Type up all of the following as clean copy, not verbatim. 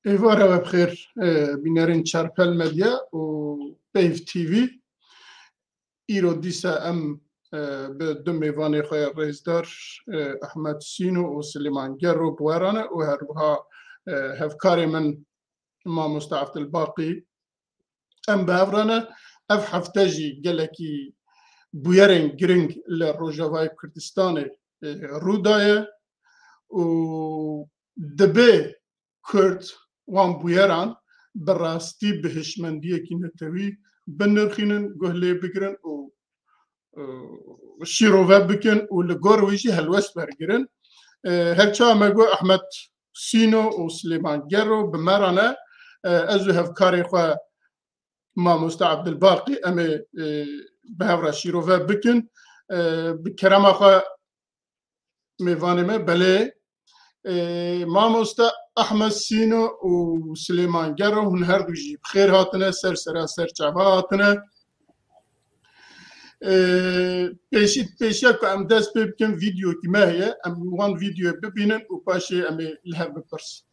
ایواره و بخیر بینرین چرپل مدیا و بیف تیوی ایرو دیسا ام به دو میوانی خواه رئیسدار احمد سینو و سلیمان گرو بوارانه و هر بها هفکاری من ما مستعفت الباقی ام بهورانه اف حفتجی گلکی بویرین گرنگ لروجاوای کردستان رودایه و دبه کرد وان بویران براستی بهشمندیه کی نتوی بنرخینن گهله بگیرن و شیروه بکن و لگور ویجی هلوس برگیرن هرچا مگو احمد سینو و سلیمان گرو بمرانه ازو هفکاری خواه ما مستعبد الباقي أمي بهورا شيروفا بكن بكرامة خا ميفانيمة بلي ما مستا أحمد سينو وسليمان جرو هن هردو جي بخير هاتنا سر چابا هاتنا بيشي كو أم دست ببكن فيديو كما هي أم وان فيديو ببينن وباشي أمي لها ببرس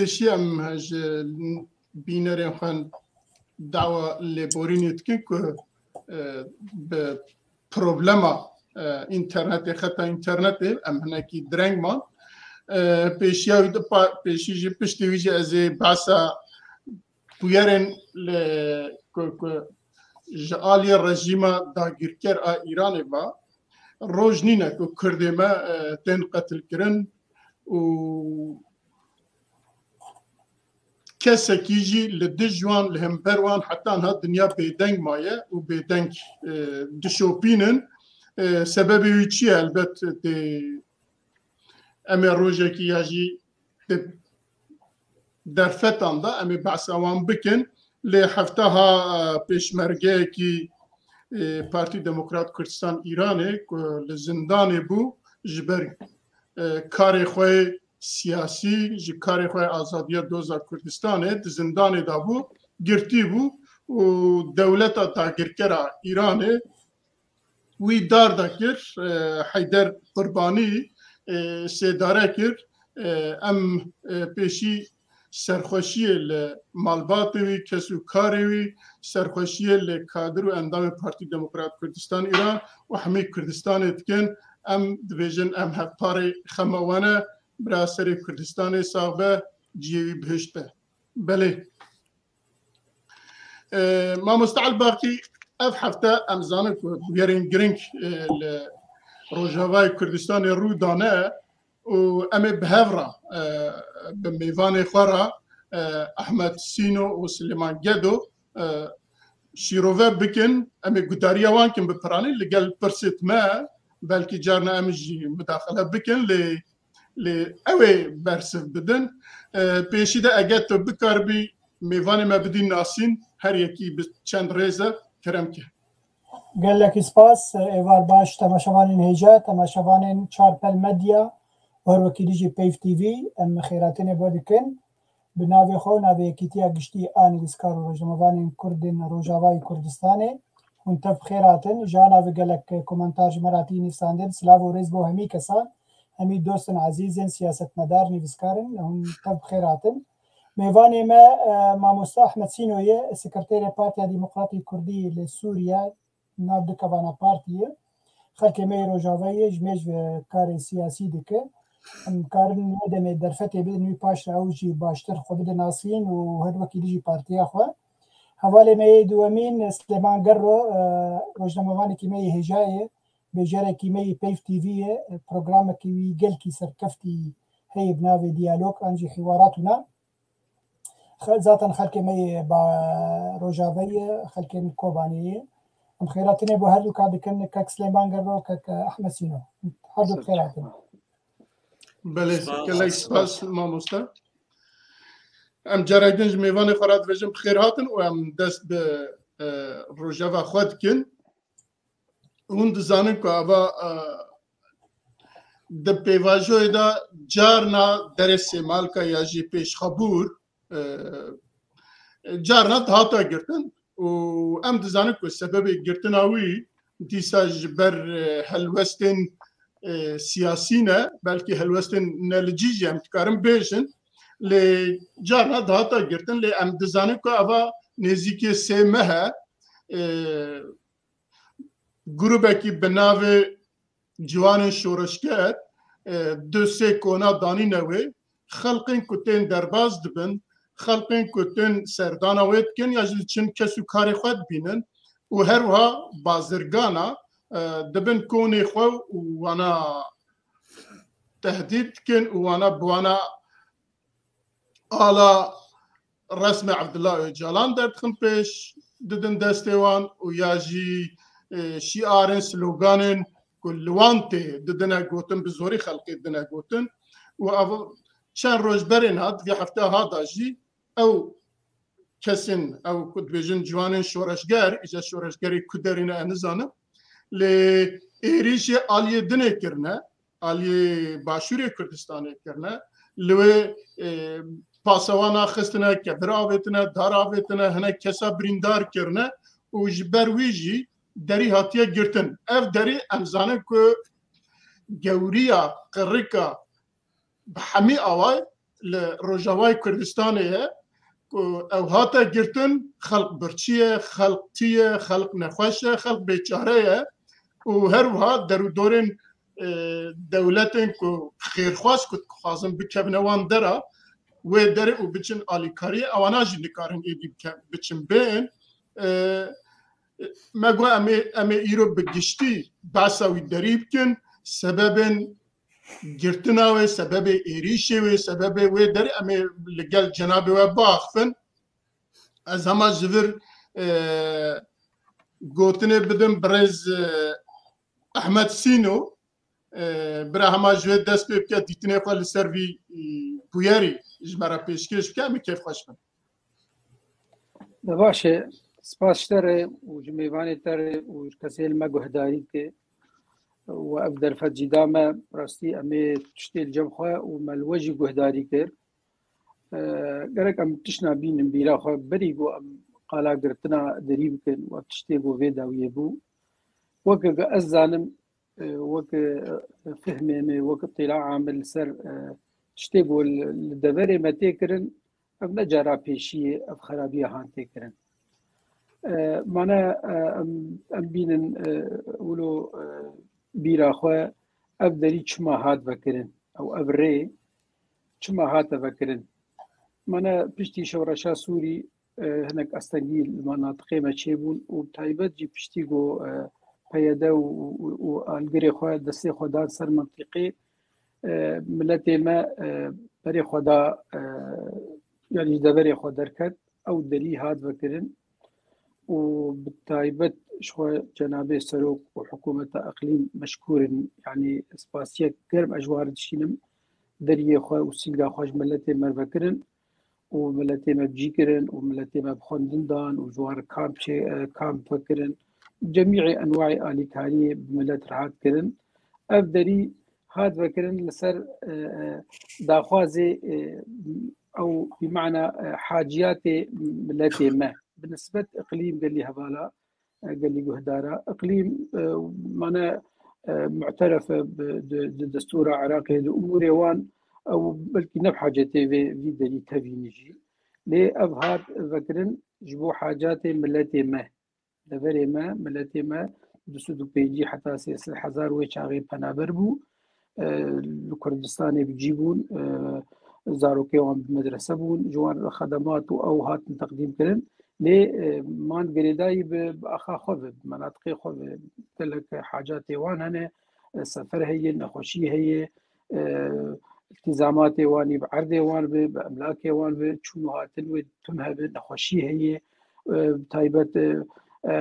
بشی ام هج بینرین خان دعوا لبورینیت که به پروبلما اینترنت خطا اینترنت ام هنکی درنگ ما بشی جی پشتی ویجی از بحثا بویرن جالی رژیم داگیرکر ایران با روزنینه که کردما تن قتل کرن و کسکیجی لدجوان لهمبروان حتی آنها دنیا بیدنگ مایه و بیدنگ دشوپینن سببی چیه البته امی روزه کی یاجی در فتان دا امی بحثوان بکن لحفتها پیشمرگه کی پارتی دموکرات کردستان ایرانه که لزندان بو جبر کاری خوی سیاسی جکاری خواه آزادی دوزا کردستانه زندان دا بو گرتی بو و دولتا تا گرکرا ایرانه وی دار دا کر حیدر قربانی سیداره کر ام پیشی سرخوشی مالباتی وی کسو کاری وی سرخوشی کادر و اندام پارتی دموکرات کردستان ایران و همی کردستان اتکن ام دویژن ام هفپاری خموانه براسری کردستان ساغبه جیوی بهشت به بله ما مستعد باقی اف هفته امزانه که بیارین گرنگ روجاوای کردستان رو دانه و امی بهورا به میوان خورا احمد سینو و سلیمان گدو شیروه بکن امی گداری وان کن بپرانی لگل پرسیت ما بلکه جارنا امی جی مداخله بکن اوه برسف بدن پیشی ده اگه تو بکار بی میوان ما بدین ناسین هر یکی چند ریزه کرم که گلک سپاس ایوار باش تماشاوان هیجا تماشاوان چارپل مدیا و وکیلی جی پیف تیوی ام خیراتین بودکن بناوی خو ناوی کیتیا گشتی آن ویسکار و رجموان کردن روجاوای کردستانه اون تف خیراتن جانا و گلک کومنتاج مراتی نیستاندن سلاو و ریز بو همی کسان همی دوستن عزیزن سیاست مدار نویسکارن هم تب خیراتن میوانی ما مامۆستا ئەحمەد سینۆیە سکرتێرە پارتیا دیموقراتی کوردی لە سووریا ناو دکەوانە پارتیە خەڵکێ مەی ڕۆژاوایە ژمێژ کارێ سیاسی دکە ئەم کارن دەمێ دەرفەتێ بدن وی پاش ئەوژی باشتر خۆ بدە ناسین و هەروەکی دیژی پارتیا خۆ هەواڵێ مەیە دووەمین سلێمان گەڕۆ ڕۆژنامەوانێکی مەی هێژایە بێژارێکی مەی پەیف تیڤیە پرۆگرامێکی وی گەلکی سەرکەفتی هەیە بناوێ دیالۆگ ئەنجی حیواراتونا زاتن خەلکێ مەی با ڕۆژاوایە خەلکێن کۆبانەیە ئەم خێراتنێ بۆ هەردوو کا دکەن کەک سلێمان گەڕۆ کەک ئەحمەد سینۆ هەردوو خێراتن بله کلی سپاس مامۆستا ام جارای دنج میوانی خورات وجم بخیر هاتن و ام دست به روژاوا خود کن اون دزانن که اوا د پیواژوی دا جارنا درس مالکا یا جی پیش خبور جارنا دهاتا گرتن و ام دزانن که سبب گرتن آوی دیسا جبر هلوستن سیاسی نه بلکه هلوستن نلجیجی هم تکارم بیشن لی جارنا دهاتا گرتن لی ام دزانن که اوا نزیکی سه مه گروبه کی بناوه جوان شورشگر دو سه کونا دانی نوی خلقین کتین درباز دبن خلقین کتین سردانا وید کن یا چن کسو کاری خود بینن و هر وها بازرگانا دبن کونی خو وانا تهدید کن وانا بوانا آلا رسم عبدالله جالان دردخن پیش ددن دستوان و یا جی شیعارن سلوگانن کلوانته ددنا گوتن بزوری خلقی ددنا گوتن و چند روز برین هاد في هفته هادا جی او کسین او کد بیجن جوانن شورشگر ایجا شورشگری کدرین انزانه لی ایریش آلیه دنه کرنه آلیه باشوری کردستانه کرنه لوی پاسوانا خستنه که براویتنه داراویتنه هنه کسا بریندار کرنه و جبرویجی دری هاتیه گرتن اف دری امزانه که گوریا قرقا بحمی آوای لروجاوای کردستانه او هاتا گرتن خلق برچیه خلق تیه خلق نخوشه خلق بیچاره و هر وها درو دورن دولتن که خیرخواست که خوازم بکبنوان داره و داره و بچن آلیکاری اوانا جی نکارن ایدی بچن بین مگو امی ایرو بگشتی باساوی دریب کن سببن گرتناوی سبب ایریشی و سبب و داری امی لگل جنابی و باخفن از همه جور گوتنه بدم برز احمد سینو برای همه جور دست بیب که دیتنه خواه لسروی بویاری جمعه پیشکش که امی کیف خوش من باشه سپاس تره و جمیوانی تره و کسی علمه گهداری که و ابدر فجدامه راستی امی تشتیل جمخواه و ملوجی گهداری کرد گرک ام تشنا بینم بیرا خواه بری گو ام قالا گرتنا دریب کن و تشتی گو ویداویه بو وکه از زانم وکه فهمه وکه اطلاع عامل سر تشتی گو لدوره متی کرن ام نجارا پیشیه اف خرابیه هانتی کرن معنی ام بینن ولو بیرا خواه اف داری چما هات وکرن او اف ری چما هات وکرن معنی پشتی شورشا سوری هناك استنجيل مناطقي ما تشيبون وبتايبت جي بشتي جو بيدا والجري خو دسي خدا سر منطقي ملتي ما بري خدا يعني دبري خدا دركت او دلي هاد وكرن وبتايبت شو جناب السلوك وحكومة اقليم مشكور يعني اسباسيه كرم اجوار دشينم دري خو وسيلا خوش ملتي مرفكرن وملتي ما بجيكرن وملتي ما بخوندن دان وجوار كامب فكرن جميع انواع اليكاريه بملت رعاد كرن افدري هاد فكرن لسر داخوازي او بمعنى حاجيات ملتي ما بالنسبه اقليم قال لي هبالا قال لي جهدارا اقليم معنى معترف بالدستور العراقي الامور وان او بلكي نب حاجتي في دلي تبينجي لي افهات فكرن جبو حاجات ملتي ما دفري ما ملتي ما دسودو بيجي حتى 3000 ويشاغي بنابر بو الكردستان بيجيبون زاروكي وان بمدرسة بون جوان خدمات او هات تقديم كرن لي مان قريداي باخا خوف مناطق خوف تلك حاجات وان هنا السفر هي نخوشي هي التزامات واني بعرض وان باملاك وان شنو هاتن تمها نخوشي هي تايبت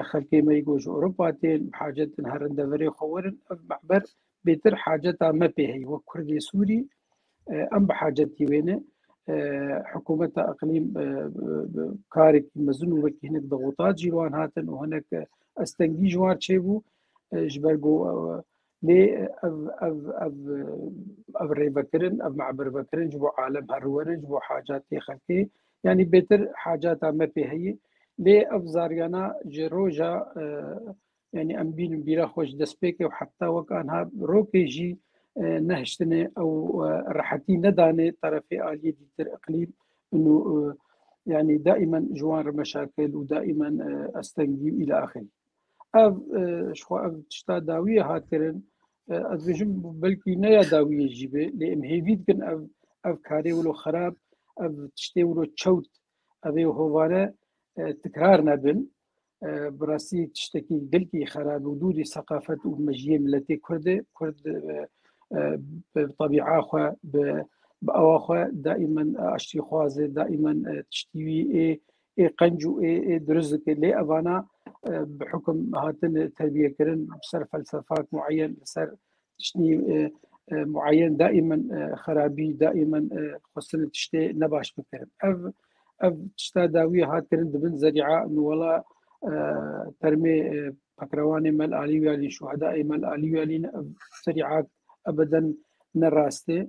خلقي ما يقوش اوروبا تين حاجه هرن دفري خورن معبر بيتر حاجتها ما بهي وكردي سوري ام بحاجتي وينه حكومه اقليم كارك مزن وكي هناك ضغوطات جيوان هاتن وهناك استنجي جوار تشيبو جبرجو لي اف ريفكرن اف معبر بكرن جبو عالم هرورن جبو حاجاتي خلقي يعني بيتر حاجاتها ما بهي لي افزاريانا جروجا يعني ام بين بيرا خوش دسبيكي وحتى وكانها روكيجي نهشتني او راحتي نداني طرفي آلية ديتر اقليم انه يعني دائما جوار مشاكل ودائما استنجي الى اخره اف شخو اف تشتا داوية هاترن ازبجم بلكي نيا داوية جيبه لام هيفيد كن اف كاري ولو خراب اف تشتي ولو تشوت ابي هوفانه تكرار نبن براسي تشتكي دلكي خراب ودوري ثقافة ومجية ملتي كرد بطبيعة خو بأواخو دائما أشتي خوازي دائما تشتيوي اي قنجو اي درزك لي أفانا بحكم هاتن تربية كرن بسر فلسفات معين بسر تشتي معين دائما خرابي دائما خصنا تشتي نباش بكرن اف تشتا داوي هاترن دبن زريعة انه والله ترمي بكرواني مال آلي ويالي شهداء مال آلي ويالي سريعات أبدا نراستي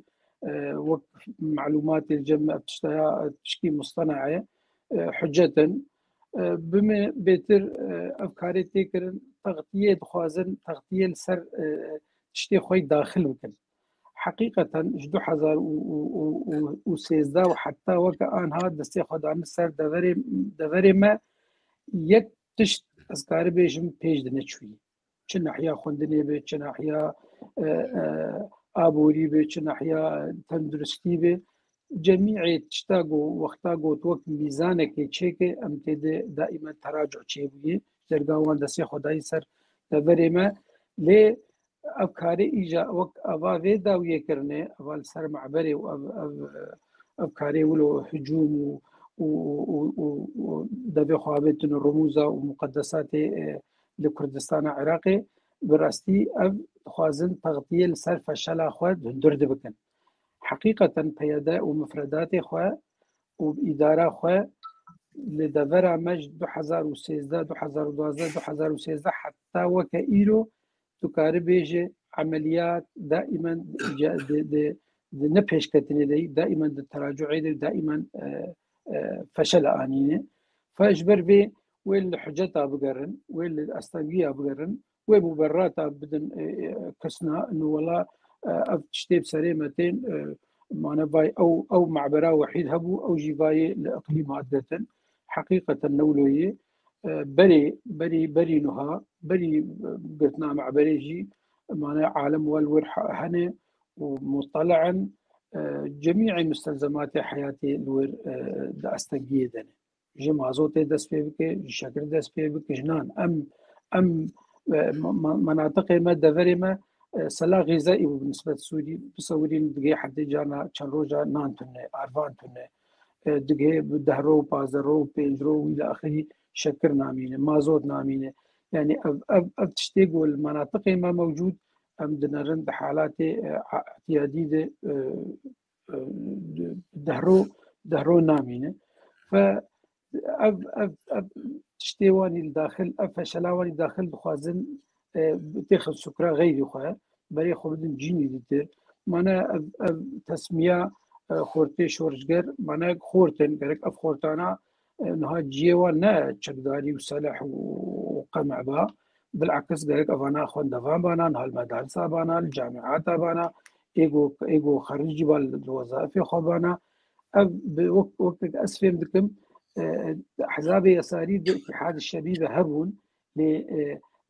وقت معلومات الجمع تشكي مصطنعة حجة بما بيتر أفكاري تكرن تغطية خوازن تغطية لسر تشتي خوي داخل وكل حقيقة جدو حزار وسيزدا وحتى وكأن هذا دستي خدان السر دفري ما يك تشت أذكار بيجم بيج دنشوي چه ناحية خوندني به چه ناحية آبوري به چه ناحية تندرستي به جميع تشتاقو وقتاقو توقت ميزانك چيك امتد دائما تراجع چيبوي جرگاوان دستي خدای سر دفري ما لي افكاري ايجا وقت افاوي داويه كرنه اول سر معبري افكاري ولو هجوم ودبي خوابتن الرموزه ومقدسات لكردستان عراقي براستي اف خوازن تغطيه لسر فشل اخواد درد بكن حقيقه بياده ومفردات اخوا واداره اخوا لدفر مجد 2013 2012 2013 حتى وكايرو تكاري بيجي عمليات دائما نبهش كتني دائما التراجعي دائما فشل آنينه فاجبر بي وين حجتها بقرن وين الأستنجية بقرن وين مبرراتها بدن كسنا إنه والله تشتيب سريمتين معنا باي أو معبرة وحيد هبو أو جيباي لأقليم عادة حقيقة النولوية بري نها بري قلتنا معبريجي معنا عالم والورح هنا ومطلعا جميع مستلزمات حياتي الور دا استنجيه دنه جمازوت دس بك شكر دس بك جنان ام مناطق ما دفرما سلا غذائي بالنسبه للسوري بصورين دقي حد جانا تشروجا نانتن ارفانتن دقي بدهرو بازرو بينجرو الى اخره شكر نامينه مازوت نامينه يعني اب تشتيق المناطق ما موجود ام دنرن بحالات اعتياديه دهرو نامينه ف تشتيواني الداخل فشلاواني داخل بخوازن بتاخذ سكرة غير خواه بري خودن جيني ديتر مانا تسمية خورتي شورجر مانا خورتن برك اف خورتانا انها جيوان نا تشقداري وصالح وقمع با بالعكس برك افانا خون دفان بانا هالمدارس بانا الجامعات بانا ايجو خريجي بالوظائف خبانا وقت اسفهم دكم احزاب يساري اتحاد الشبيبه هرون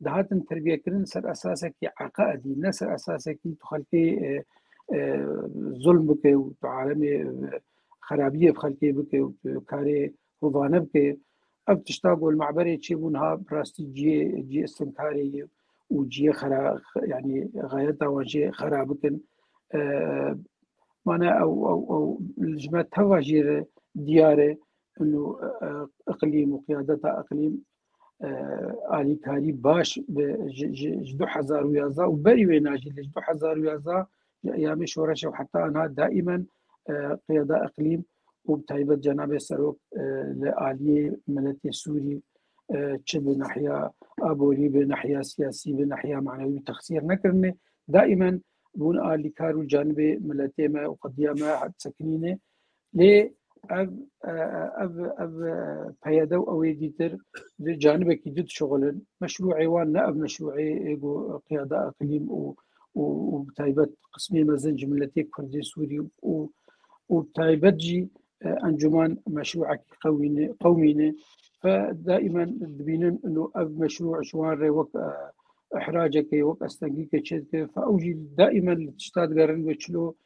دهاتن تربيه كرن سر اساسك عقائدي نسر اساسك تخلقي ظلم بك وعالمي خرابيه بخلقي بك وكاري هوفانه بك اب تشتاقوا المعبري تشيبونها براستي جي استنكاري وجي يعني غايتها وجي خرابكن معناها او الجماعه تواجير دياره انه اقليم وقيادتها اقليم آلي كاري باش جدو 2011 وبري ويناجي جدو 2011 ايام شورش وحتى انا دائما قياده اقليم وبتايبه جناب السروك لآلية ملتي سوري تشب ناحيه ابوري بناحيه سياسي بناحيه معنوي تخسير نكرني دائما بون آلي كارو جانب ملتي ما وقضيه سكنينه لي أب بيادو أو يديتر جانب كيدت شغل مشروعي وانا أب مشروعي قيادة أقليم وبتايبت قسمي مزن جملتي كردي سوري وبتايبت جي أنجمان مشروعك قومينه فدائما تبينن إنه أب مشروع شوان وقت إحراجك وقت أستنجيك شد فأوجي دائما تشتاد قرن وشلو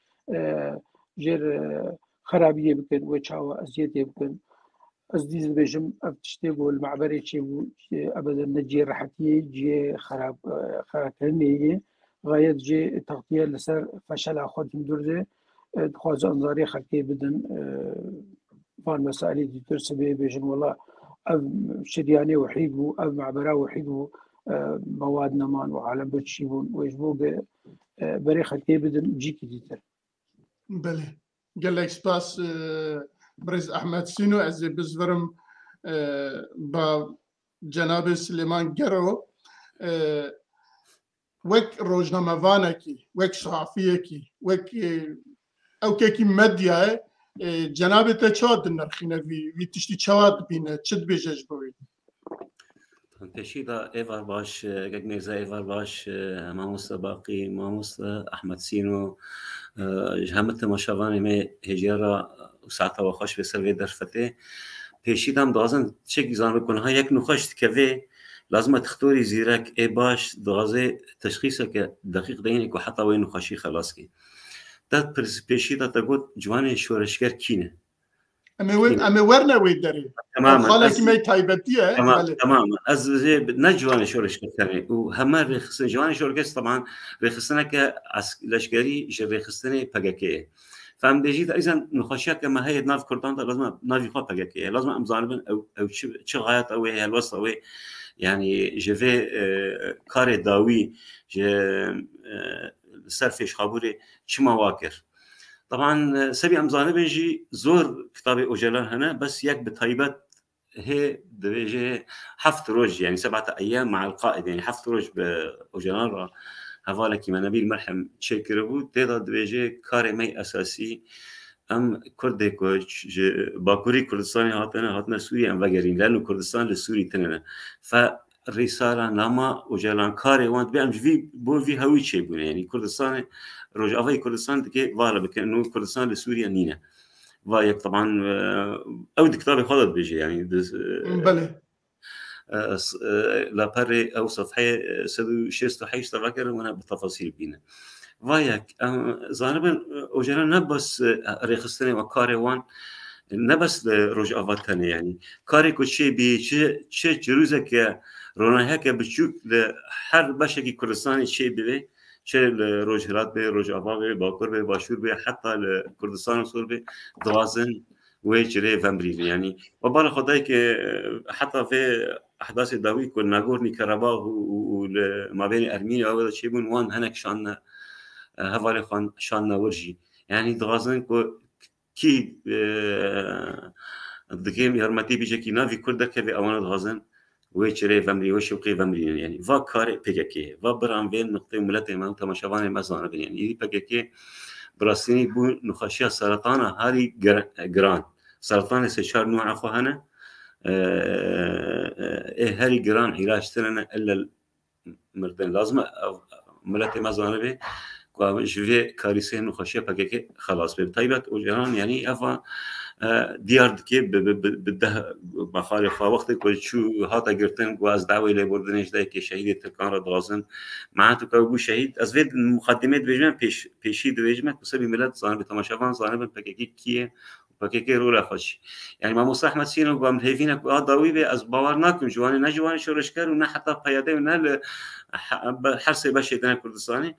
جر خرابيه بكن وشاوى ازيتي بكن ازديز بيجم ابتشتيغو المعبري تشيبو ابدا نجي راحتي جي خراب خرابني غايه جي تغطيه لسر فشل اخذ مدرده تخواز انظاري خلقي بدن فان مسائل دي ترسبي بيجن والله اب شرياني وحيد اب معبره وحيد مواد نمان وعالم بتشيبون ويجبو بري خلقي بدن جيكي ديتر بله قال لك سباس برز أحمد سينو أزي بزورم با جناب سليمان قرو وك روجنامه فانكي وك صحفيكي وك أو كيكي مديا جناب تشاد النرخينة في تشتي تشاد بينا تشد بيجاج بوي تشيدا إيفار باش جنيزا إيفار باش ماموس باقي ماموس أحمد سينو جهمت مشاوران می هجرا وساعتا وخاش به سر درفته پیشیدم دازن چه گزان بکنه ها یک نخشت که لازم تختاری زیرک ای باش دازه تشخیصه که دقیق دینه که حتی وی نخشی خلاص کی داد پیشیدا تا گفت جوان شورشگر کینه اما ورنا ويدري تماما خالك ما تايبتيه تماما از نجوان شورشگر کنه و همه رخصن جوان شورشگر طبعا رخصنه که لشکری رخصنه پگکه فهم بيجي اذا نخشيات كما هي ناف كردان لازم نافي خو بقى لازم امزانبن او شي غايات او هي الوسط او يعني جفي كار داوي صرفش خابوري شما واكر طبعا سبي امزانبن جي زور كتابي اوجلان هنا بس يك بطيبات هي درجه حفظ روج يعني 7 ايام مع القائد يعني حفظ روج باوجلان هفالك ما نبيل مرحم شكربو تيدا درجه كار مي اساسي ام كردي كوچ باكوري كردستان هاتنا سوريا ام وگرين لانه كردستان لسوري تننا فرساله نما وجلان كاري وانت بيام في بو في هوي شيء يعني كردستان رجافي كردستان دكي والا بكنه كردستان لسوريا نينا وايك طبعا او كتابي خالد بيجي يعني بله لا باري او صفحه 168 تفكر وانا بالتفاصيل بينا وايك زانبن اوجنا نبس ريخستني وكاريوان نبس رجافاتني يعني كاري كوشي بي تشي جروزك رونا هيك بتشوف لحر بشكي كردستاني شيء بي شيء روجهرات بي رجافا بي باكور بي باشور بي حتى الكردستان وصول بي دوازن ويجري فامبريل يعني وبالا خدايك حتى في احداث داوي كل ناغورني كاراباخ وما بين ارمينيا وهذا الشيء بون وان هناك شان هفالي خان شان ورجي يعني دوازن كي الدكيم يرمتي بيجي نافي كردك في اوان دوازن ويجري فامبري وشوقي فامبري يعني فكار بيجي فبرام بين نقطه ملتي ما تماشوان مزان يعني بيجي براسيني بو نخشيه سرطان هاري جران سرطان سشار نوع اخوهنا هاري جران علاج تلنا الا المردن لازم ملتي مزانبه جوی کاریسه نخوشی پاکه خلاص به طیبت اوجران یعنی افا دیار که به بخار خوا وقتی که چو هات گرتن و از دعوی لبردنش ده که شهید ترکان را دازن معتو که بو شهید از وید مقدمه دویجمن پیشی دویجمن بسبب ملت زانه به تماشاوان زانه به پاکه کیه پاکه رو رفاش یعنی ما موسی احمد سینو گام هیوینا که داوی به از باور نکن جوانی نه جوانی شورشگر و نه حتی پیاده و نه حرس بشه دن کردستانی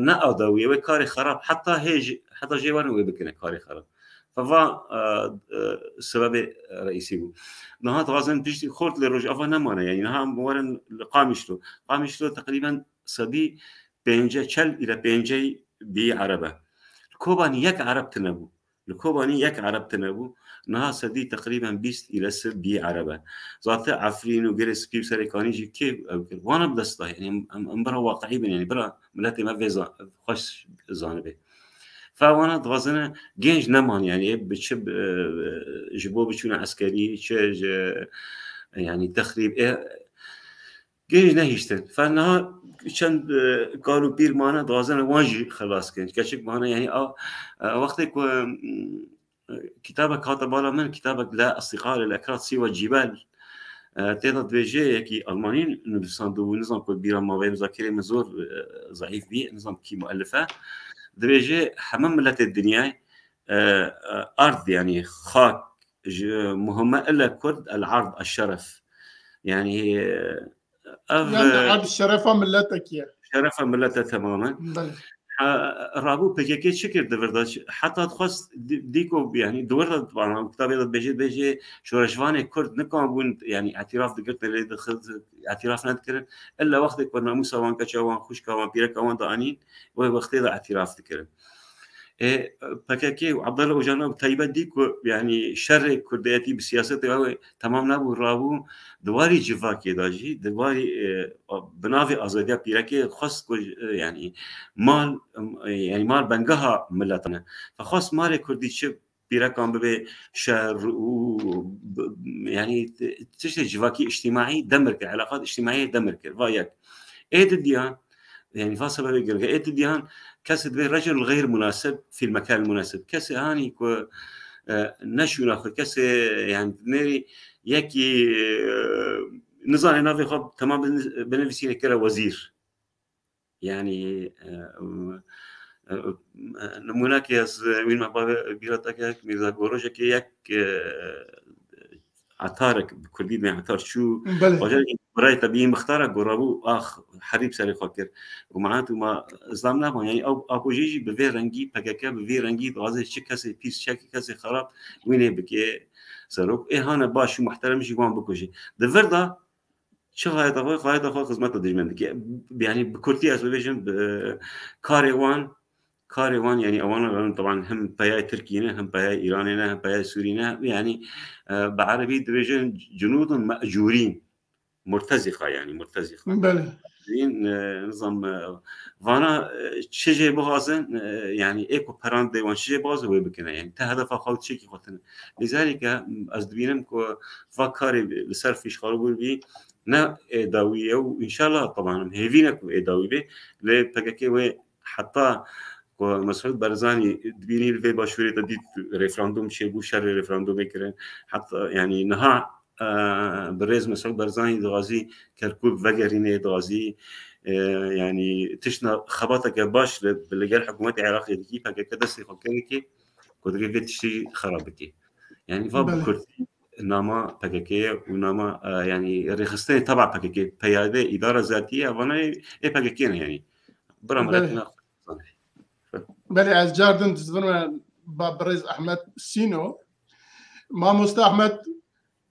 نه آداویه و کاری خراب حتی جوانی و بکنه کاری خراب فوا سبب رئیسی بود نه توازن پیشتی خورد لروج آفا نمانه یعنی نه مورن قامشلو تقریبا صدی 40 إلى 50 بعربه کوبانی یک عرب تنبو لكوباني يك عرب تنبو نها سدي تقريبا 20 إلى 7 عربة ذات عفرين وجلس كيف سريكاني جي كيف وانا بدسته يعني امبرا واقعي يعني برا ملاتي ما في خوش زانبه فوانا دوازنا جينج نمان يعني بتشب جبو بتشونا عسكري تشج يعني تخريب جينج نهيشتن فانها چند قالوا بير معنا دوازن واجي خلاص كان كشك معنا يعني وقتك كتابك هذا بالا من كتابك لا أصدقاء للأكراد سوى الجبال تقدر تواجه كي ألمانيين نبصندو نظام كل بيرا ما بين ذاكرة مزور ضعيف بيه نظام كي مؤلفة تواجه حمام ملت الدنيا أرض يعني خاك مهمة إلا كرد العرض الشرف يعني عرض الشرفة ملتك يا شرفة ملتها تماما رابو بيجي شكر دفرداش حتى تخص ديكو يعني دورت طبعا كتاب بيجي شورشواني كرد نكون بون يعني اعتراف دقت اللي دخلت اعتراف نذكر الا وقت كنا موسى وان كشوان خوش كوان بيرك وان دانين وقت هذا اعتراف ذكر بكاكي وعبد الله وجانا طيبه ديكو يعني شر كردياتي بسياسته هو تمام نبو رابو دواري جفاكي داجي دواري بنافي ازاديه بيركي خاص يعني مال بنجها ملتنا فخاص مال كردي شب بيركم به شر يعني تشتي جفاكي اجتماعي دمرك علاقات اجتماعيه دمرك واياك ايد الديان يعني فاصل بيقول ايد الديان كسد الرجل غير مناسب في المكان المناسب كسي هاني كو نشو ناخذ كسي يعني نري يكي نظام نافي خب تمام بنفسي كره وزير يعني نمونك يا وين ما بيرتك ميزا بروجه كي يك عطارك بكردي ما عطار شو براي طبيعي مختارك جربو حريب سري خاطر ومعناته ما ظلمنا يعني او اكو جيجي بفي رنگي بكاكا بفي رنگي غازي شكاسي بيس شكي كاسي خراب وين بكي سروك هانا باش محترم شي وان بكوجي دفردا شو غاية خدمات دجمن يعني بكردي اسويشن كاريوان يعني أولا طبعا هم بياي تركينا هم بياي إيراننا هم بياي سورينا يعني بعربي ديفيجن جنود مأجورين مرتزقة يعني مرتزقة بله نظام وانا شيء بغازن يعني ايكو بران ديوان شيء بغاز هو بكنا يعني تهدف خالد شيء كي قلتنا لذلك از دبينم كو فكاري لسر فيش خالبول بي نا داوية وإن شاء الله طبعا هيفينك داوي بي لبقى حتى مسعود برزاني دبيني الفي باشوري تديت ريفراندوم شيء بو شر ريفراندوم يكرن حتى يعني نها برز مسعود برزاني دغازي كركوك فجريني دغازي يعني تشنا خبطك باش باللي الحكومات العراقية دي كيف كده سيفكرك كنت قلت شيء خرابك يعني فبكرتي ناما بكاكي وناما يعني رخصتي تبع بكاكي بيادة إدارة ذاتية وانا إيه بكاكينا يعني برامرتنا بله از جاردن تزبن با برز احمد سينو ما مست احمد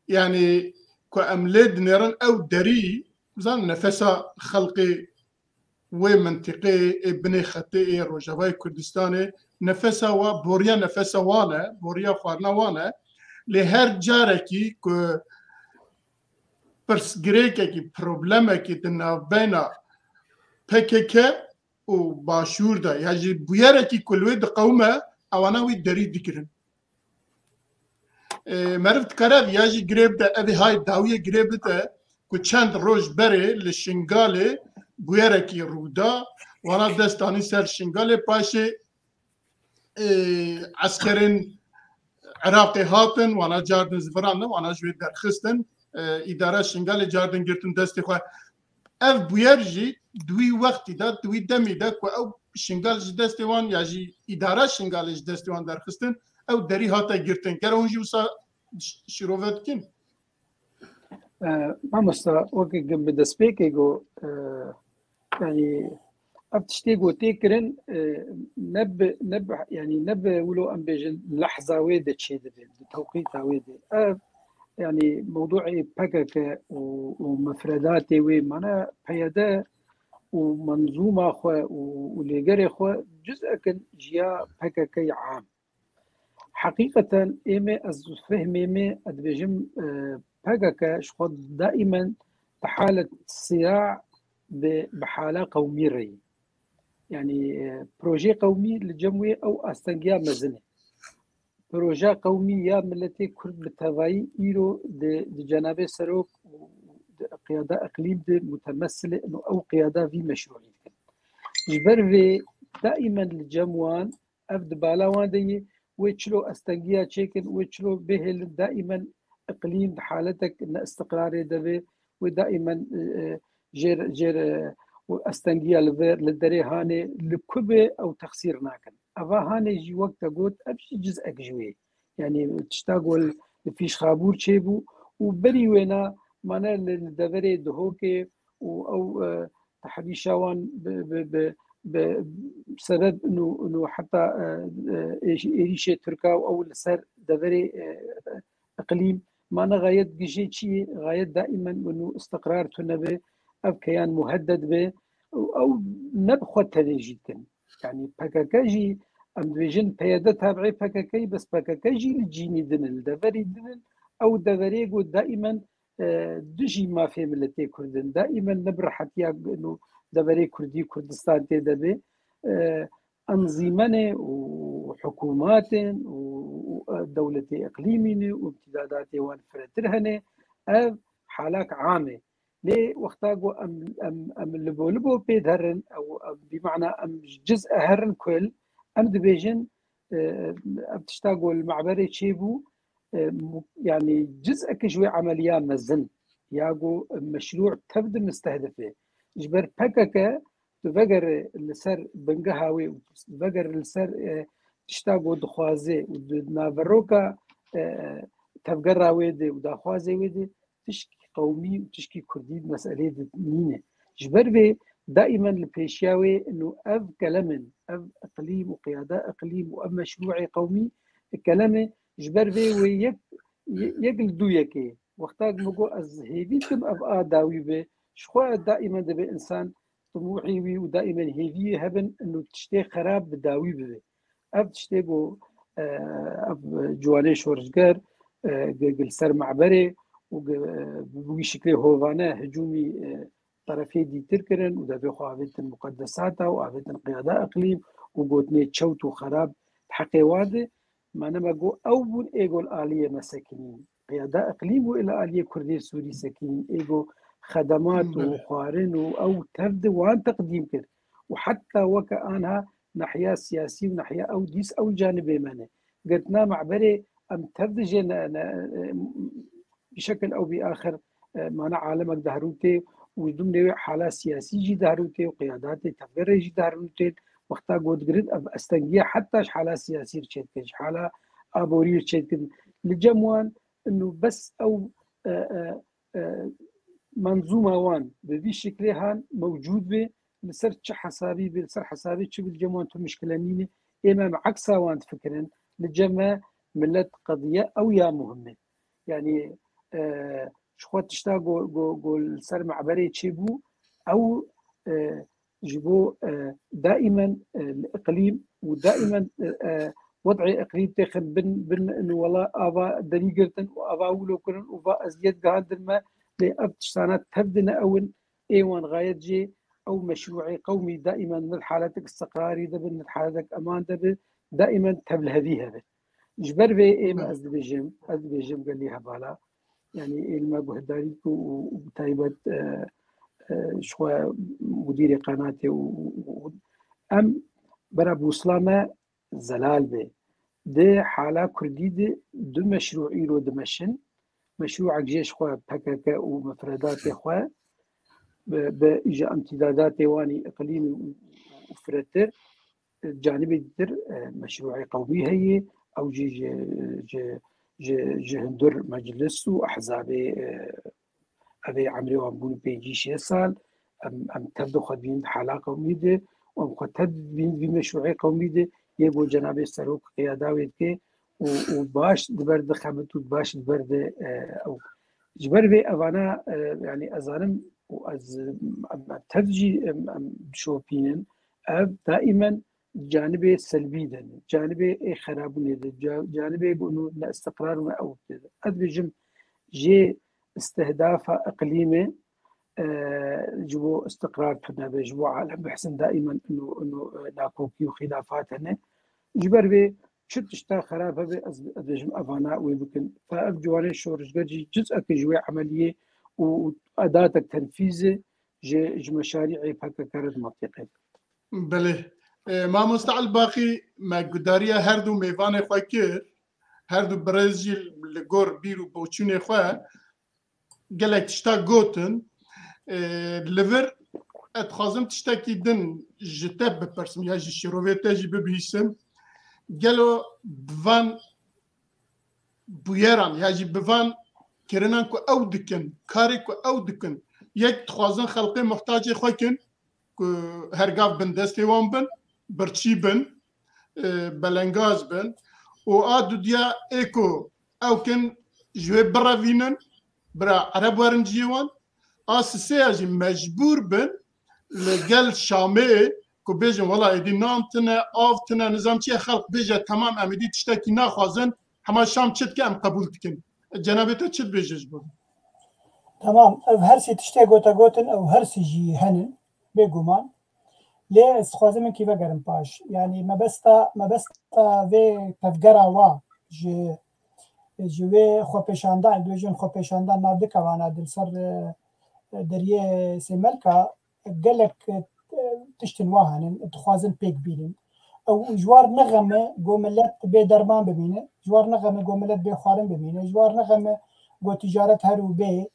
يعني كأملاد نيران او دري زان نفسا خلقي ومنطقي بني خطي روجاوي كردستاني نفسا وبوريا نفسا وانا بوريا خوارنا وانا لهر جاركي ك برس گریکه پروبلمه که دنا بین PKK و باشور دا یعنی بیاره که کلوی د قومه اواناوی دری دکرن مرفت کرد یعنی گریب دا اوی های داویه گریب دا که چند روز بره لشنگاله بویرکی رودا وانا دستانی سر شنگال پاشه عسکرین عراقی هاتن وانا جاردن زفران وانا جوی درخستن اداره شنگال جاردن گرتن دستی خواه اف بویرجی دوی وقتی دا دوی دمی دا که او شنگال دستی وان یا جی اداره شنگال دستی وان درخستن او دری هاتا گرتن کرا اونجی وسا شروعات کن ما مستا وقتی جنب دسپیک ایگو يعني أبتشتي قوتي كرن نب يعني نب ولو أم بيجن لحظة ويدة شيء ده توقيت ويدة يعني موضوعي بكك ومفرداتي ومعناه بيدا ومنظومة خو ولجري خو جزء كان جيا بكك عام حقيقة إيمي أزفهم إيمي أدبجم بكك شخص دائما بحالة صراع بحالة قومي ري يعني بروجي قومي للجموية أو أستنجيا مزنة بروجي قومي يا ملتي كرد بالتضاي إيرو دي جناب سروك قيادة أقليم دي متمثلة إنه أو قيادة في مشروعية جبر في دائما للجموان أفد بالاوان دي ويتشلو أستنجيا تشيكن ويتشلو به دائما إقليم حالتك إن استقراري دبي ودائما جير واستنجيا للدري هاني لكبه او تخسير ناكن افا هاني جي وقت قلت ابشي جزء جوي يعني تشتاقول فيش خابور تشيبو وبري وينا مانا للدبري دهوكي او تحريشاوان بسبب انه حتى ايريشي تركا او السر دبري اقليم مانا غايت جيشي شي غايت دائما انه استقرار تنبي أو كيان مهدد به أو نبخة جدا يعني بكاكاجي أم بيجن بيادة تابعي بكاكاي بس بكاكاجي الجيني دنل دفري دنل أو دفريقو دائما دجي ما في ملتي كردن دائما نبر حتى إنه دفري كردي كردستان تدبي أنظمة وحكومات ودولة إقليمية وامتدادات وانفرترهن حالات عامة ليه وقتاقو أم لبو بيدهرن أو بمعنى أم جزء هرن كل أم دبيجن بتشتاقو المعبري تشيبو يعني جزء كجوي عملية مزن ياقو مشروع تبدو مستهدفه جبر بكاكا تفقر لسر بنقهاوي تفقر لسر تشتاقو دخوازي ودنافروكا تفقر راويدي وداخوازي ويدي تشكي قومي وتشكي كردي مسألة نينة جبر بي دائما البيشاوي انه اف كلام اف اقليم وقيادة اقليم واف مشروعي قومي الكلام جبر بي ويقل دويكي وقتاق مقو از هيفيتم اف داوي بي شخوة دائما دبي انسان طموحي وي ودائما هيفي هبن انه تشتي خراب بداوي بي اف تشتيقو اف جوالي شورجار قل سر معبري وبوي شكله هوفانا هجومي طرفي دي تركرن ودافي خو عبيت المقدسات وعبيت القيادة اقليم وقوتني تشوت وخراب حقي واده ما نمقو اول ايغو الاليه مساكين قيادة اقليم والى اليه كردي سوري ساكين ايغو خدمات وخوارن او تبدو وان تقديم كر وحتى وكانها ناحيه سياسي وناحيه او ديس او جانبي مانه قلتنا معبري ام تبدو بشكل او باخر معنى عالمك دهروتي وضمن حاله سياسي جي دهروتي وقيادات تفكير جي دهروتي وقتا قد قرد استنجيا حتى حاله سياسي تشيت حاله ابوري تشيت لجموان انه بس او منظومه وان بهذه شكلها موجود به لسر حسابي بسر حسابي تشوف الجموان مشكله نينه امام عكسها وان تفكرن للجماعه ملت قضيه او يا مهمه يعني شخوات تشتاقو قول سر معبري تشيبو او جبو دائما الاقليم ودائما وضع اقليم تاخذ بن انه والله ابا دريقرتن وابا ولو كرن وبا ازيد قادر ما لابتشتانات تبدنا اول ايوان غايت جي او مشروعي قومي دائما من حالتك استقراري دبن من حالتك امان دبن دائما تبل هذه جبر بي ايما ازدبيجم قال لي هبالا يعني إلما بهداريك وتايبت شخوا مدير قناتي ام برا بوسلامة زلال به ده حالا كردي دو مشروعي رو دمشن مشروع جيش خوا بكك ومفردات خوا بإجا امتدادات واني إقليمي وفرتر جانب در مشروع قومي هي أو جي هندر مجلس وأحزاب أبي عمري وابون بيجي 6 سال أم تبدو خد بين حالة قومي ده وأم خد بين بمشروع قومي ده يبو جناب السروق قياداوي كي وباش دبرد خبط وباش دبرد أو جبر بي أفانا يعني أزانم وأز تفجي شو بينن أب دائما جانب سلبي ده جانب خراب ده جانب إنه لا استقرار ما أو كذا أدرجم جي استهداف إقليمي جبو استقرار فينا بجبو عالم بحسن دائما إنه ناكوكي وخلافات هنا جبر بي شد اشتا خرافة بي أدرجم أفانا ويمكن فأبجواني شورش جي جزء كجوي عملية وأداة التنفيذ جي مشاريعي بحكا كارد منطقي بله ما مستعل باقي ما قدارية هردو ميوان خواه كر هردو برزيل لغور بيرو بوچون خواه گلک تشتا گوتن لور اتخازم تشتا کی دن جتب بپرسم یا جی شروعیتا جی ببیسم گلو بوان بویران یا جی بوان کرنان کو او دکن کاری کو او دکن یک تخازن خلقی محتاج خواه کن که هرگاف بن دستی وان بن برچی بن بلنگاز بن و آدو دیا ایکو او کن جوی براوینن برا عرب ورنجيوان سياجي مجبور بن لقل شامي كو بيجن والله يدي نامتنا آفتنا نظام چي خلق بيجا تمام اميدي تشتاكي ناخوازن هما شام چد كام قبول تكن جنابتا چد بيجيش بون تمام هرسي تشتاك غوتن او هرسي جي هنن بيقومان ليه استخوازي من كيفا قرم باش يعني ما بستا في تفقرا وا جوی خو پیشاندان دوجن خو پیشاندان نابد کوانا دل سر دریه سملکا گلک تشتن واهن تخوازن پیک بینن او جوار نغمه گوملت به درمان ببینه جوار نغمه گوملت به خوارن ببینه جوار نغمه گو تجارت هرو به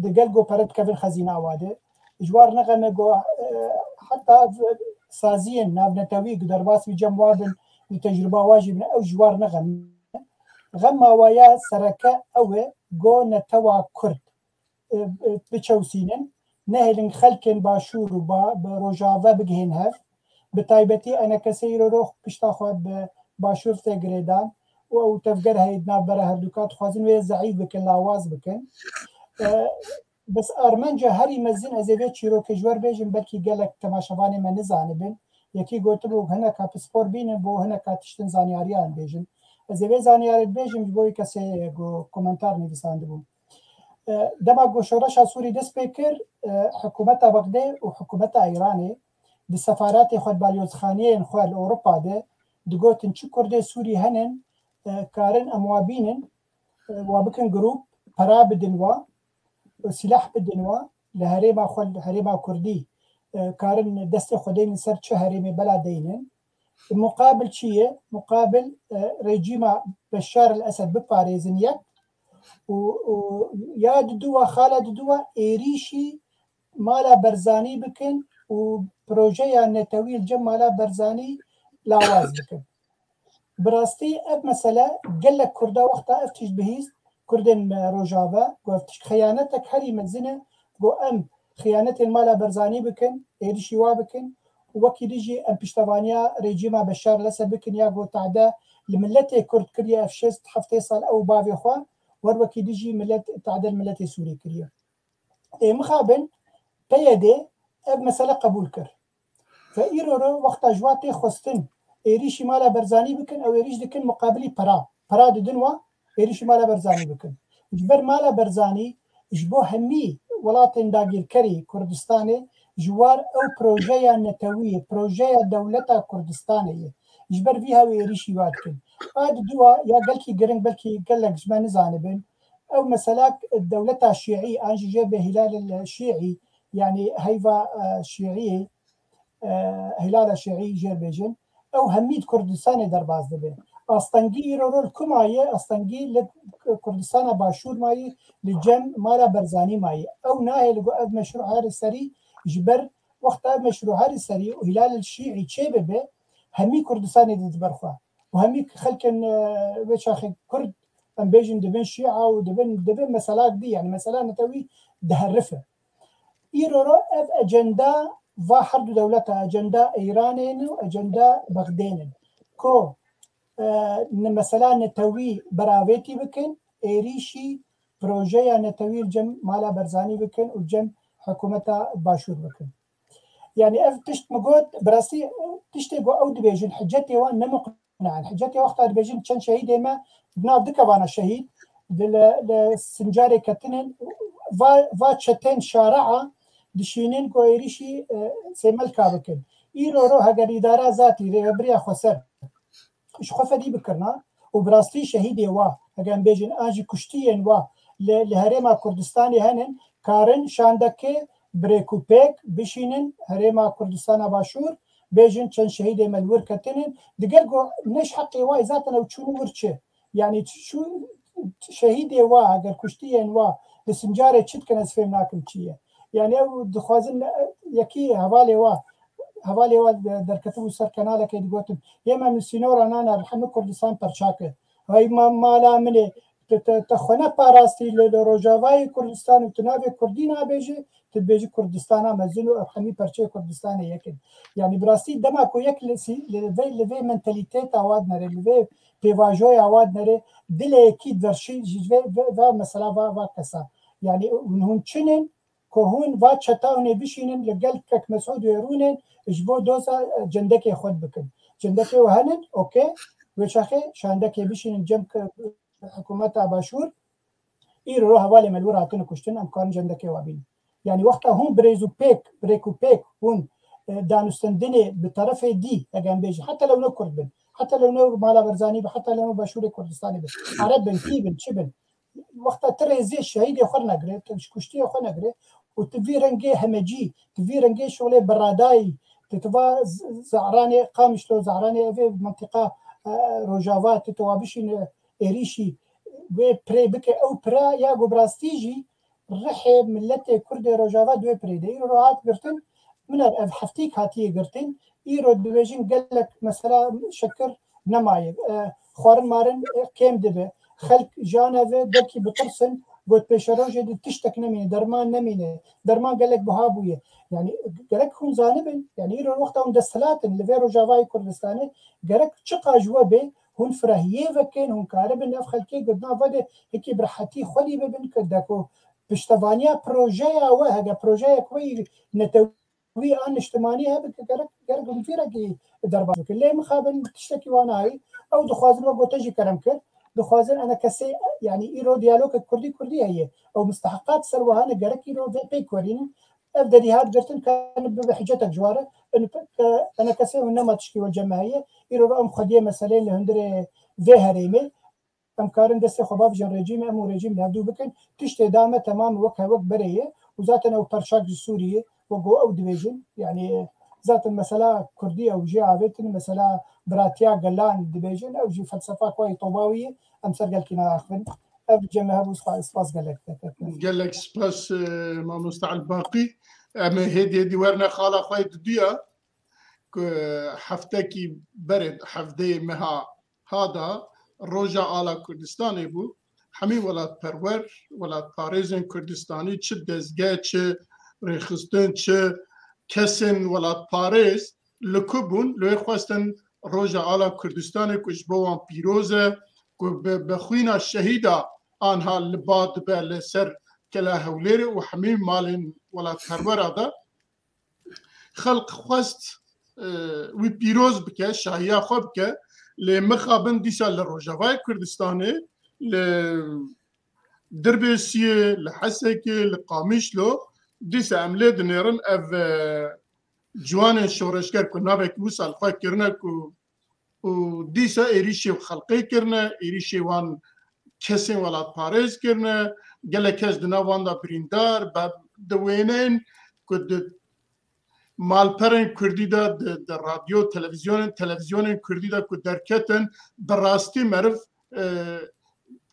دگل گو پرد کفن خزینه آواده جوار نغمه گو حتی سازین نابنتاوی درباس بی جموابن تجربه واجبن او جوار نغمه غم ويا سركة أو جو نتوى كرد بتشوسينن نهلن خلكن باشور بروجافا بجهن هف بتايبتي أنا كسير روح بشتاخو باشور تجريدان أو تفجر هيدنا برا هردوكات خوازن ويا زعيد بكن لاواز بكن بس أرمنجا هري مزين أزيفيت شيرو كجوار بيجن بلكي قالك تماشفاني ما نزانبن يكي قلت له هنا كابسبور بينن بو هنا كاتشتن زانياريان بيجن زیوی زانیارت بیشیم جبوی کسی گو کامنتار نویسنده بود. دما گو شورش سوری دست بکر حکومت بغداد و حکومت ایرانی د سفارات خود بالیوزخانیه خود اروپا ده دگوتن چی کرده سوری هنن کارن اموابینن و بکن گروپ پرا بدن و سلاح بدن و لهرما خود هرما کردی کارن دست خودین سر چه هرمی بلادینن مقابل چیه؟ مقابل رژیم بشار الاسد بپارێزن یەک و یا دوا خالە دوا ئێریشی مالا بەرزانی بکن و پرۆژەیان نەتەویل جەم مالا بەرزانی لاواز بکن. بڕاستی ئەف مەسەلە گەلک کوردا وەختا ئەف تیش بهیست کوردن ڕۆژاوە گفتش خەیانەتێک هەری مەزنە بۆ ئەم خیانەتێن مالا بەرزانی بکن ئێریشی وا بکن وكي ديجي ام بيشتوانيا ريجيما بشار لسا بكن ياغو تعدا لملتي كرد كريا في 6 حفتي صال او بافي خوا وكي ديجي ملت تعدا الملتي سوري كريا مخابن بيدي اب مسألة قبول كر فايرورو وقت جواتي خستن ايريشي مالا برزاني بكن او ايريش دكن مقابلي برا ددنوا ايريشي مالا برزاني بكن جبر مالا برزاني جبو همي ولاتن داگير كري كردستاني جوار او پروژه نتوی پروژه دولت کردستانه جبر فيها ويريشي واتكن هاد دوا يا قالكي قرن بلكي قالك زمان زانبن او مثلا الدولة الشيعي انجي جاب هلال الشيعي يعني هيفا شيعي هلال شيعي جير بيجن او هميد كردستان درباز دبي استنجي رول كمايه استنجي لكردستان باشور ماي لجم مالا برزاني ماي او ناهي لقو مشروع هذا السري جبر وقت مشروع هذا السري وهلال الشيعي تشيبه همي كردستان دبرخوا وهمي خلكن وشاخ كرد ام بيجن دبن شيعه ودبن مسالاك دي يعني مثلا نتوي دهرفه ايرو اف اجندا واحد دولة اجندا ايرانين واجندا بغدادين كو مثلا نتوي براويتي بكن ايريشي بروجيا نتوي الجم مالا برزاني بكن وجم حكومة باشور بكن يعني اف تشت مقود براسي تشتي او دبيجن حجتي وان نمقنع حجتي وقتها دبيجن كان شهيد ما بناف دكبانا الشهيد لسنجاري كتنن فاتشتين شارعه دشينين كويريشي سيمال كابكن ايرو رو هاجر اداره ذاتي ريبريا خسر ايش خفدي بكرنا وبراستي شهيدي وا هاجان بيجن اجي كشتيين وا لهريما كردستاني هنن كارن شاندكي بريكوبيك بشينن هريما كردستان باشور بيجن كان شهيدي ملور كتنن دقرقو نش حقي وا ذاتنا وتشونو ورچه يعني شو شهيدي وا هاجر كشتيين وا لسنجاري تشد كنس فهمناكم چيه يعني او دخوازن يكي هوالي وا دركتو سر كناله كي دغوتم يما من سينور انا رحم كردستان برشاكه هاي ما لا من تخونه باراستي لروجاواي كردستان وتنافي كردينا بيجي تبيجي كردستان مزلو حمي برشي كردستان يكن يعني براستي دماكو يك لفي منتاليتيت اوادنا لفي بيواجوي اوادنا دل اكيد درشي و مثلا و كسا يعني هون چنن كهون وات شتاوني بشينن لقلكك مسعود ويرونن اجبو دوسا جندكي خود بكن جندكي وهنن اوكي وشاخي شاندكي بشينن جنب حكومة باشور ايرو روح والي ملور هاتون كشتن امكان جندكي وابين يعني وقتها هون بريكو بيك هون دانستندني بطرف دي اجان بيجي حتى لو نو كردبن حتى لو نو مالا برزاني حتى لو نو باشوري كردستاني بس عربن كيبن شبن وقتها ترى زي الشهيد يخرنا قري كشتي يخرنا قري وتفي رنجي همجي تفي رنجي شغله براداي تتوا زعراني قامش لو زعراني في منطقه روجافا تتوابشين اريشي وبري بك او برا يا براستيجي رحب ملتي كرد روجافا دو بري دي روات قرتن من حفتيك هاتي قرتن ايرو ديفيجن قال لك مثلا شكر نمايب خورن مارن كيم دبه خلق جانبه دكي بترسن قلت بشروجه دي تشتك نمينه درمان نمينه درمان قال لك بهابويه يعني قالك هم زانبن يعني يرو وقتها هم دستلاتن اللي فيرو جافاي كردستاني قالك شقا جوابه هون فرهيه وكين هون كاربن اف خلقي قدنا فده هيك برحتي خلي ببن كدكو بشتفانيا بروجيا وهذا بروجيا كوي نتوي ان اجتماعيه قالك هم فيرقي دربا اللي مخابن تشتكي وانا هاي او دخوازن وقت تجي كلام كده دخوازن انا كسي يعني ايرو ديالوج كردي هي او مستحقات سروها انا قالك ايرو في كورين ابدا هاد قلت كان بحجتك جواره انا كسي انما تشكي والجماعيه ايرو ام خديه مثلا اللي هندري في هريمه ام كارن دسي خباب جن رجيم ام رجيم هادو بكن تشتي دامه تمام وقت بريه وذاتنا وبرشاك سوريه وجو او ديفيجن يعني ذات المساله كرديه او جي عابت المساله براتيا قلان ديفيجن او جي فلسفه كوي طوباويه ام سرقل كنا اخفن جمع هبوس سباس قال لك سباس ما مستعل الباقي اما هدي ورنا خاله خويت ديا حفتكي برد حفدي مها هذا روجا على كردستاني بو حمي ولات پرور ولات پاريزن كردستاني چه دزگاه چه رخستن چه کسن ولات پاريز لکبون لوی خواستن روجا على كردستاني کش بوان پیروزه بخوينا الشهيدة آنها لباد بالسر كلا هوليري وحميم مالين ولا ترور هذا خلق خواست وبيروز بك شهيا خو بك لمخابن ديسا لروجافاي كردستاني لدربيسيه لحسكي لقاميشلو ديسا عملت نيرن اف جوان شورشكر كنا بك وصل خو كرنا و دیسا ایریشی خلقی کرنه ایریشی وان کسی ولات پاریز کرنه گله کس دنا وان دا بریندار با دوینین كود مالپرن كردي دا راديو تلفزيون كردي دا كود دركتن براستي مرف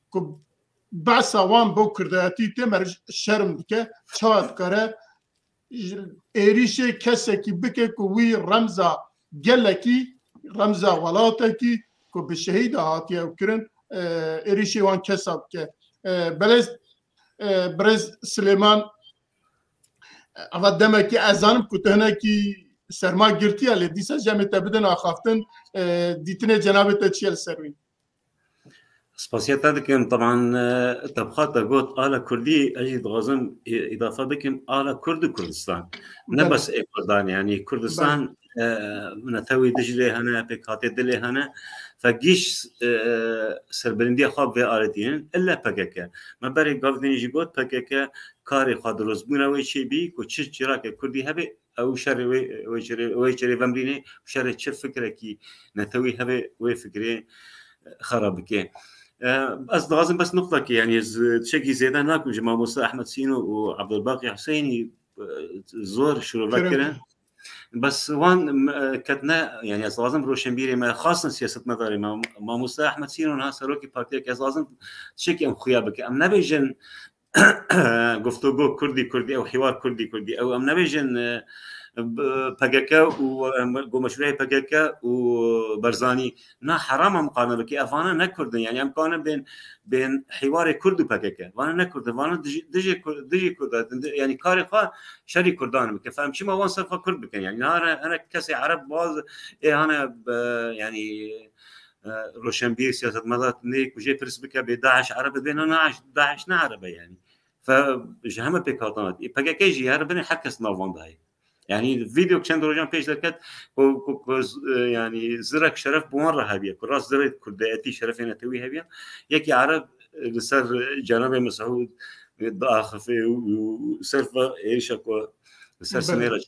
كو بعثا وان بو كرداتي تمر شرم دكه چواد كره ايريشي كسكي بكه كوي رمزا جلكي رمزا ولاتكي كو بشهيد هاتي وكرن ايريشي وان كسب كه برز سليمان أقدمك أذان كنت هنا كي سرما جرتي على ديسا جامعة تبدن أخافتن ديتنا جنابة تشيل سروي. سباسيات هذاكم طبعا طبخات قوت آلة كردي أجد غازم إضافة بكم آلة كرد كردستان نبس كردان يعني كردستان نتوي دجلة هنا بكاتي دلة هنا فجيش سربلندية خاب في آلتين إلا بكاكا ما بري قافدين يجي قوت بكاكا كاري خادروز بنا ويشي بي كوتشيش جراك كردي هبي أو شر ويشري بمرينه شر تشف فكرة كي نتوي هبي ويفكرة خرابكه بس لازم بس نقطة كي يعني شكي زيادة ناكل جماعة موسى أحمد سينو وعبد الباقي حسيني زور شروع بكرة بس وان كتنا يعني لازم روشنبيري ما خاصة سياسة مداري ما موسى أحمد سينو ناس روكي بارتيا كاس لازم شكي أم خيابك أم نبيجن گفتگو كردي أو حوار كردي أو أم نبيجن بقاكا ومشروع بقاكا وبرزاني نا حرام مقارنه بكي افانا نكردن يعني امكانه بين حوار كرد وبقاكا وانا نكرد وانا دجي كرد يعني كارقه شري كردان بك فهم شي ما وان صرفه كرد بك يعني انا كسي عرب باز انا يعني روشنبير سياسه مضات نيك وجي برس بك ب 11 عرب بين 11 عربه يعني فجهمه بكاتات بقاكا يجي عربني حكس نوفون هاي يعني الفيديو كان دروجان بيش ذكرت يعني زرك شرف بمره هذه كراس زرت كرداتي شرفنا توي هبيا يكي عرب لسر جناب مسعود ضاخف وسرفه ايش اكو لسر سميره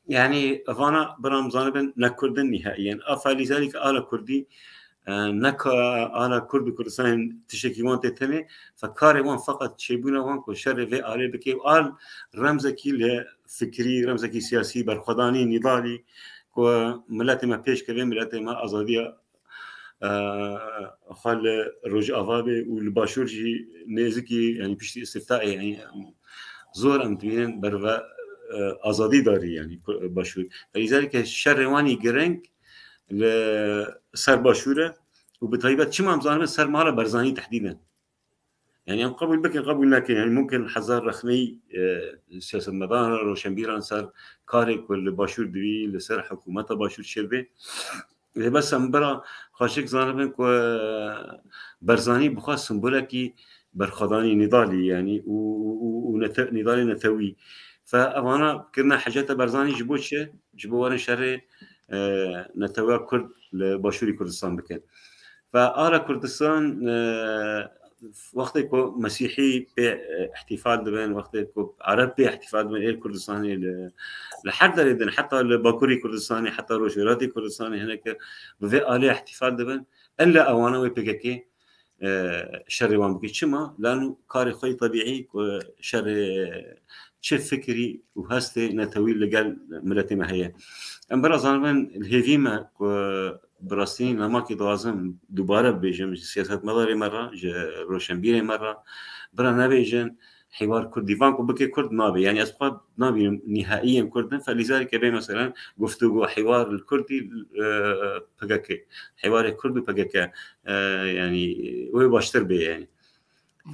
يعني افانا برمضان نكردن نهائيا فلذلك آل كردي نك آل كردستان تشكي وان تتني فكاري وان فقط شيبونا وان كو شر في آل بكي آل رمزكي لفكري رمزكي سياسي برخداني نضالي كو ملاتي ما بيش كريم ملاتي ما أزادية خال رج أفابي والباشورجي نيزكي يعني بيشتي استفتائي يعني زور أمتمين بروا أزادي داري يعني باشور فلذلك الشر واني جرنك لسر باشوره وبطيبات شو ما مزانه سر ماله برزاني تحديدا يعني قبل بكي قبل لكن يعني ممكن حزار رخمي سياسه مدار روشنبير انصار كارك ولا باشور دوي لسر حكومته باشور شربه بس امبرا خاشك زانبن كو برزاني بخاص سمبولكي برخداني نضالي يعني ونضالي نتوي فانا كنا حاجات برزاني جبوشه جبوان شر نتوى كرد لباشوري كردستان بكن فآل كردستان وقت كو مسيحي باحتفال دبن وقت كو عرب باحتفال دبن إيه كردستاني لحد ريدن حتى الباكوري كردستاني حتى روشيراتي كردستاني هناك بفي آلي احتفال دبن إلا أوانا ويبككي شر وان بكي شما لأنه كاري خوي طبيعي شر شف فكري وهستي نتوي لقال ملتي ما هي امبارح زانبن الهيفيما براستين لما كي لازم دوباره بيجم سياسات مداري مره روشنبيري مره برا نبيجن حوار كرديفان وبكي كرد نابي يعني اسباب نابي نهائيا كردن فلذلك بين مثلا گفتگو حوار الكردي بقاكي حوار الكردي بقاكي يعني وهي باشتر بي يعني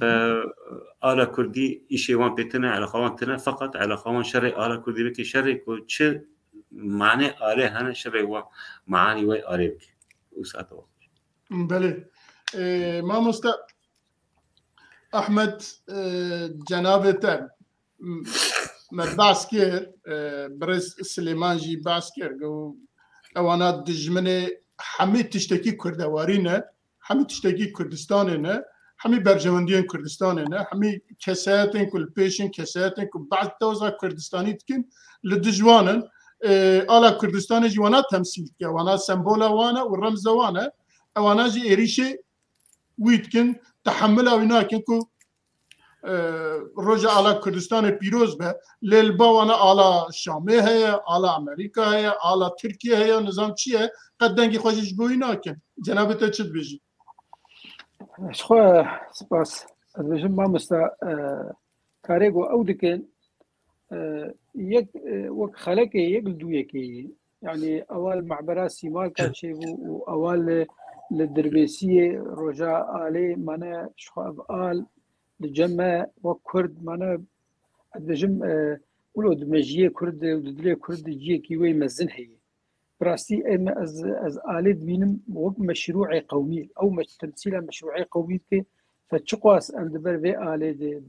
فآل كردي إشي وان بيتنا على خوانتنا فقط على خوان شرع آل كردي بكي شرع وش معنى آله هنا شرع ومعاني وي آله بكي وساعته بله ما مست أحمد جنابته باسكير برز سليمان جي باسكير أوانا دجمنة حميد تشتكي كردوارينا حميد تشتكي كردستاننا حمي برجوانديان كردستاننا حمي كساتن كل بيشن كساتن كل بعض توزع كردستاني تكن لدجوانا آلا كردستان جوانا تمثيل كي وانا سمبولا وانا والرمز وانا وانا جي إريشة ويتكن تحملها وناكن كو رجع على كردستان بيروز به للبوانا على شامي هي على أمريكا هي على تركيا هي نظام چیه قد دنگی خوشش بوی ناکن جناب تا چت بيجي شخوا سپاس از بجم ما مستا کارگو او دکن یک وک خلقه یک دویه کی يعني أول معبرات سيمال كان شيء وأول للدربيسية رجاء عليه منا شخاب قال لجمع وكرد منا بجم ولود مجيء كرد ودليل كرد جيه كيوي مزن هي براستي أما از آلة بينم وق مشروع قومي أو تمثيل مشروع قومي كي فتشقاس أن دبر في آلة ده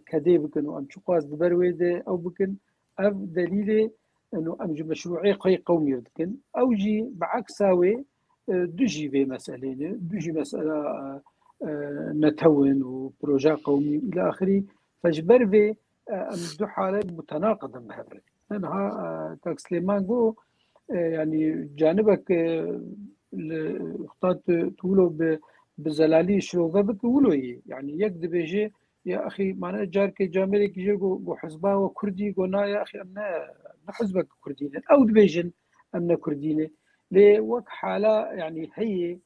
كده بكن وأن شقاس دبر وده أو بكن أف دليله انه امج مشروعي قومي يمكن او جي بعكساوي دوجي في مساله دوجي مساله نتون وبروجا قومي الى اخره فجبر في دو حالات متناقضه بهبره انها كاك سليمان جو يعني جانبك اختار تقولوا بزلالي شروفه بتقولوا يعني يكذب بيجي يا اخي معناه جارك جامرك يجو حزبه وكردي قلنا يا اخي انا حزبك كردينه او دبيجن امنا كردينه لوك حاله يعني هي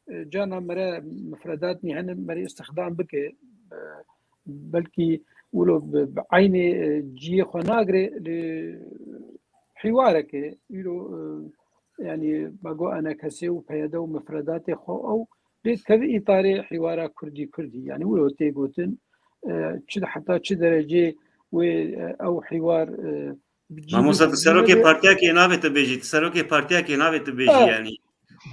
جانا مرا مفرداتني هن مري استخدام بك بلكي ولو بعيني جي خناغري لحوارك يلو يعني بقول انا كسي وبيدا ومفرداتي خو او كذا اطار حوار كردي يعني ولو تيغوتن حتى درجه او حوار ما موسى تسروكي بارتياكي نافت بيجي تسروكي بارتياكي نافت بيجي يعني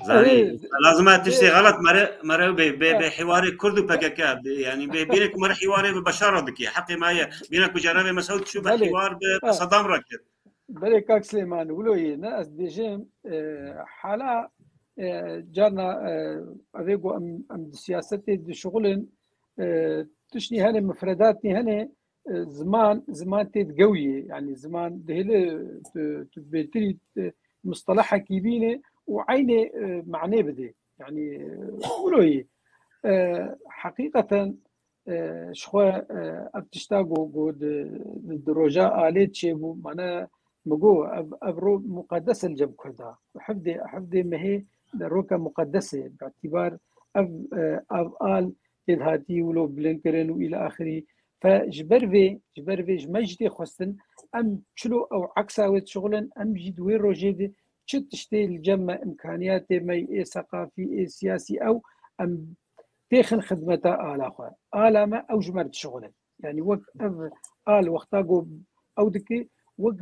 زاني لازم تشتي غلط مرة بحوار كرد وباكاكا يعني بينك مرة حوار ببشارة دكي حقي ما بينك وجناب مسعود شو بحوار بصدام ركض بلي كاك سليمان ولوي ناس ديجيم حالا جانا افيغو ام سياستي شغل تشني هنا مفرداتني هنا زمان تتقوي يعني زمان دهله تبتدي مصطلحها كيبينه وعينه معناه بدي يعني ولوي حقيقة شخوا ابتشتاقو قود الدروجاء آليت شيبو معناه مقو أبرو مقدسة الجب كردها حفظي ما هي روكا مقدسة باعتبار أب آل تدهاتي ولو بلنكرن وإلى آخره فجبر في جمجدي خستن أم شلو أو عكساوت شغلا أم جدوي روجيدي تشتي الجمع إمكانيات ما ثقافي سياسي أو أم تيخن خدمته آلاخوة آلامة أو جمرت شغلا يعني وقت آل وقتاقو أو دكي وقت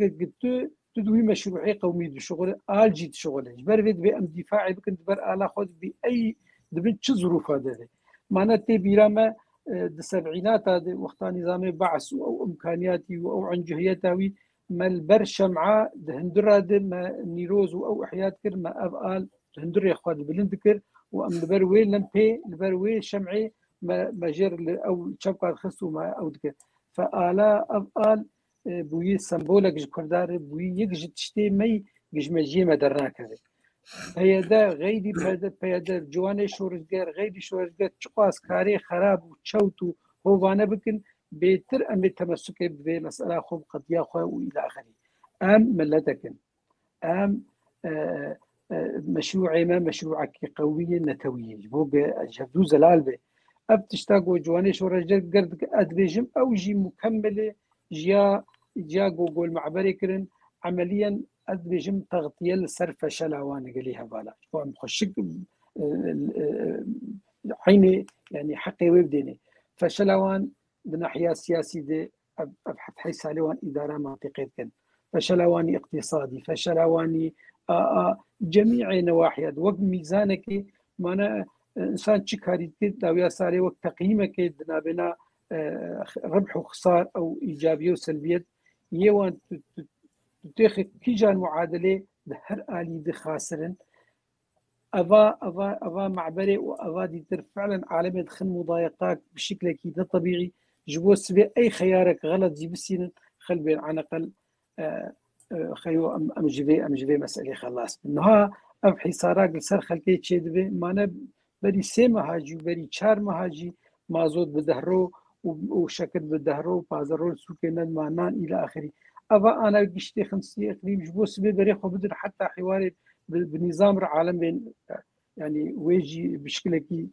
تدوي مشروعي قومي دو شغل آل جيد شغلا جبر في دبي أم دفاعي بكن دبر آلاخوة بأي دبي تش ظروف هذا معناته بيراما السبعينات هذا وقت نظام بعث أو إمكانياتي أو عنجهياتي ما البرشة مع دهندرة ما نيروز أو إحياء كر ما أبقال دهندرة يا أخوان بلندكر وأم البروي لمبي البروي شمعي ما جر أو شبكة خصو ما أو دكر فآلا أبقال بوي سمبولك جكردار بوي يجي تشتي مي جمجي ما درناك هذا هي ده غيدي بهذا جواني شورجر غيدي شورجر تقاس كاري خراب وتشوتو هو وانا بكن بيتر أم التمسك بمسألة خوب قضية خو وإلى آخره أم ملتكن أم مشروعي ما مشروعك قوية نتوية بوق جبدو زلال به أب تشتاقو جواني شورجر قرد أدبيجم أو جي مكملة جا قول معبري كرن عمليا أدبيجم تغطية لصرف شلاوان قليها بالا فهم خشك عيني يعني حقي ويبديني فشلاوان بالناحية السياسية دي أبحث حيث عليوان إدارة منطقية كن فشلاواني اقتصادي فشلاواني جميع نواحي وقت ميزانك مانا إنسان شكاري داويا ساري وقت تقييمك دنابنا ربح وخسار أو إيجابية وسلبية يوان تاخذ كيجان معادلة بهر آلي دي خاسرن أفا معبري وأفا دي فعلا عالمية دخل مضايقات بشكل كده طبيعي جبو سبي أي خيارك غلط جيب السين خل بين عنقل خيو أم جبي مسألة خلاص إنها أم حصارات لسر خلكي تشيد به ما أنا بري سيما هاجي وبري 4 مهاجي ما زود بدهرو وشكل بالدهرو بازرول سوكنا مانان الى اخره. افا انا قشتي خمسي اقليم جبو سبي بريخ وبدر حتى حواري بالنظام العالم بين يعني ويجي بشكل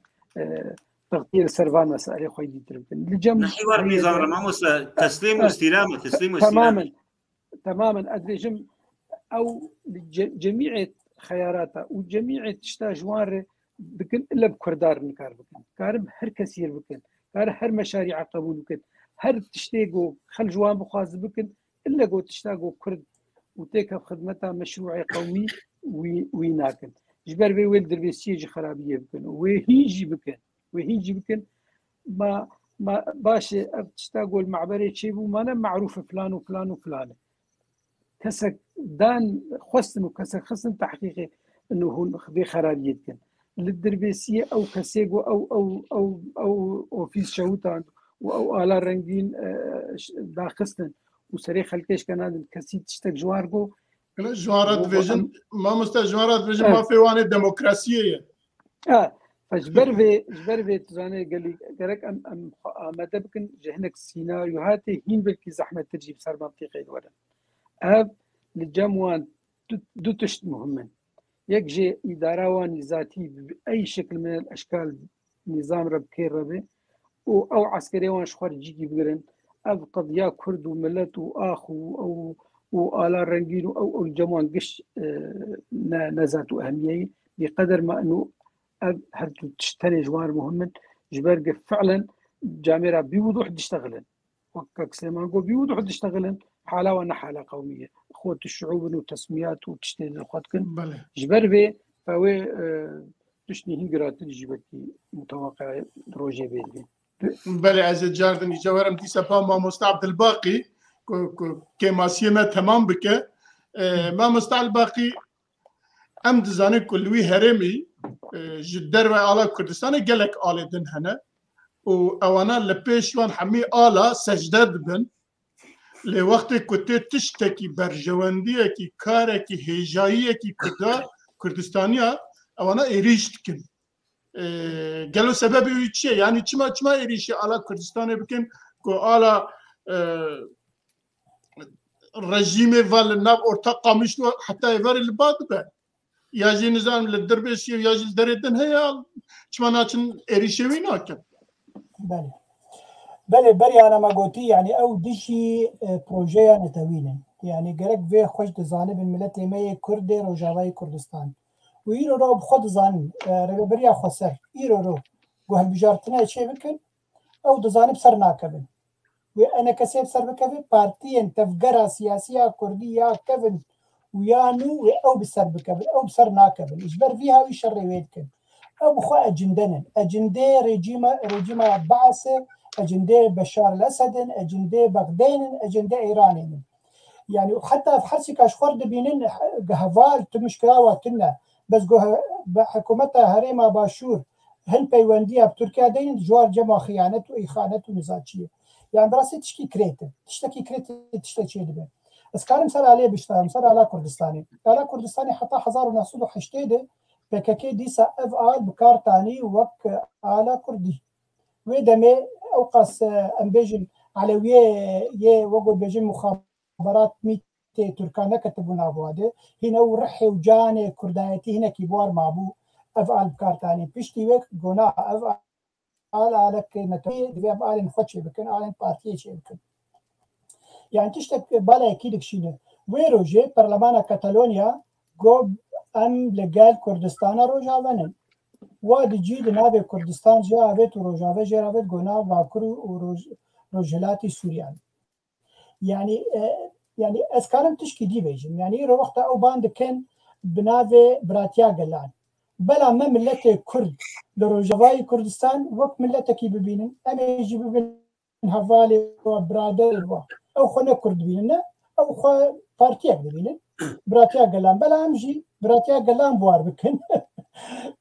تغطية سرفان مسائل خويدي تربتن الجم حوار نظام ما تسليم واستلام تسليم واستلام تماما ادريجم او جميع خياراته وجميع تشتا جوار بكن الا بكردار نكار بكن كارم هر كثير بكن كار هر مشاريع قبول بكن هر تشتيقو خل جوان بخواز بكن الا جو تشتاقو كرد وتيك خدمتها مشروع قومي ويناكن جبر بي ويل دربيسيج خرابيه بكن وهيجي بكن ما باش تشتاقو المعبري تشيبو ما معروف فلان وفلان وفلان كسك دان خصن وكسك خصن تحقيقي انه هو خبي خرابيه كان للدربيسيه او كسيجو او اوفيس شوتان او آلا رنگين داخستن وسري خلكيش كان كسي تشتك جوارغو جوارات فيجن ما مستجوارات فيجن ما في واني ديمقراطيه فجبر في تزاني قال لي قالك ام ماذا بكن جهنك سيناريوهات هين بالكي زحمه تجي بسر منطقه الورد هذا الجموان دو تشت مهمن يكجي إدارة واني ذاتي بأي شكل من الأشكال نظام ربكير ربي أو عسكري وان شخور جيجي بقرن أو قضية كرد وملت وآخو أو آلا رنجين أو الجموان قش نزات أهمية بقدر ما أنه هل تشتري جوار مهمن جبرق فعلا جامرة بوضوح تشتغلن وكاك سليمان قول بوضوح تشتغلن حالة وانا حالة قومية اخوة الشعوب وتسميات وتشتري اخواتكن جبر بي فاوي تشني هنقرات الجبتي متوقع روجي بيدي بله عزيز جاردن جوارم دي سبا ما مستعبد الباقي كما سيما تمام بك ما مستعبد الباقي ام دزاني كلوي هرمي جدر وعلى كردستان قالك آلي دن هنا وانا لبيشوان حمي آلا سجدة دبن لوقت كنت تشتكي برجواندية كي كارة كي هجائية كي كردستانية وانا إريشتكن قالوا سبب يتشي يعني چما إريشي على كردستان بكن كو على رجيمي والناب ارتقى مشنو حتى يفر الباد به ياجي نظام للدربيسي وياجي الدريدن هيا چما ناچن إريشي ويناكن بله بری انا ما قلتي يعني او دشي بروجيا نتوينن يعني قرق في خوش تزانب الملت مي كرد روجاوي كردستان ويرو رو بخود زان بريا خسر يرو رو وهل بجارتنا شيء بكن او تزانب سر ناكبن وانا كسب سر بكبن بارتي تفقرة سياسية كردية كبن ويانو او بسر بكبن او بسر ناكبن اجبر فيها ويشر ويدكن او بخو اجنده رجيم بعثه أجندة بشار الأسد أجندة بغداد أجندة إيراني يعني حتى في حرسي كاشخور دبينين جهفال تمشكلة واتنا بس جه بحكومتها هريمة باشور هل بيواندية بتركيا دين جوار جمع خيانة وإخانة ونزاعية يعني براسي تشتكي كريت تشتكي دبي بس كان مثال عليه بيشتغل مثال على كردستاني حتى حزار وناسود وحشتيده بكاكي ديسا أفعال بكارتاني وك على كردي ويدمي أوقاس أمبيجن علوية وقو بيجن مخابرات ميت تركانا كتبونا بواده هنا ورحي وجاني كردانيتي هنا كيبوار معبو أفعال بكارتاني بيشتي ويك قونا أفعال على كنتوية دي أفعال نخوشي بكن أفعال بارتيشي بكن يعني تشتك بالا يكيدك شينه ويروجي برلمان كاتالونيا قو أم لقال كردستان روجاوانن وادي جيد نابي كردستان جاءت وروجافة جاءت قنا باكرو وروجلاتي سوريان يعني أسكارم تشكي دي بيجم يعني رو وقت أو باند كان بنافي براتيا قلان بلا ما ملة كرد لروجافاي كردستان وقت ملتك ببينن أنا يجي ببين هفالي وبرادر أو خنا كرد بيننا أو خا بارتيا بينن براتيا قلان بلا أمجي براتيا قلان بوار بكن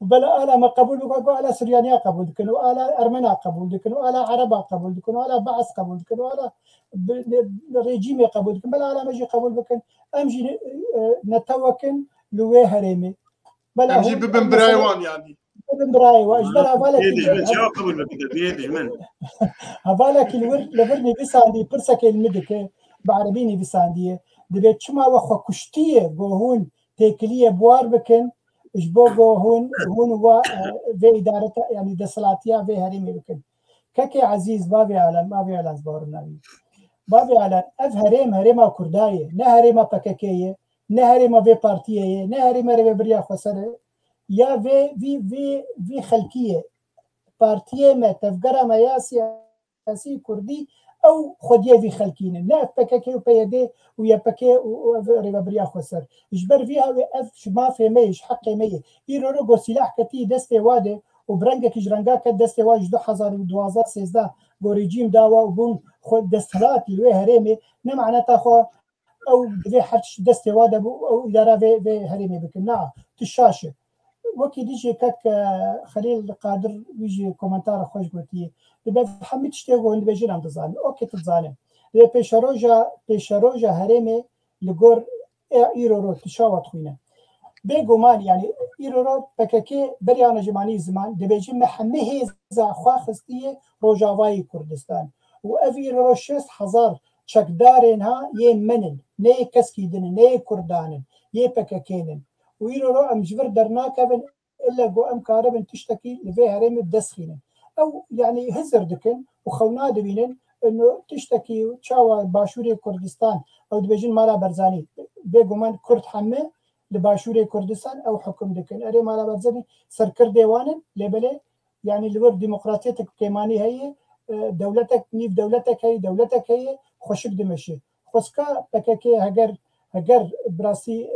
بلا أنا ما قبول بقى على سريانيا قبول كانوا على أرمنا قبول كانوا على عربا قبول كانوا على بعث قبول كانوا على ريجيم قبول بلا على مجي قبول بكن أمجي نتوكن لوي هرمي بلا أمجي ببن برايوان يعني براي واجبر هذا جواب قبل بيدجمن هذا كلور لبرني بيساندي برسك المدك بعربيني بيسانديه دبيت شما وخو كشتيه بوهون تكليه بوار بكن اجبوغو هون و في اداره يعني دسلاتيا في هريمي بكن كاكي عزيز بابي على زبورنا بابي على اف هريما كردايه نه هريما بككيه نه هريما في بارتيه نه هريما ريبريا خسره يا في خلقيه بارتيه ما تفكر ما يا سياسي كردي او خديه في خلقين لا بككيه وبيدي ويا بكي وريبريا خسر اجبر فيها اف ما في ميش حقي مي يرو سلاح كتي دسته واده وبرنگك جرنگا كد دسته واج 2012 13 بو ريجيم داوا وبون خود دستلات لوي هريمي نه معناتها خو او في حدش دسته واده او اداره في هريمي بكنا تشاشه وكي ديجي كاك خليل قادر يجي كومنتار خوش قلتي دابا حميد تشتيغو عند بيجي عند زان اوكي تزالم دابا بيشاروجا هريمي لغور ايرورو تشاوت خوينا بيغومان يعني ايرورو بككي بريانا جماني زمان دبيجي محمي هيزا خواخستيه روجاواي كردستان واف ايرورو 6000 چکدارینها یه منن نه کسکی دن نه کردانن یه پککینن ويرو ام جبر درناكبن الا جو ام كاربن تشتكي لفي هرم الدسخين او يعني هزر دكن وخونا دبينن انه تشتكي تشاوا باشوري كردستان او دبجن مالا برزاني بيغومان كرد حمه لباشوري كردستان او حكم دكن اري مالا برزاني سركر ديوانن لبله يعني لور ديمقراطيتك كيماني هي دولتك نيف دولتك هي خوشك دمشي خوسكا بككي هجر براسي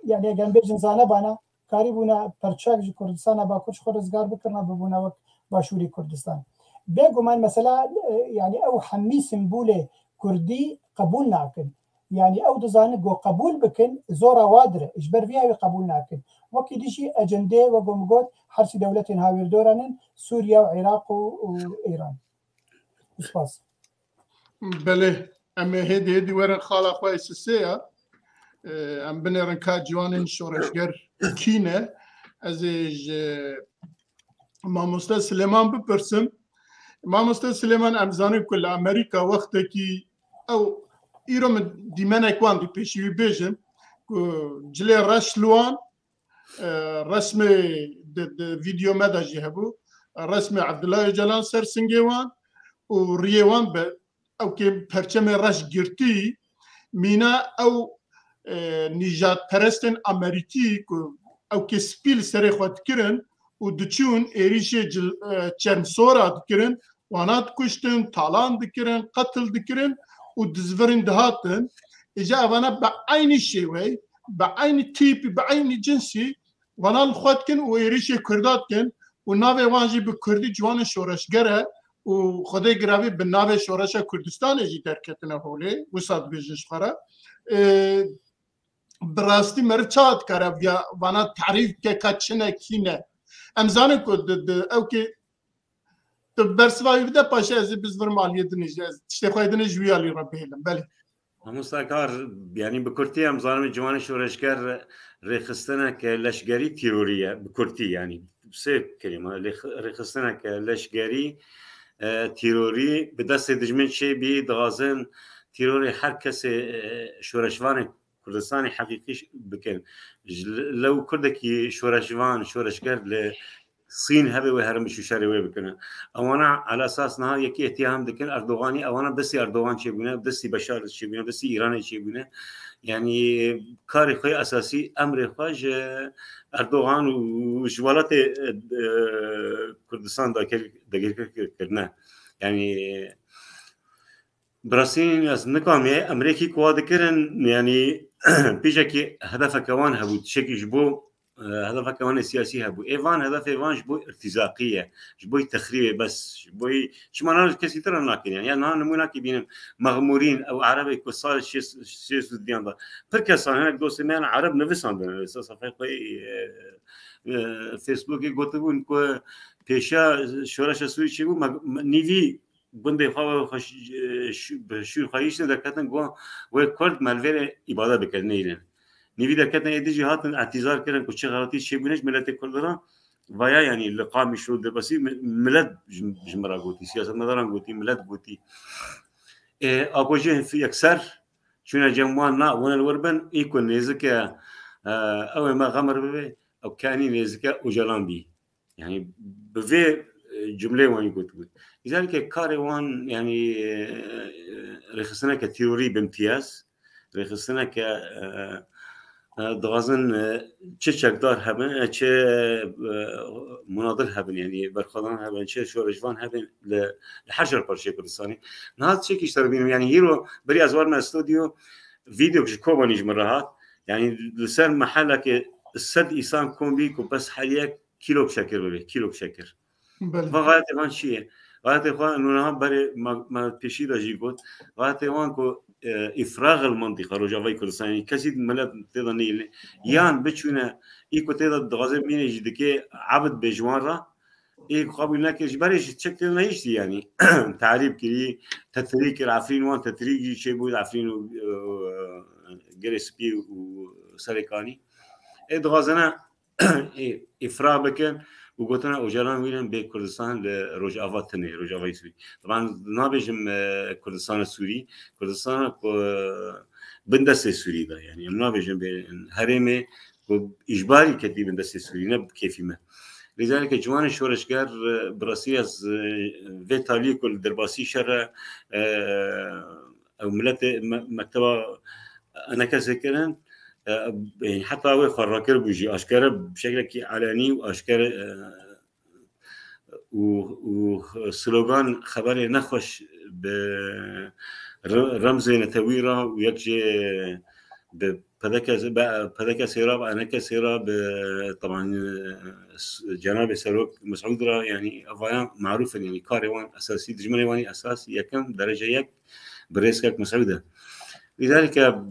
يعني اگر بيجن زانه بانا كاريبونا پرچاك جي كردستان با كوش خرزگار بكرنا ببونا وقت باشوري كردستان بيگومان مثلا يعني او حمي سمبولة كردي قبول ناكن يعني او دزانه جو قبول بكن زورا وادره اجبر فيها قبول ناكن وكي ديشي اجنده وقومقود حرسي دولتين هاوير دورانن سوريا وعراق وايران اسباس بله اما هدي ورن خالا خواه سسيا ام بنرن کا جوانن شورشگر کینه از ماموستا سلیمان بپرسم ماموستا سلیمان امزانه کل امریکا وقتی که او ایرم دیمنه کوان دی پیشوی بیجن جلی رشلوان رسم ویدیو مداجی هبو رسم عبدالله جلال سرسنگیوان و ریوان به او که پرچم رش گرتی مینا او نجات پرستن امریکی او که سپیل سری خود کرن و دچون ایریش چرمسورا دکرن وانات کشتن تالان دکرن قتل دکرن و دزورن دهاتن اجا وانا با عین شیوی با عین تیپی با عین جنسی وانا خود کن و ایریش کردات کن و ناوی وانجی به کردی جوان شورشگره و خدای گراوی به ناوی شورش کردستان اجی درکتنه هوله و ساد بیجنش خورا براستی مرچات کرد یا وانا تعریف که کچنه کینه امزانه کد او که برسوایی بده پاشه از بزرگ مالیت نیست تشتی خواهد نجویالی را بهلم بله مستقر يعني بكرتي ام ظالم جوان شورشگر رخصتنا كلشگري تيروريه بكرتي يعني بسيب كلمه رخصتنا كلشگري تيروري بدست دجمن شي بي دغازن تيروري هر کس شورشوان كردستاني حقيقي بكن لو كردكي شورشوان شورشگر الصين هبه وهرم شو شاري وي بكنا اوانا على اساس نها يكي اتهام دكن اردوغاني اوانا بس اردوغان شي بنا بس بشار شي بنا بس ايران شي بنا يعني كاري خوي اساسي امر خواج اردوغان وجوالات كردستان دقيق كرنا يعني براسين از نقام امريكي قواد كرن يعني بيجاكي هدف كمان هبو شكل جبو هدف كمان سياسي هبو ايفان هدف ايفان جبو ارتزاقيه جبو تخريب بس جبو شمانا كسي ترى لكن يعني انا نمونا كي مغمورين او عربي كوصال شي ديان دا بركسان هناك دوسمان عرب نفسان بنا صفحه فيسبوك يقولون كو بيشا شورش سوي شي نيفي بنده خواه شور خواهیش درکتن گوه و کرد ملوه عبادت بکرنه ایلن نیوی درکتن ایدی جهاتن اعتذار کردن که چه غلطی چه بینش ملت کردران ويا يعني اللقاء مشروط بس ملد جمرة قوتي سياسة مداران قوتي ملد قوتي أبوجين في أكثر شنو جموانا وانا الوربن يكون نزكى أول ما غمر به أو كاني نزكى وجلان بي يعني بفي جملة وان قلت لذلك كاروان يعني رخصنا كتيوري بامتياز رخصنا ك دغازن چه دار هبن چه مناضل هبن يعني برخدان هبن چه شورجوان هبن لحجر برشي كردستاني نهاد شيء كيشتر بينهم يعني هيرو بري ازوار ما استوديو فيديو كوبا نيج مرات يعني لسان محلك السد إنسان كومبي بس حاليا كيلو بشكر ولا كيلو بشكر فغاية وان شيء غاية وان إنه نهاد بري ما بيشيدا جيبوت غاية وان كو إفراغ المنطقة رجاوي كردستان كسيد ملاد تضني يان بتشونا إيكو تضد غازم مين جدكي عبد بجوارة إيكو قبل ناكش بريش تشكل نايش يعني تعريب كلي تثريك العفرين وان تثريك شيء بود عفرين جريس بي وسريكاني إدغازنا إفراغ بكن وقلتنا وجران ويلن بكردستان لرجاوي تاني رجاوي سوري طبعا نابجم كردستان السوري كردستان بندس السوري ده يعني نابجم بهرمه وإجباري كتير بندس السوري نب كيفي ما لذلك جوان شورشگر براسي از فيتالي كل درباسي شر او ملت مكتبه انا كذكرن يعني حتى هو خراكر بيجي اشكال بشكل علني واشكال وسلوغان خبر نخوش برمز نتويرا ويكجي بذاك سيراب انا كسيراب طبعا جناب سروك مسعود را يعني افايا معروف يعني كاروان اساسي دجمني واني اساسي يكم درجه يك بريسكك مسعوده لذلك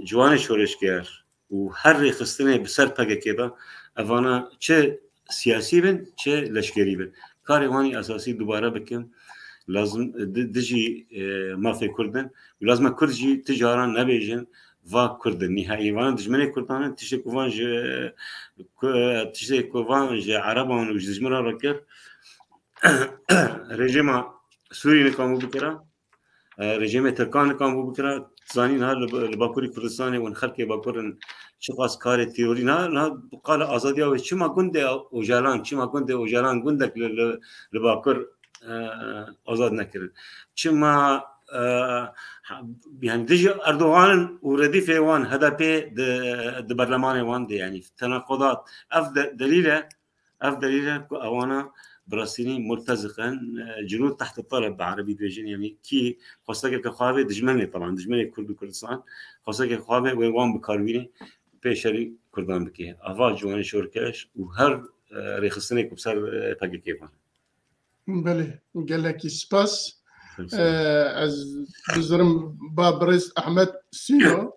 جوان شورشگر وهر خستنه بسر پگه كده افانا چه سياسي بن چه لشکری بن كارواني اساسي دوباره بكم لازم دجي ما في كردن ولازم كردجي تجارا نبيجن و كردن نهائي وانا دجمني كردان تشي كوفانج عربان وجزمرا ركر رژیم سوری نکامو بکره رژیم ترکان نکامو بکره زانی نه لباکوری کردستانی و خلق باکورن شخص کار تیوری نه قال آزادی و چما گنده اوجالان چما گنده اوجالان گندک لباکور آزاد نکرد چما يعني تجي أردوغان ورديف وان هدفه د برلمان وان دي يعني تناقضات أفضل دليله أوانا براسيني مرتزقا جنود تحت الطلب بعربي ديجين يعني كي خاصة كخوابه دجمني طبعا دجمني كرد كردستان خاصة كخوابه وان بكارويني بيشري كردان بكيه أفاج جوان شوركاش وهر ريخصني كبسر باقي كيفان بله قال لك سباس از بزرم با برز احمد سینو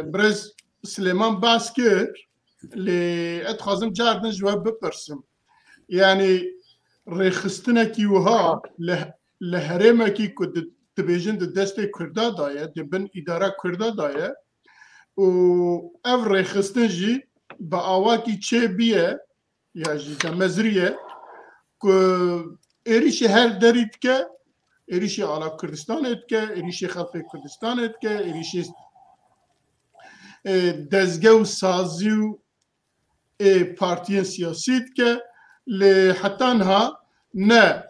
برز سلیمان باس کرد لی اتخازم جاردن جواب بپرسم يعني ريخستنا كي وها لهرمه كي كد تبيجن دستي كردا دايا دبن اداره كردا دايا و اف ريخستن جي باواكي تشيبيه يا جي مزريه كو اريشي هر دريتك اريشي على كردستان اتك اريشي خلق كردستان اتك اريشي دزگو سازيو بارتيان سياسيت ك لحتى انها نا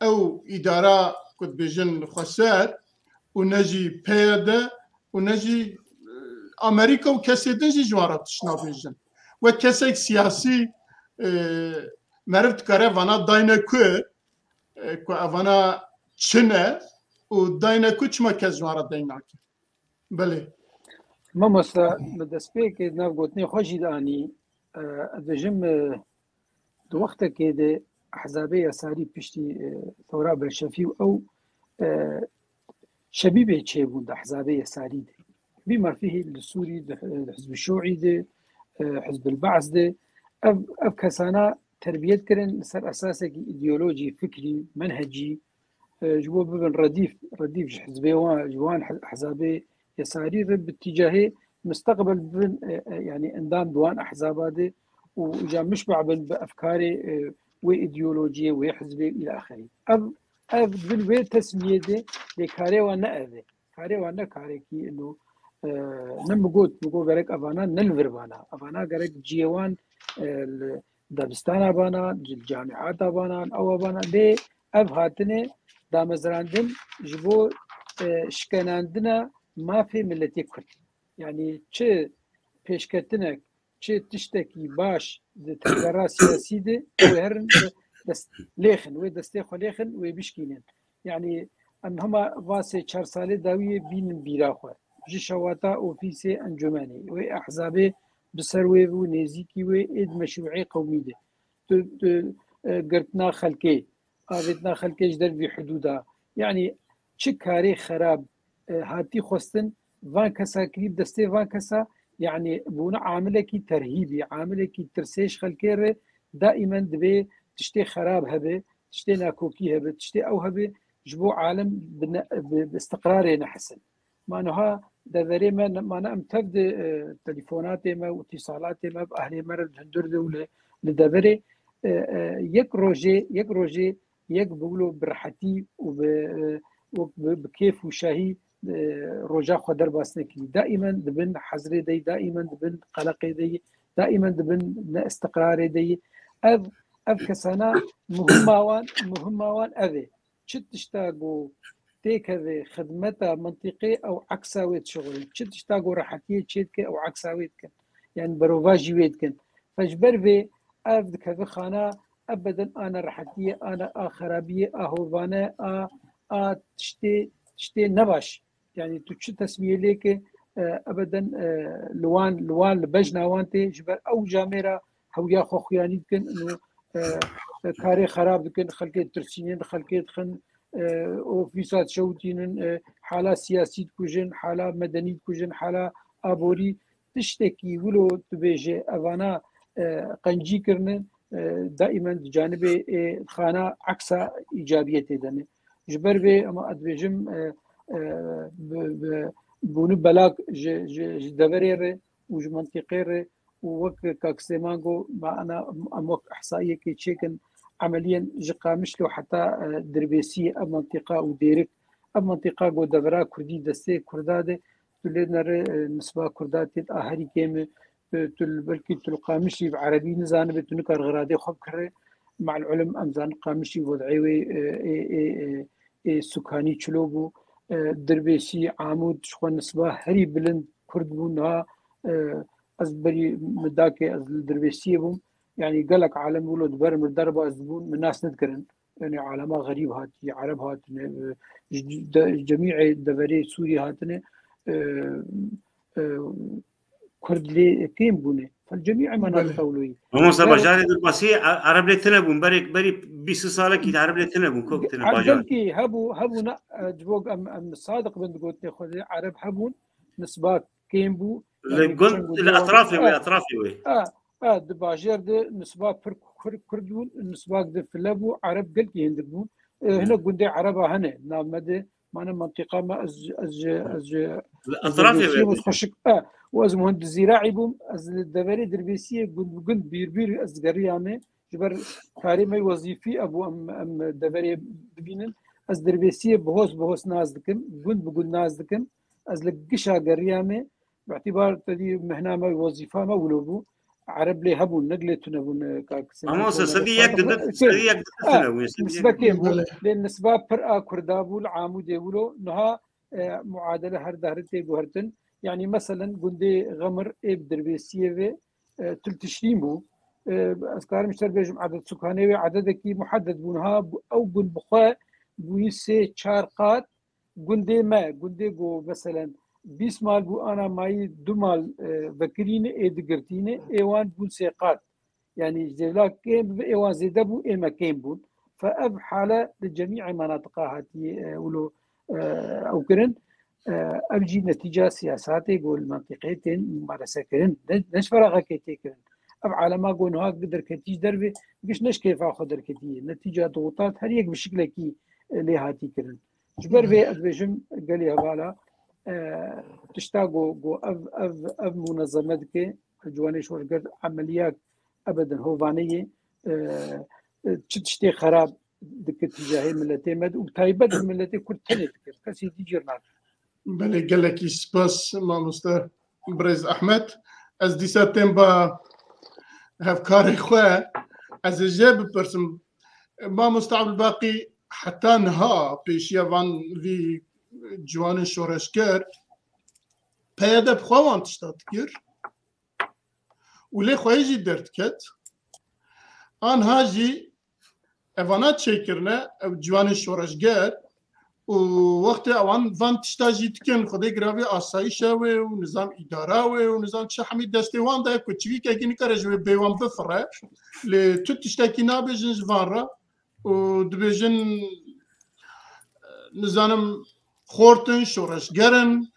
او اداره كنت بيجن خسار ونجي بيدا ونجي امريكا وكسيدنجي جوارات شنا بيجن وكسيك سياسي مرفت كارفانا دايناكو كو افانا چنه ودايناكو چما كزوارات دايناك بله ما مسا بدسبيك ناف قوتني خوشي داني دجم دو وقت كده احزاب يساري بشتي ثوره بلشفي او شبيبه تشي بود احزاب يساري دي بما فيه السوري الحزب الشيوعي دي حزب البعث دي اف كسانا تربيه كرن سر اساسه ايديولوجي فكري منهجي جوا بن رديف حزبي جوان احزاب يساري باتجاه مستقبل يعني اندام دوان احزاب دي وجا مشبع بافكاري وايديولوجيه وحزبي الى اخره. اف بالوي تسميه دي لكاري وانا اذي كاري وانا كاري كي انه نمقود برك افانا نلفربانا افانا غرك جيوان دبستان بانا الجامعات بانا او بانا دي اف هاتني دامزراندن جبو شكناندنا ما في ملتي كرد يعني چه پیشکتنک چه تشتکی باش تجربه سیاسی ده و هرن دست لیخن و دسته خو لیخن و بیشکینن يعني ان هما واسه 4 ساله داوی بین بیرا خو جی شواتا اوفیس انجمنی و احزاب بسروي و نزيكي و اد مشروعي قومي ده قرتنا خلكي قابتنا خلكي جدر في حدودها يعني چكاري خراب هاتي خوستن وان كسا كريب دستي وان كسا يعني بونا عامله كي ترهيبي عامله كي ترسيش خلكير دائما دبي تشتي خراب هبه تشتي ناكوكي هبه تشتي او هبه جبو عالم باستقرار نحسن ما نها دبري ما انا امتد تليفوناتي ما واتصالاتي ما باهلي مرد هندر دوله لدبري يك روجي يك بقولوا برحتي وبكيف وشاهي روجا خدر باسنكي دائما دبن حزري دي دائما دبن قلقي دي دائما دبن استقراري دي اف كسانا مهموان اذي شت تشتاقوا تيك خدمتها منطقي او عكساويت شغل شت تشتاقوا راحتيه تشيتك او عكساويت كان يعني بروفاجي ويت كان فجبر في اف كذا خانه ابدا انا راحتيه انا خرابيه اهوفانا تشتي نباش يعني تشتي تسميه لك ابدا لوان بجنا وانتي جبر او جاميرا هويا خو خياني كن انه كاري خراب كن خلقي ترسينين خلقي خن اوفيسات شوتين حاله سياسيه كوجن حاله مدنيه كوجن حاله ابوري تشتكي ولو تبيجي افانا قنجي كرن دائما جانب خانه عكس ايجابيته دني جبر به اما ادبجم بونو بلاك دبرير وج منطقير ووك كاكسيمانغو ما انا اموك احصائيه كي تشيكن عمليا جقامش له حتى دربيسيه منطقه وديرك منطقه جو دبرا كردي دسته كرداده تلنر نسبه كردات اهري كيم تل بلكي تلقامشي بعربي نزان بتنكر غرادي خب كره مع العلم امزان قامشي وضعي سكاني تشلوبو دربيسي عامود شخو نسبه هري بلند كرد بونها ازبري مداك از دربيسي بوم يعني قالك عالم ولو دبر من دربه ازبون من الناس نذكرن يعني عالمها غريب هاتي عرب هاتن جميع دبري سوري هاتن كرد لي كيم بونه فالجميع مناطق أولوية. هم صبا جاري درباسي عرب لي تنبون بري 20 سالة كي عرب لي تنبون كوك تنبا جاري. كي هبو نا جبوك أم صادق بند قلت خذ عرب هبون نسبات كيم بو. الأطرافي وي. دباجير ده نسبات كردون نسبات ده فلابو عرب قلت يهندبون هنا قندي عربة هنا نعم ده معنا منطقة ما أز الأطرافي وي. خشك واز مهندس زراعي بوم از الدبري دربيسيه قند بير از قريامه جبر كاريمي وظيفي ابو ام دبري ببينن از دربيسيه بهوس ناز دكم قند ناز دكم از لقشا قريامه باعتبار تدي مهنا ما وظيفه ما ولوبو عرب لي هبو نقلتنا بون كاكسن اما صديق نسبه كيم لان نسبه بر كردابو العامود يقولوا انها معادله هر دهرتي بوهرتن يعني مثلا قندي غمر اب دربيسيه تلتشرين بو اذكار مشتر بيجم عدد سكاني عددكي محدد بونها او بن بخوا بويسي شارقات قندي جو مثلا 20 مال بو انا ماي 2 مال بكرين ادغرتين ايوان بون سيقات يعني جلا كيم ايوان زيدبو اما كيم بون فاب حاله لجميع مناطقها هاتي ولو او كرن أبجي نتيجة سياساتي قول منطقيتين ممارسة كرن نش فراغة كيتي كرن أب على ما قول هاك قدر كتيج دربي قش نش كيف أخذ كتير نتيجة ضغوطات هل يك بشكل كي لهاتي كرن جبر بي أدبجم قالي هوالا تشتاقو قو أب منظمتك جواني شور قرد عمليات ابدا هوفانيه تشتي خراب دك اتجاهي ملتي مد وتايبد الملتي كل تنت كسي دي جرنال بله قال لك سباس ما مستر بريز احمد از دي سبتمبر هاف كاري خواه از جاب برسم ما مستعب الباقي حتى نها بيش يفان في جوان شورشكر پیاده بخوان تشتاد كير ولي خويجي درت كت آن هاجي افانات شكرنا او جوان شورشكر ووقت اوان فان تشتاجي تكن خدي جرافي آسايشة ونظام إدارة ونظام تشحمي دستيوان دا كتشوي كاكيني كارجوي بيوان بفرة لتو تشتاكي نابجن جفان ودبيجن نظام خورتن شورشگرن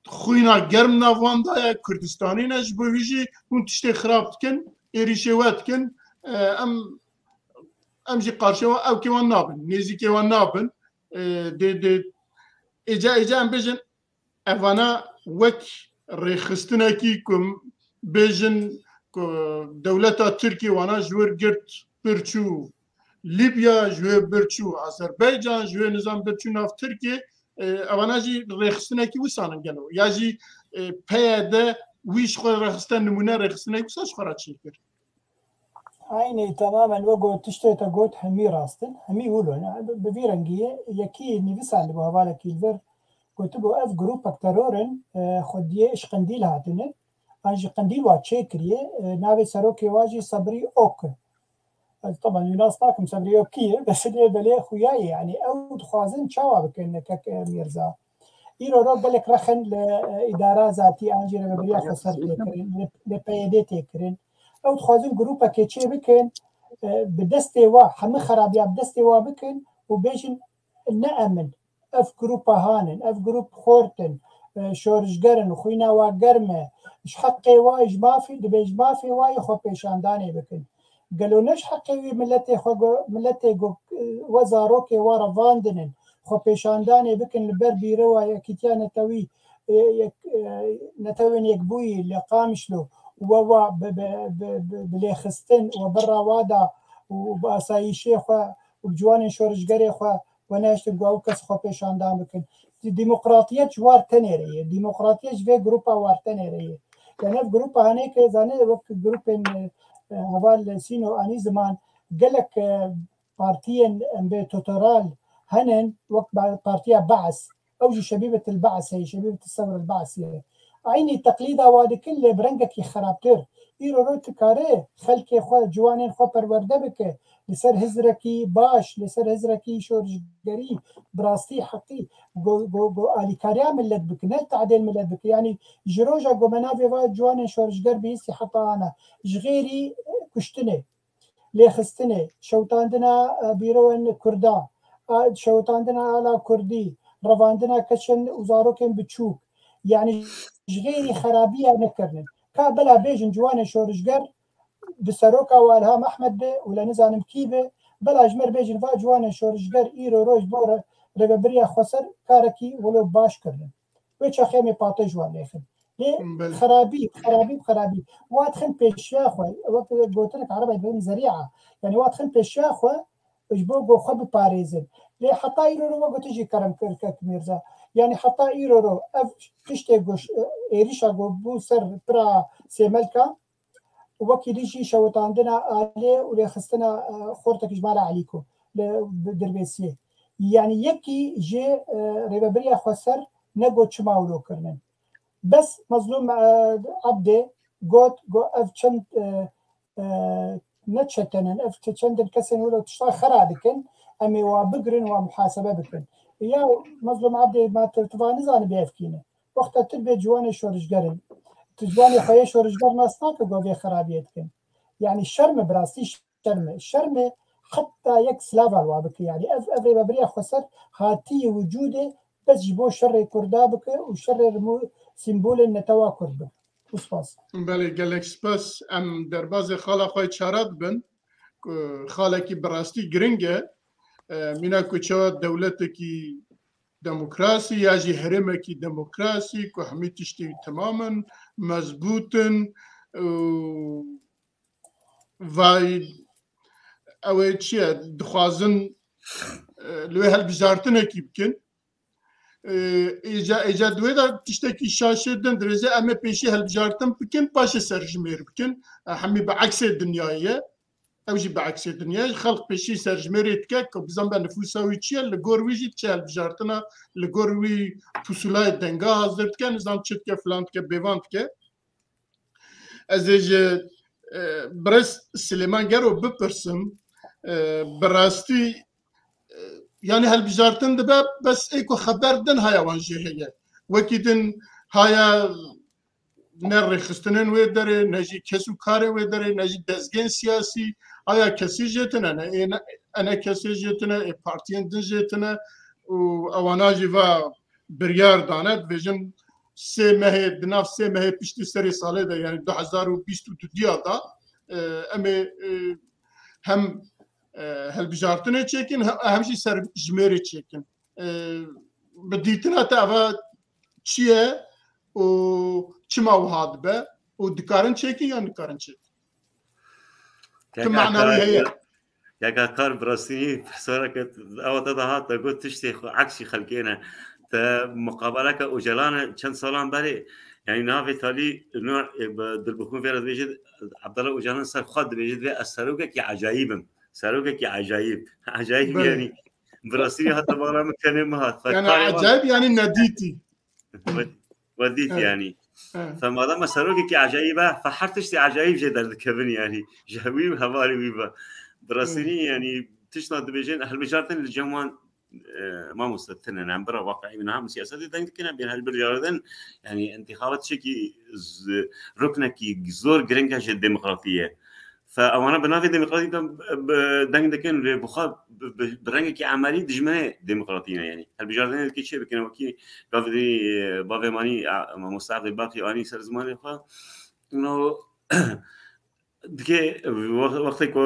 خوینا گرم نوان دایا کردستانی نش بویجی اون تشتی خراب کن ایریشوات کن ام جی قارشوا او کیوان نابن نیزی کیوان نابن د اجا ام بجن اوانا وک رخصتنا کی کم بجن دولتا ترکی وانا جور گرت برچو لیبیا جوه برچو آذربایجان جوه نظام برچو ناف ترکیه اوانا جی رخصتنا کی وسانن گنو یا جی پیاده ویش خو رخصتن نمونه رخصتنا کی وساش خورا چیکر عيني تماما وقو تشتيت قوت همي راستن همي ولون بفيرنجية يكي نفسا اللي بوهوالا كيلفر قلت بو اف جروب اكترورن خديه اش قنديل هاتنه انجي قنديل واتشيكريه ناوي سروكي واجي صبري اوك طبعا يوناس تاكم صبري اوكيه بس اللي بلي خوياي يعني او تخوازن شاوا بكن كك ميرزا إيرو رو بالك رخن لإدارة ذاتي انجي ربريا خسر تكرين لبيدي تكرين او تخوازن جروبا كيتشي بكن بدستي وا حمي خرابيا بدستي وا بكن وبيجن نأمن اف جروبا هانن اف جروب خورتن شورشگرن خوينا وا گرمه اش حقي وا اجمافي دبيج مافي وا خو بيشانداني بكن قالوا نش حقي ملتي خو ملتي وزاروكي وا رفاندن خو بيشانداني بكن البربي روا كيتيان توي نتوين يكبوي اللي قامشلو ووا بلي خستن وبرا وادا وباساي شيخ وبجوان شورشگري خو وناشت قاو كس خو بيشاندان بكن ديمقراطيه جوار تنيري ديمقراطيه جوي جروبا وار تنيري يعني في جروبا هنيك زاني وقت جروب هوال سينو اني زمان قالك بارتيا بتوترال هنن وقت بارتيا بعث اوجي شبيبه البعث هي شبيبه الثوره البعثيه عيني تقليدا وادي كل برنجك خرابتر ايرو روت كاري خلكي خو جوانين خو پرورده بك لسر هزركي باش لسر هزركي شورشگري براستي حقي جو اليكاريا ملت بك نل تعديل ملت بك يعني جروجا جو منافي وا جوانين شورشگر بيسي حتى انا جغيري كشتنه ليخستنه شوتاندنا بيروين كردا شوتاندنا على كردي رواندنا كشن وزاروكن بتشوك يعني جغيري خرابيه نكرن كابلا بيجن جوان شورشگر بسروكا والهام احمد ولا نزانم كيبه بلا جمر بيجن فا جوان شورشگر ايرو روج بور ربريا خسر كاركي ولو باش كرن ويش خيمي باطج واليخن ليه خرابي وادخن بيشيا خو وقت قلت لك عربي بين زريعه يعني وادخن بيشيا خو اجبو خو باريزن ليه حتى ايرو وقت تجي كرم كركك ميرزا يعني حتى ايرو اف تشتي غوش ايريشا غو بو سر برا سيملكا وكي يجي شوتاندنا عليه ولا خستنا خورتك جمال عليكم دربيسيه يعني يكي جي ريبريا خسر نغو تشماولو كرنن بس مظلوم عبده جو اف چند نتشتنن اف چند الكسن ولا تشتا خرادكن امي وبقرن ومحاسبه بكن يا مظلوم عبده ما ترتفع نزان بيفكينه وقت تربيه جوان شورشگرن تجواني خيه شورشگر ناستاك جو خرابيت كن يعني الشرم براستي الشرم حتى يك سلافا وابك يعني اف ريبريا خسر هاتي وجوده بس جبو شر كردابك وشر سيمبول النتوا كرد وسباس بله گلک سپاس ام درباز خالا خوی چارات بن خالا کی براستی گرنگه مینا کوچا دولت کی دموکراسی یا جی هرمه کی دموکراسی کو همه تشتی تماما مضبوطن وای ئەوەی چییە دخوازن لێ هەڵبژارتنێکی بکەن ئێجا دوێدا تشتێکی شاشێ دەن درێژە ئەمە پێشی هەڵبژارتن بکەن پاشە سەرژمێر بکەن هەمی بەعکسێ دنیایە ئەوژی بەعکسێ دنیای خەڵق پێشی سەرژمێرێ بکە کە بزان بە نفوساوی چییە لە گۆرویژی چ هەڵبژارتنە لە گۆروی پوسولای دەنگا حاضر بکە نزان چتکە فلان بکە بێوان بکە ez ê Brez Silêman gero bipirsim bi rastî yani helbijartin dibe bes ê ku xeber din haya wan jê heye wekî din haya ne rêxistinên wê derê ne jî kes û karê wê derê ne jî dezgehên siyasî aya kesî jê tune ne ene kesê jê tune ê partiyên din jê tune û ewana jî va biryar dane dibêjin سه ماه دناف سه ماه پشتی سری ساله ده یعنی 2022 دا اما هم هلبجارتنه چکن همشی سر جمهوری چکن بدیتنا تا اوا چیه و چما وهاد به و دکارن چکن یا نکارن چکن که معنوی هیه یک کار براستی سوره که اوتا ده هات گفت تشتی عکسی خلقینه تا مقابله که اوجلان چند سالان بری یعنی ناوی تالی نوع دلبخون ویرد بیجد عبدالله اوجلان سر خود بیجد و از سروگه که عجایبم سروگه که عجایب یعنی براستی حتی بالا مکنه مهات یعنی عجایب یعنی ندیتی ودیت يعني فما دام سروگه که عجایبه فحرتش تی عجایب جه درد کبن يعني جهوی و هواری ویبا براستی يعني تشناد بیجن اهل بجارتن الجوان ما مستثنى نعم برا واقعي منها من سياسات دنكنا بين هالبرجاردن يعني انتخابات شكي ركنكي زور جرينكا جد ديمقراطيه فانا بنافي ديمقراطيه دنكن بخاب برنجكي عملي دجمه ديمقراطيه يعني هالبرجاردن كي شيء بكنا وكي قافدي بافي ماني مستعد باقي اني سر زماني خا انه دكي وقتك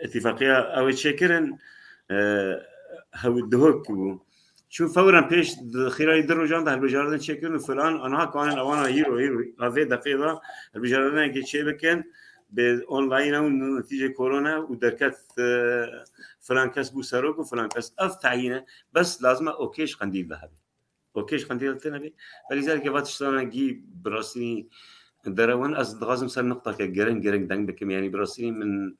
اتفاقيه او تشكرن هو الدهوك شو فورا بيش خلال دروجان ده البجاردن شكل فلان أنا كان أوانا هيرو هذا دقيقة البجاردن كي شيء بكن بأونلاين أو نتيجة كورونا ودركت فلان كاس بوسروك وفلان كاس تعيينه بس لازم أوكيش قنديل ذهبي أوكيش قنديل تنبي فلذلك واتشتانا جي براسي دروان أصدقائهم سر نقطة كجرين دنگ بكم يعني براسي من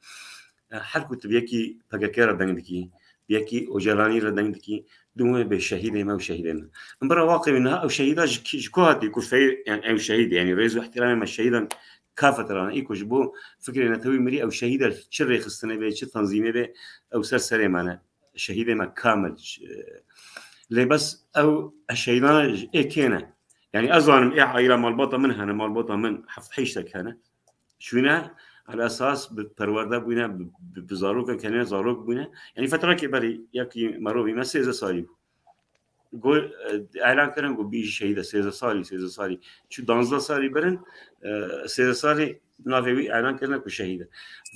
حركة تبيكي تجاكرة دنگدكي بيكي وجلاني ردنگدكي دوما بشهيد ما وشهيدنا امبارح واقع منها او شهيدا جكوهات يكون في يعني او شهيد يعني رئيس احترام ما شهيدا كافه ترى يكو جبو فكره نتوي مري او شهيدا شر خصنا به تنظيمي به او سرسري معنا شهيد ما كامل لي بس او الشهيدان كينا يعني اظن ايه عائله مربوطه منها انا مربوطه من حفظ حيشتك هنا شونا على اساس بالپرورده بوینه بزاروک کنه زاروک بوینه یعنی فتره که برای یکی مروی ما 13 سالی گو اعلان کردن گو بیش شهید 13 سالی چو 12 سالی برن 13 سالی ناوی اعلان کردن کو شهیده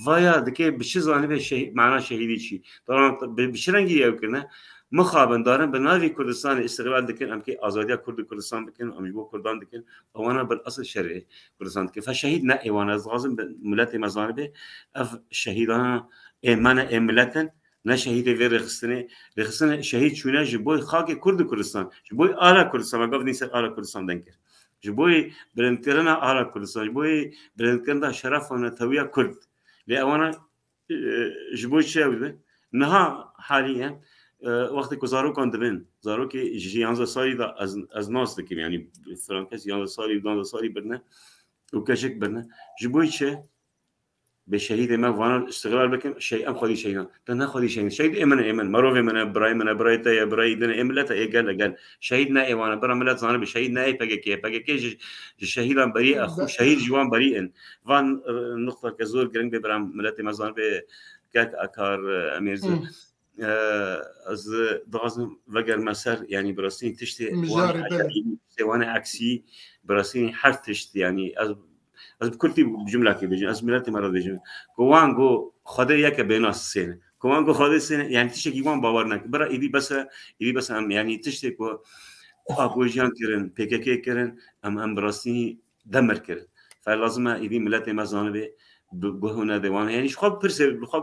ویا دکه بچه زانه به شهید معنا شهیدی چی دارن بچرنگی یو کنه مخابن دارن به ناوی کردستان استقلال دکن ام که آزادی کرد کردستان دکن ام جو کردان دکن وانا بالاصل شرعي کردستان دکن فشهید نه ایوان از غازم ملت مزاربه اف شهیدان ایمان ملتن نه شهید وی رخصنه شهید چونه جبوی خاک کرد کردستان جبوی آلا کردستان ما گفت نیست آلا کردستان دنکر جبوی برندکرنا آلا کردستان جبوی برندکرنا شرف و نتویا کرد لیوانا جبوی چه بوده نه حالیه وقتی که زاروکان دبن زاروک 11 سالی دا از ناس دکیم یعنی فرانکس 11 سالی 12 سالی برنه و کشک برنه جبوی چه به شهید ما وانا استقلال بکن شيء ام خودی شهیدان نه خودی شهید شهید ایمن مروه من برای تا برای دن املت اقل شهید نه ایوان برای ملت زانه به شهید نه پگکی شهیدان بری اخو شهید جوان بریئن وان نقطه که زور گرنگ به برای ملت مزان به کاک اکار امیرزه از دغازم وگر مسر يعني براسين تشتي وانا عكسي براسين حرف تشتي يعني از بكلتي بجمله كي بيجي از ملاتي مرة بيجي كوان جو خدا يك بيناس سنه كوان جو خدا سنه يعني تشتي كيوان باورنك برا ايدي بس ام يعني تشتي كو ابوجيان كرن PKK كرن ام براسين دمر كرن فلازم ايدي ملاتي مزانه بهنا ديوان يعني شو خب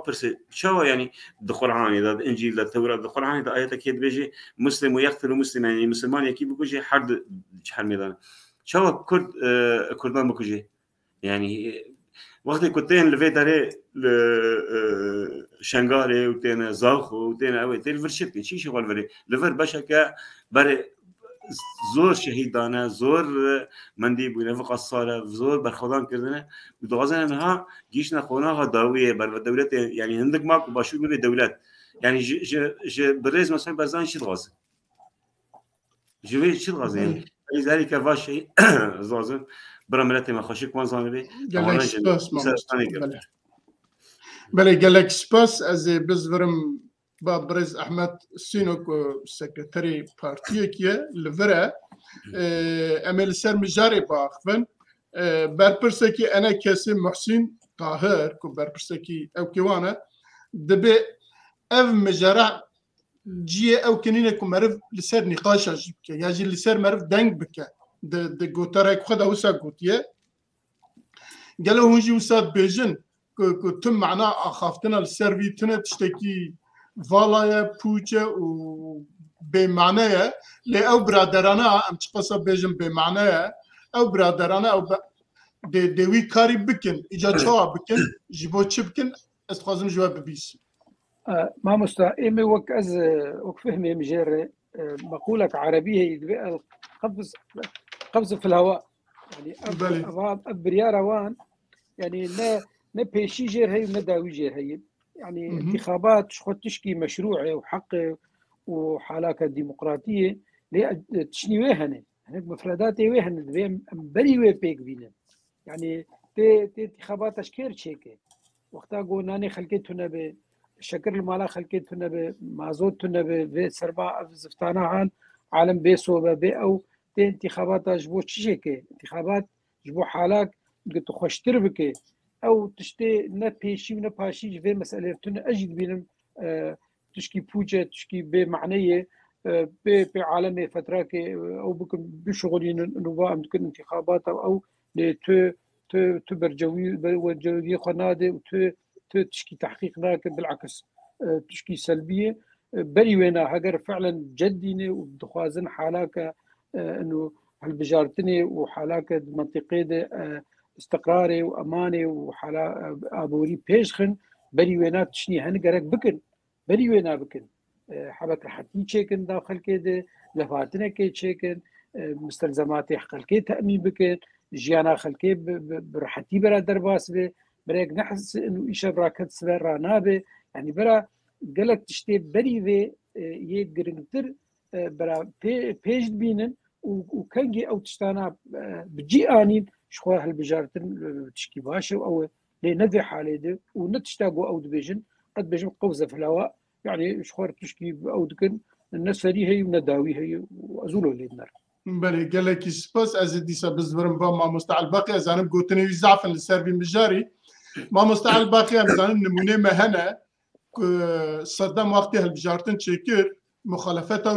برسل شو يعني القرآن إذا الإنجيل التوراة القرآن إذا آيات كيد بيجي مسلم ويقتل مسلم يعني مسلمان يكيد بكوجي حد شحال ميدان شو كردان بكوجي يعني وقت كنتين لفيت عليه شنغاري وتين زاخ وتين أوي تين فرشيب شيء شغال فري لفر بشكل بري زور شهيدانه زور مندی بونه و قصاره زور برخوردان کردنه و دوازن منها گیش نخونها داویه بر دولت يعني هندك ماكو باشو من الدولات يعني ج بريز مثلا برزان شي غاز جوي شي غاز يعني لذلك فاشي زازم برملتي ما خوشك ما زانبي بله گلک سپاس از بزورم با برز احمد سینوک سکرتری پارتیه که لوره امل سر مجاری باخفن برپرسه که انا کسی محسن طاهر که برپرسه که او کیوانه دبی او مجارع جیه او کنینه که مرف لسر نقاش جیب که یا جی لسر مرف دنگ بکه ده گوتره که خدا وسا گوتیه گلو هنجی وساد بیجن که تم معنا آخافتنا لسر ویتنه تشتکی والايا بوجة وبمعناها لأو برادرانا أم تقصى بيجن بمعناها أو برادرانا أو دوي كاري بكن إجا شوا بكن جبو بكن استخدم جواب بيس ما مستقيم وك فهمي مجرى مقولة عربية يدبئ القفز في الهواء يعني أبريا روان يعني لا بيشي جير هي نداوي جير هي يعني انتخابات خد تشكي مشروعه وحقه وحالاك ديمقراطيه تشني ويهن هناك مفردات ويهن بري وي بيك بينا يعني تي انتخابات اشكير تشيكي وقتها قلنا خلقتنا بشكر المالا خلقتنا بمازوتنا بسربا زفتانا عن عالم بيسو بي او تي انتخابات جبو تشيكي انتخابات جبو حالاك قلت خوش تربكي او تشتي نبيشي ونباشي جفي مسألة تنا أجد بينهم تشكي بوجة تشكي بمعنية بعالم فترة أو بكم بشغلين نوبا ممكن انتخابات أو برجوي خنادة تشكي تحقيق ذاك بالعكس تشكي سلبية بري وينا هجر فعلا جديني ودخوازن حالاك إنه هالبجارتني وحالاك منطقية استقراري واماني وحالا ابوري بيشخن بري وينا تشني هنقرك بكن بري وينا بكن حبك رحتي تشيكن داخل كده لفاتنا كي تشيكن مستلزمات حقل كي تامين بكن جيانا خلكي برحتي برا درباس به بريك نحس انه ايش براكت سبر رانابه يعني برا قالك تشتي بري في يقرنتر برا بيج بينن وكنجي او تشتانا بجي انين شخوة هالبجارتن تشكي باشا أو لندي حالي ده ونتشتاقوا أو دبيجن قد بيجن قوزة في الهواء يعني شخوة تشكي أو دكن الناس هذه هي ونداوي هي وأزولوا اللي النار. بله قال لك سباس أزدي سبزورم با ما مستعل باقي أزانم قوتني وزعفن للسربي مجاري ما مستعل باقي أزانم نمونه مهنا صدام وقتي هالبجارتن تشكر مخالفته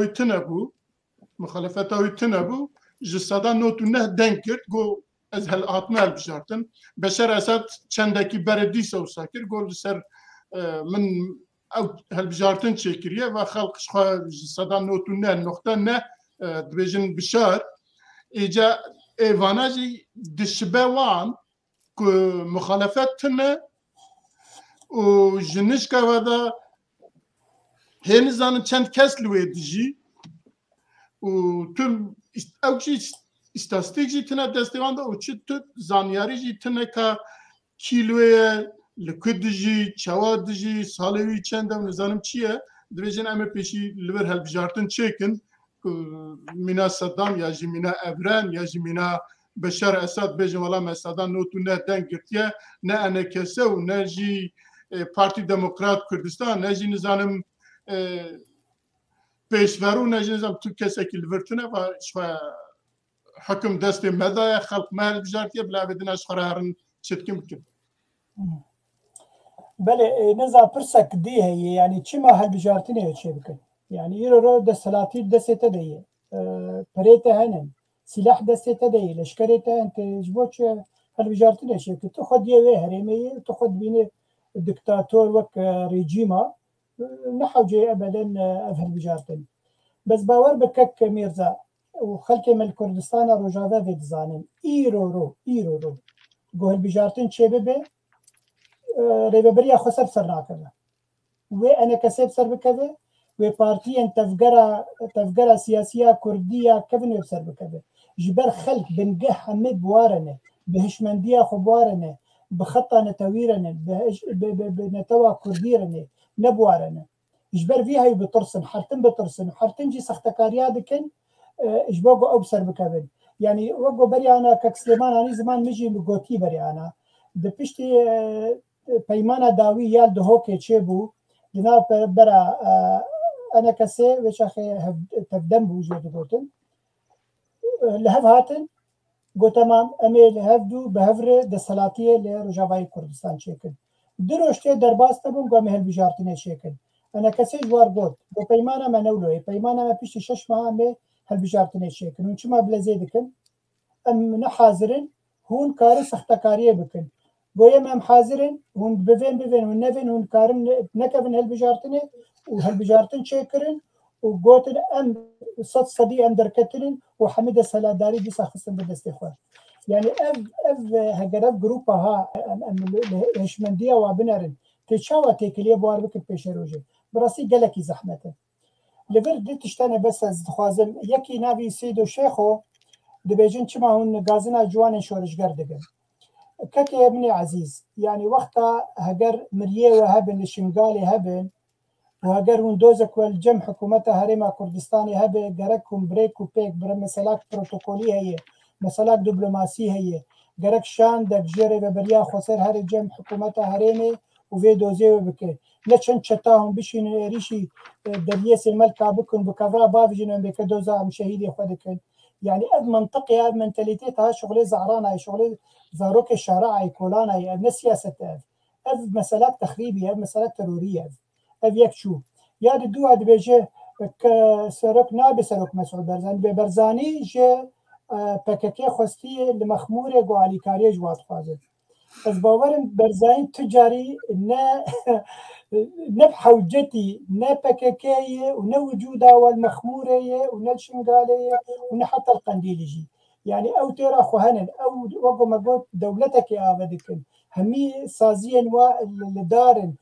ويتنبو جسدا نوتو نه دنكر جو از هل آتمال بجارتن بشر اسد چندکی بردی سو ساکر گل سر من او هل بجارتن چکریه و خلق شخوا صدا نوتونه نقطه نه دبیجن بشار ایجا ایواناجی دشبه وان که مخالفت تنه و جنش که ودا هنی زانن چند کس لوی دیجی و تو او چی استاتستیک جی تنه دستیوان دا و چی تو زانیاری جی تنه که کیلوی لکد جی چواد جی سالوی چند و نزانم چیه دویجن امه پیشی لور هل بجارتن چیکن مینا صدام یا جی مینا ابران یا جی مینا بشار اسد بیجن والا مسادان نوتو نه دنگ گرتیه نه انه کسه و نه جی پارتی دموکرات کردستان نه جی نزانم پیشورو نه جی نزانم تو کسه که لورتنه و شوه حكم دستي مدى خلق مال بجارتيه بلا بدنا شخرارن شتكم بكم بله نزا برسك دي هي يعني چما هل بجارتني هيك بكن يعني يرو دسلاتي دسته دي بريته هنن سلاح دسته دي لشكرته انت جبوش هەڵبژارتنە شێکرد تو خۆ دیێوێ هەرێمەیە تو خۆ بینێ دکتاتۆر وەک ڕێجیمە نەحەوجێ ئەبەدەن ئەف هەڵبژارتن بەس باوەڕ بکە کە میرزا و خەڵکێ مەل کوردستانە ڕۆژاوە بێ دزانن ئیرۆ گۆ هەڵبژارتن چێ ببێ ڕێبەبەریە خۆ سەر ناکەوە وێ ئەنە کەسێ سەر بکەوێ وێ پارتیەن تەفگەرە سیاسیە کوردیە کەون وێ سەر بکەوێ ji ber xelk bingeh hemê biwarene bi hişmendiya xwe biwarene bi xeta netewîrene bi netewa Kurdî rene nebiwarene ji ber vî heyî bitirsin hertin jî sextekariya dikin ji bo ku ew ser bikevin yani wek ku beryana Kek Silêman anî ziman min jî gotî beryana di piştî peymana dawî ya di hokê çêbû di nav bera ene kesê weşaxê tevdem bû jê digotin li hev hatin got temam em ê li hev dû bi hevrê desthilatiyê li Rojavayê Kurdistan çêkin di roj tê derbas dibûn ku em ê hilbijartinê çêkin ene kesê ji war got got peymana me newloyê peymana me piştî 6 meha em ê hilbijartinê çêkin hûn çima bilezê dikin em nehazirin hûn karin sextekariyê bikin goyem em hazirin hûn bivên hûn nevên hûn karin nekevin hilbijartinê û hilbijartin çêkirin û gotin em sed sedî em derketinin û hemî desthilatdarî dîsa xistin bi destê xwe yani ev heger ev grûpa ha em hişmendiya wa binerin tê çawa têkiliye buwar bikin pêşê rojê bi rastî gelekî zehmet e li vir du tiştane bes ez dixwazim yekî navî Sêîdo Şêxo dibêjin çima hûn gazina ciwanên şoreşger dikin kekê min ê ezîz yani wexta heger miriyê we hebin li Şingalê hebin û heger hûn dozek we li cem hikûmeta Herêma Kurdistanê hebe gerek hûn birêk û pêk bi meselak protokolî heye meselak diplomasî heye gerek şandek ji rêveberiya Xweser herê cem hikûmeta Herêmê û vê dozê we bike ne çend çeta hûn bişînin êrişî deriyê sêmelka bikin bi kevra bavijin em bêke doza em şehîdê xwe dikin yani ev mentiqê ev mentalîtê ta şixulê zaranayê şixulê zarokê şarayê kolanayê ev ne siyaset ev meselak texrîbî ev meselak terorî ev yek çû ya di dû dibêje serok nabe Serok Mesûd Barzanî bê Barzanî ji PKK xwestiye li Mexmûrê got alîkariyê ji wat dixwaze ez bawerim Barzanî tu carî ne hewcetî ne PKKyê û ne wicûda we li Mexmûrê ye û ne li Şingalê ye û ne heta li Qendîlê jî yani ew têra xwe henin ew wek me got dewletekê ave dikin hemî saziyên we li darin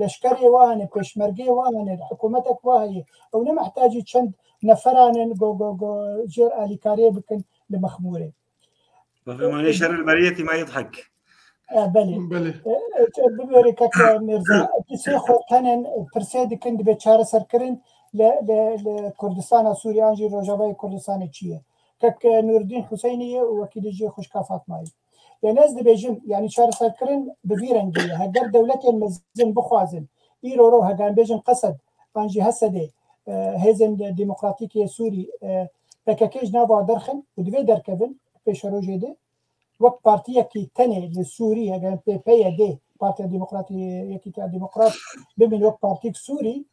leşkerê wa hene pêşmergê wa hene hikûmetek wa heye ew ne mehtacî çend neferanin jêr alîkariyê bikin li Mexmûrê وفي شر البرية ما يضحك belê bibêrê Kek Mirza pisê xwe tenin pirsê dikin dibe çareserkirin li Kurdistana Sûriyan jî Rojavayê Kurdistanê çi ye Kek Nûreddîn Huseyniye û wekîlê jî Xwişka Fatmayê yani ez dibêjim yani çareserkirin bi vî rengî ye heger dewletên mezin bixwazin îro ro heger bêjin qesed an jî Hesedê hêzên demokratîkê Sûrî PKK ji nava derxin û divê derkevin pêşa rojê de wek partiyekî tenê li Sûrî heger PPYD Partiya Demokratî Yekîtiya Demokrat bimîn wek partîk Sûrî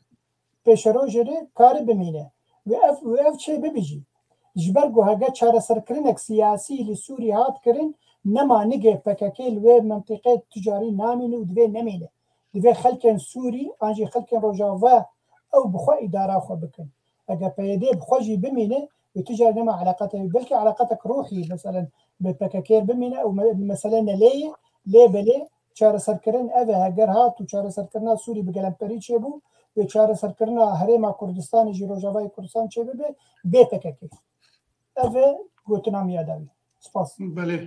pêşa rojê de karî bimîne ev çê bibîjî ji ber ku heger çareserkirinek siyasî li Sûrî hat kirin nema nigê PKK li wê mentiqê ticarî namîne û divê nemîne divê xelkên Sûrî an jî xelkên Rojava ew bi xwe îdara xwe bikin eger PYD bi xwe jî bimîne û ticar nema eleqete belkî eleqetek ruhî mesela bi PKK bimîne û mesele nelêye lê belê çareserkirin ev e heger hat û çareserkirina Sûrî bi gelemperî çêbû û çareserkirina Herêma Kurdistanê jî Rojavayê Kurdistan çê bibe bê PKK ev e gotina miya dawî spas belê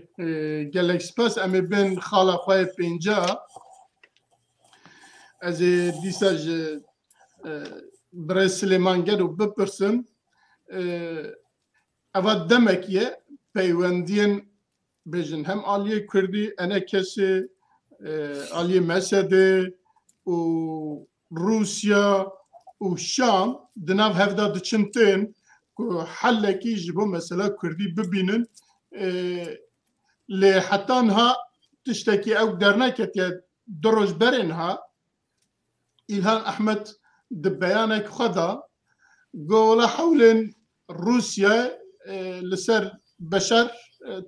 gelek spas em ê bên xala xwe pênca ez ê dîsa ji Birêz Silêman Gel û bipirsim eva demek ye peywendiyên bêjin hem aliyê Kurdî ene kesê aliyê Mesedê û Rusya û Şam di nav hevda diçin tên ku hellekî ji bo mesela Kurdî bibînin lê heta niha tiştekî ew derneketiye du roj berên ha İlhan Ehmed di beyanek xwe da gola hewlên Rusya li ser beşer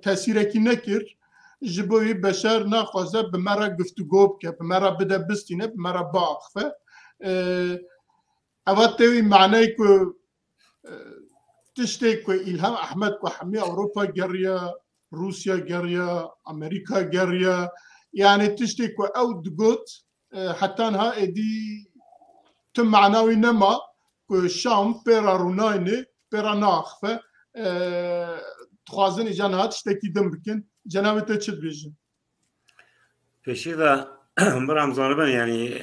tesîrekî nekir جبوی بشر نخوازه بمرا گفتگو بکه بمرا بده بستینه بمرا باخفه اوات توی معنی که تشتی که ایلهام احمد که همه اوروپا گریه روسیا گریه امریکا گریه یعنی تشتی که او دگوت حتی ها ادی تم معناوی نما که شام پیرا روناینه پیرا ناخفه تخوازن ایجان هات تشتی دم بکن جنابی تا چید بیشن پیشی دا برام زانبن یعنی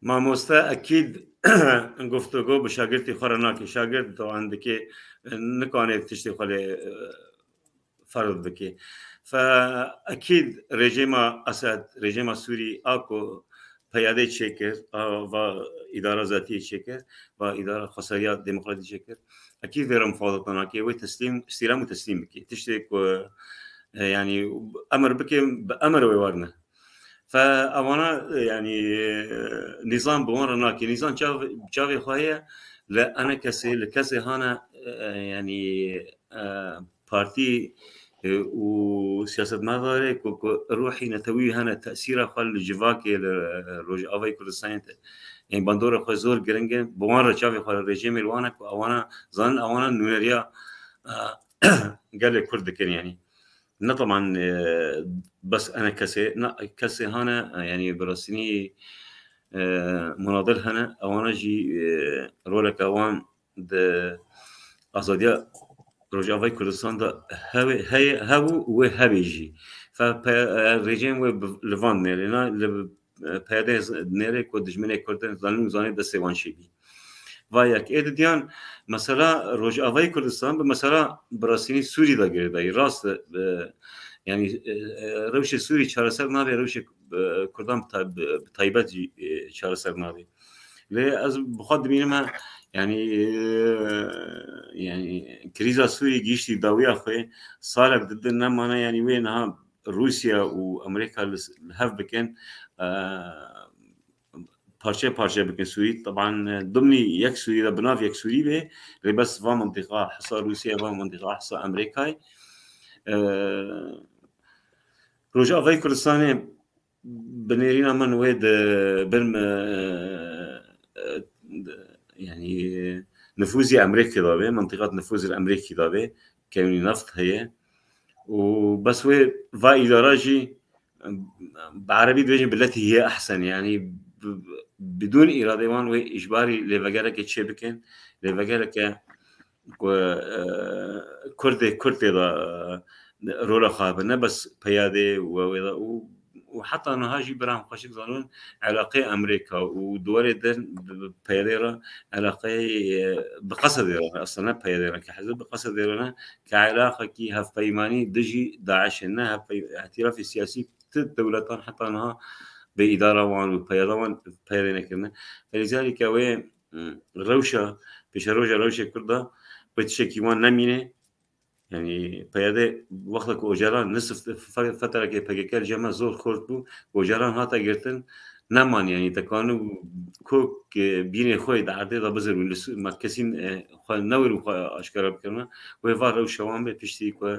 ماموستا اکید گفتگو به شاگردی خورا ناکی شاگرد تو اندکی نکانه تشتی خاله فرض بکی فاكيد رژیم اسد رژیم سوری اكو پیاده چکر و اداره ذاتی چکر و اداره خصوصیات دموکراتی چکر اكيد غير مفاوضتنا كي وتسليم استلام وتسليم بكي تشترك يعني امر بكي بامر ويورنا فاوانا يعني نظام بورنا كي نظام جافي خويا لا انا كسي هانا يعني بارتي وسياسة مدارك وروحي نتوي هنا تأثير خال الجواكي لروج أوي كردستان يعني بندور خزور جرينجن بوان رجافي خال الرجيم الوانك وأوانا ظن أوانا نوريا قال كرد كن يعني نه طبعا بس أنا كسي هنا يعني برسني مناضل هنا أوانا جي رولك أوان د أزادية روجاوی کردستان دا هاو و هاویجی فالرژیم و لوان نره نه پیاده نره که دشمنی کردن زنیم زنی دسته وانشی بی و یک اید دیان مثلا روجاوی کردستان به مثلا براسینی سوری دا گرده راست یعنی روش سوری چهارسر نبی روش کردان تایبت چهارسر نبی لی از بخواد بینم يعني كريزا سوري جيشتي داوية خوي صالح ضد نمانا يعني وينها روسيا وامريكا الهف بكن بارشة بكن سوري طبعا ضمني يك سوري ده بناف يك سوري به بس في منطقة حصة روسيا في منطقة حصة امريكا رجع في كردستان بنيرينا من ويد برم يعني نفوذي أمريكي ضابي منطقة نفوذ الأمريكي ضابي كوني نفط هي وبس هو فا إدارجي بعربي دوجين بالتي هي أحسن يعني بدون إرادة وان وإجباري لفجرك تشبكن لفجرك كرد ضا رولا خابنا بس بيادة وحتى نهاجي برام خشيك ظنون علاقة أمريكا ودول دن بياديرا علاقة بقصديرا أصلا بياديرا كحزب بقصديرا كعلاقة كي هف بيماني دجي داعش إنها اعتراف سياسي الدولتان حتى أنها بإدارة وان وبيادوان بيادينا كنا فلذلك هو روشة روشة كردا بتشكي وان نمينه يعني بيادة وقتك وجران نصف فترة كي بيجكال جمع زور خورتو وجران هاتا جرتن نمان يعني تكانوا كوك بيني خوي دعدي دا بزر ما كسين خال نور وخا أشكال بكرنا ويفار رو شوام بتشتي كوا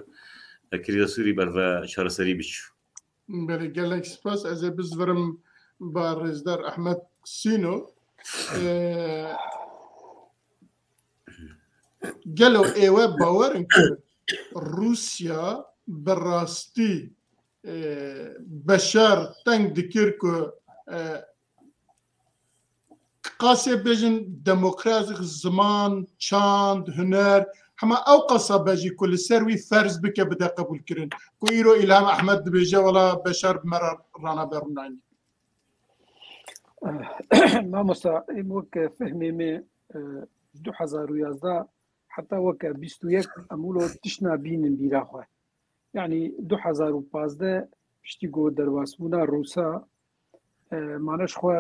كريدا سوري برا شهر سري بيشو. بله جالك سپاس از بزرم با رزدار أحمد سينو قالوا ايوه باورن روسيا بالراستي بشار تنگ دكيركو قاسي بيجن ديمقراطيك زمان چاند هنر هما اوقصا باجي كل سروي فرز بك بدا قبول كرين كو ايرو إلهام أحمد بيجا ولا بشار بمرار رانا برناني ما مسا وك فهمي مي 2011 حتى وك 21 امولو تشنا بين بيراخه يعني 2015 پشتی گو درواسبونا روسا معناش خو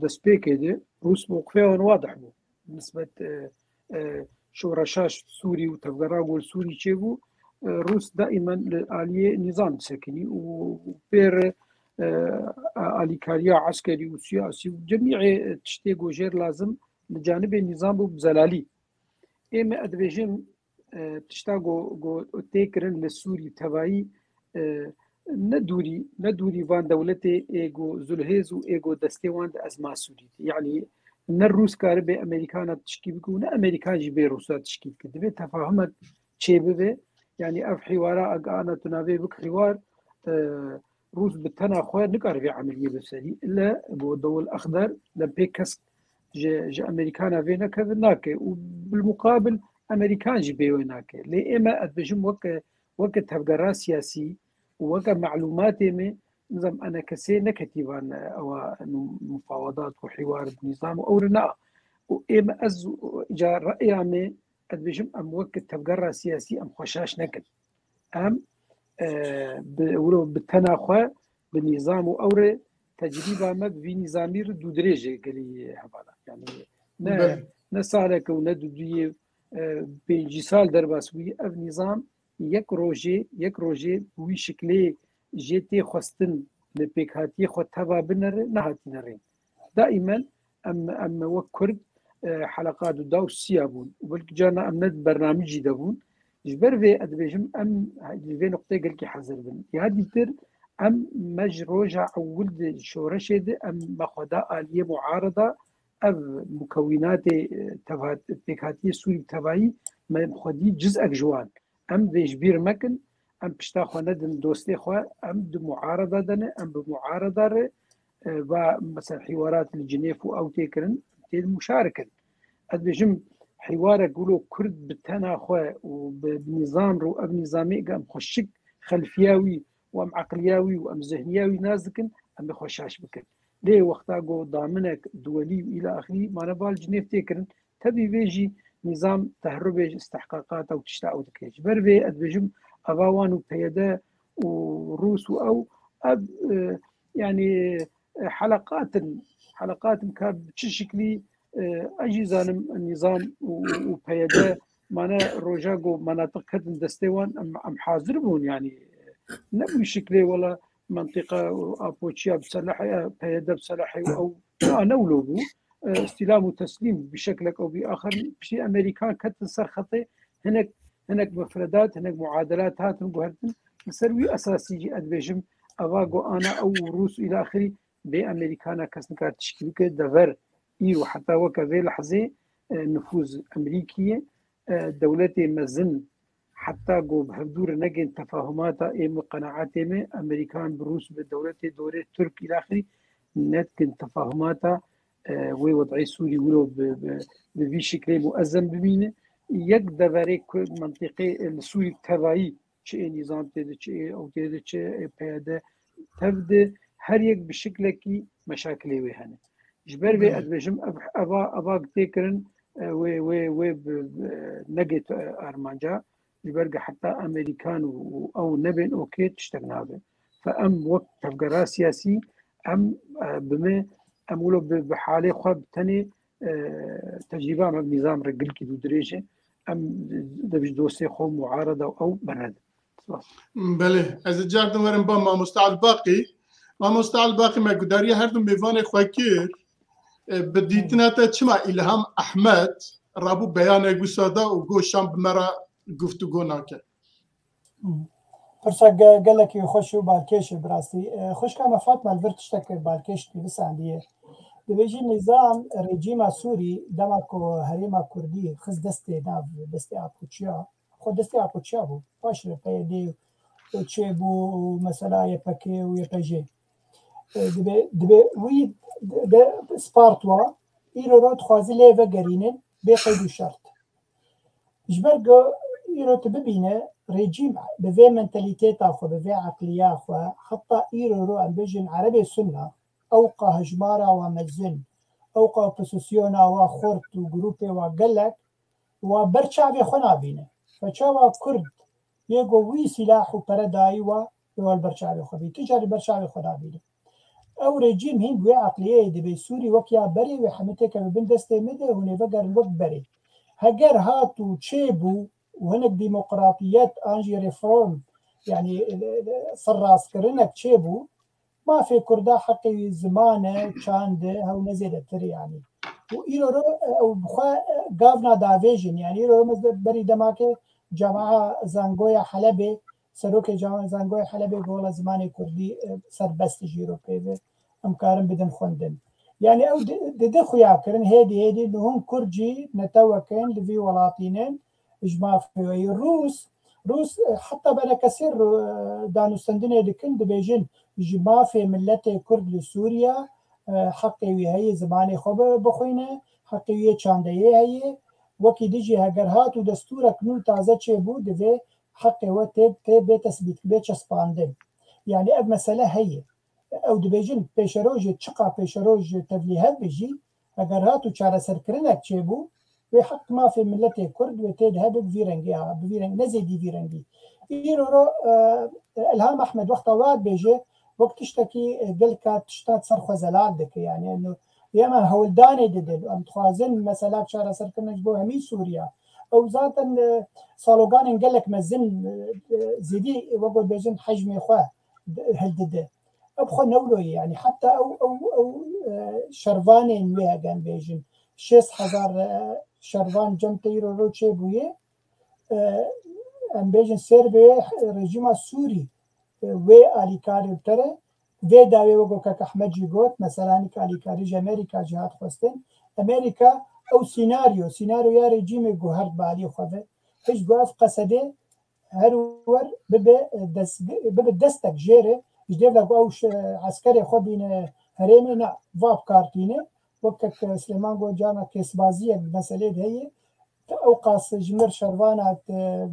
دسپیک ده روس موقفه واضح بو نسبة شورشاش سوري وتفقراغول سوري چيبو روس دائما لآلية نظام سكني وبير آليكاريا عسكري وسياسي وجميع تشتيقو جير لازم لجانب النظام بزلالي إما أدبيجين تشتاقو تيكرن للسوري تبعي ندوري وان دولتي ايجو زلهيز وايجو دستي وان ازما سوري يعني ان الروس كاربي امريكان تشكي بيكون امريكان جي روسات تشكي كده تفاهمت شي بي يعني اف حوار انا تنابي بك حوار روس بالتنا خويا نقر في عمليه بسري الا بالضوء الاخضر لبيكس جي امريكان فينا كذناك وبالمقابل امريكان جي بيوناك لي اما ادبجم وقت تبقى سياسي وقت معلوماتي من نظام انا كسي نكتيبان او مفاوضات وحوار بنظام اورنا واما از جا رايامي ادبجم ام وقت تبقى سياسي ام خشاش نكد ام ولو بالتناخوا بالنظام اوري تجربه ما في نظامي دو درجه قالي حبالا يعني نسالك وندي بيجي سال درباسوي اف نظام یک روجه وی شکلی جیتی خواستن لپیکاتی خود تبا بنره نهاتی نرین دائما ام وکرد حلقات داو سیابون وبلک جانا ام ند برنامجی دابون جبر في ادبيجم ام في نقطه قال كي حذر بن يهدي تر ام مجروجه ولد شورشد ام ماخذا اليه معارضه ام مكونات تبعات بيكاتي سوري تبعي ما خدي جزء جوان ام بيجبير مكن ام بشتاخو ندن دوستي خو ام بمعارضه دنا ام بمعارضه مثلا حوارات الجنيف او تيكرن المشاركه ادبيجم حوار يقولوا كرد بالتناخوا وبنظام رو اب نظامي قام خشك خلفياوي وام عقلياوي وام ذهنياوي نازكن ام خشاش بكن ليه وقتا جو ضامنك دولي والى اخره ما نبال جنيف تيكرن تبي بيجي نظام تهرب استحقاقات او تشتاء او تكيج بربي ادبجم اباوان وبيدا وروس او اب يعني حلقات كان بشكلي اجهزه النظام وبيدا معنا روجاغو مناطق كتن دستيوان ام حاضرون يعني نبي شكلي ولا منطقه ابوتشيا بسلاحي بيدا بسلاحي او نولوبو استلام وتسليم بشكل او باخر بشي امريكان كتن سرخطي هناك مفردات هناك معادلات هاتن بهرتن سروي اساسي ادبيجم افاغو انا او روس الى اخره بامريكانا كسنكار تشكيل دفر إيرو حتى وكذا لحظة نفوذ أمريكية دولتي مزن حتى جو بحضور نجن تفاهمات إم قناعات إم أمريكان بروس بدولتي دورة ترك إلى آخره نتكن تفاهمات ووضعي سوري ولو بفي شكل مؤذن بمينه يقدر ذلك منطقة السوري تبعي شيء نظام تده شيء أو تده شيء بهذا تبدأ هر يك بشكل كي مشاكل وهنا جبر بي ادبجم ابا تيكرن و نجت ارمانجا جبر حتى امريكان او نبن اوكي تشتغنابه فام وقت تفقرا سياسي ام بما امولو بحاله خب تاني تجربه مع نظام رجل كي دريجه ام دبج دوسي خو معارضه او بناد بله از جاردن ورم با ما مستعد باقي ما قداريه هردم بيفان خواكير بديتنا تشمع إلهام أحمد رابو بيان قصادا وقوشان بمرا قفتو ناكا فرصة قال لك يخشوا بالكيش براستي خش كما فاطمة الفرتشتك بالكيش بس عندي بيجي نظام رجيم سوري دمكو هريما كردي خز دستي ناف دستي أبوتشيا خد دستي أبوتشيا بو باش بيدي وتشيبو مثلا يبكي ويبجي دبي ويد سبارتوا إيرو تخازي ليفا قرينين بقيد شرط جبرقو إيرو تببينه ريجيم بفي منتاليتيت أخو بفي عقلية أخو حتى إيرو عم بيجن عربي سنة أوقع هجمارة ومزن أوقع اوبوزيسيونا وخورت وجروبي وقلك وبرشعبي خنا بينه فشاوا كرد يقو وي سلاح وبرداي والبرشعبي خبي تجاري برشعبي خنا بينه او رژیم هند و عقلیه دی به سوری وکیا بری و حمته که بین دسته میده و نوگر الوقت بری هگر هاتو چه بو و هنک ديمقراطيات انجي ريفورم يعني صراس كرنك چه بو ما في كردا حقي زمانه چانده او نزيد تر يعني وإيرو او بخوا قافنا دافيجن يعني إيرو بري دماكه جماعة زانغويا حلبة سەرۆکی زانگۆی حەلەبێ گۆڵە زمانی کوردی سەربەستی ژیرۆپێوێ ئەمکارم بدن خوندن یعنی ئەو ددە خویاکردن هێدی هەم کورجی نەتەوەکەن لەوی وڵاتینێن ژمافەوەی روس حتى بلا كثير دانوستندنه دكن دبيجن جمافي ملتي كرد لسوريا حقي هي زماني خوب بخوينه حقي چانديه هي وكي ديجي هاگرهات و دستورك نو تازه چه بود دفي حقي وتد تبي تثبيت بيت سباندن يعني اب مساله هي او دبيجن بيشروج تشقا بيشروج تبليها بيجي هاگرهات و چاره سركرنك چه بو وحق ما في ملتي كرد وتدها بفيرنج نزيدي فيرنجي يرو الهام احمد وقت واد بيجي وقت تشتكي قلك تشتات صرخ زلال دك يعني انه ياما هولداني ددل ام تخازن مثلا شارع سركنج بو همي سوريا او ذاتا صالوغان قال لك مزن زيدي وقت بيجن حجم اخوه هلدده ابخو نولوي يعني حتى او شرفاني انويها كان بيجن 6000 شروان جمتي رو چه بويه ام بيجن سربي رژیم سوري و الیکاری تره و داوی وگو که احمد جی گوت مثلا که الیکاری امریکا جهاد خواستن امریکا او سيناريو يا رژیم گوهرد بالی خواه هیچ گواف قصده هر ور ببه دستك جيره جديد لك او عسكري خو بين هرمي نا واب كارتينه وقت سليمان قو جانا كيسبازية بمسألة هي أوقاس جمر شروانات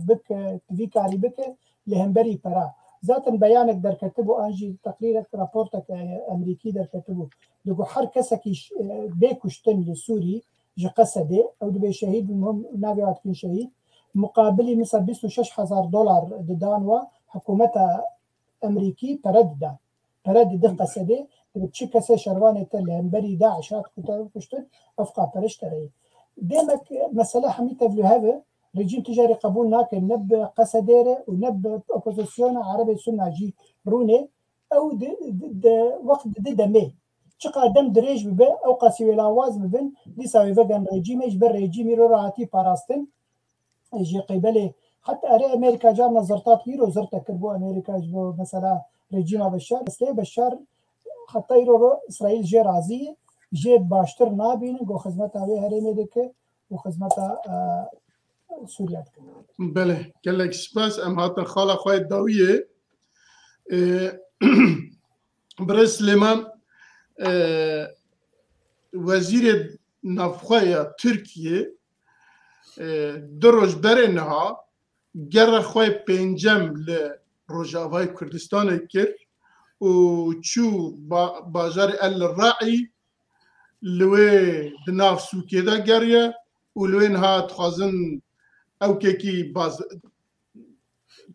بك تفيكاري بك لهمبري برا ذاتا بيانك در كتبو أنجي تقريرك رابورتك أمريكي در كتبو لقو حر كسكي بيكوشتن لسوري جي قصده أو دبي شهيد المهم نابيوات كين شهيد مقابلي مثل $26,000 ددانوا حكومتها أمريكي تردد قصده تشي كسي شرواني تل همبري داعشات كشتن أفقا برشتري ديمك مسألة حميتة في هذا رجيم تجاري قبول ناكل نب قصديرة ونب أوبوزيسيون عربي سنة جي روني أو وقت دمي شقا دم دريج ببن أو قاسي ولاواز ببن دي ساوي فقن رجيميش بر رجيمي رو راعتي باراستن يجي قبلي حتى أري أمريكا جار نظرتات هيرو زرتا كربو أمريكا جبو مثلا رجيم بشار حتى يرو إسرائيل جي راضية جي باشتر نابين جو خدمتها وي هرمي دكه وخدمتها سوريا دكه بله كلك سباس ام هاتن خاله خوي داويه برس سليمان وزير نافخويا تركيا دروج برنها جر خوي بنجم لروجاواي كردستان كر وشو بازار الراعي لوي دناف سوكيدا جاريا ولوين هات خازن او كيكي باز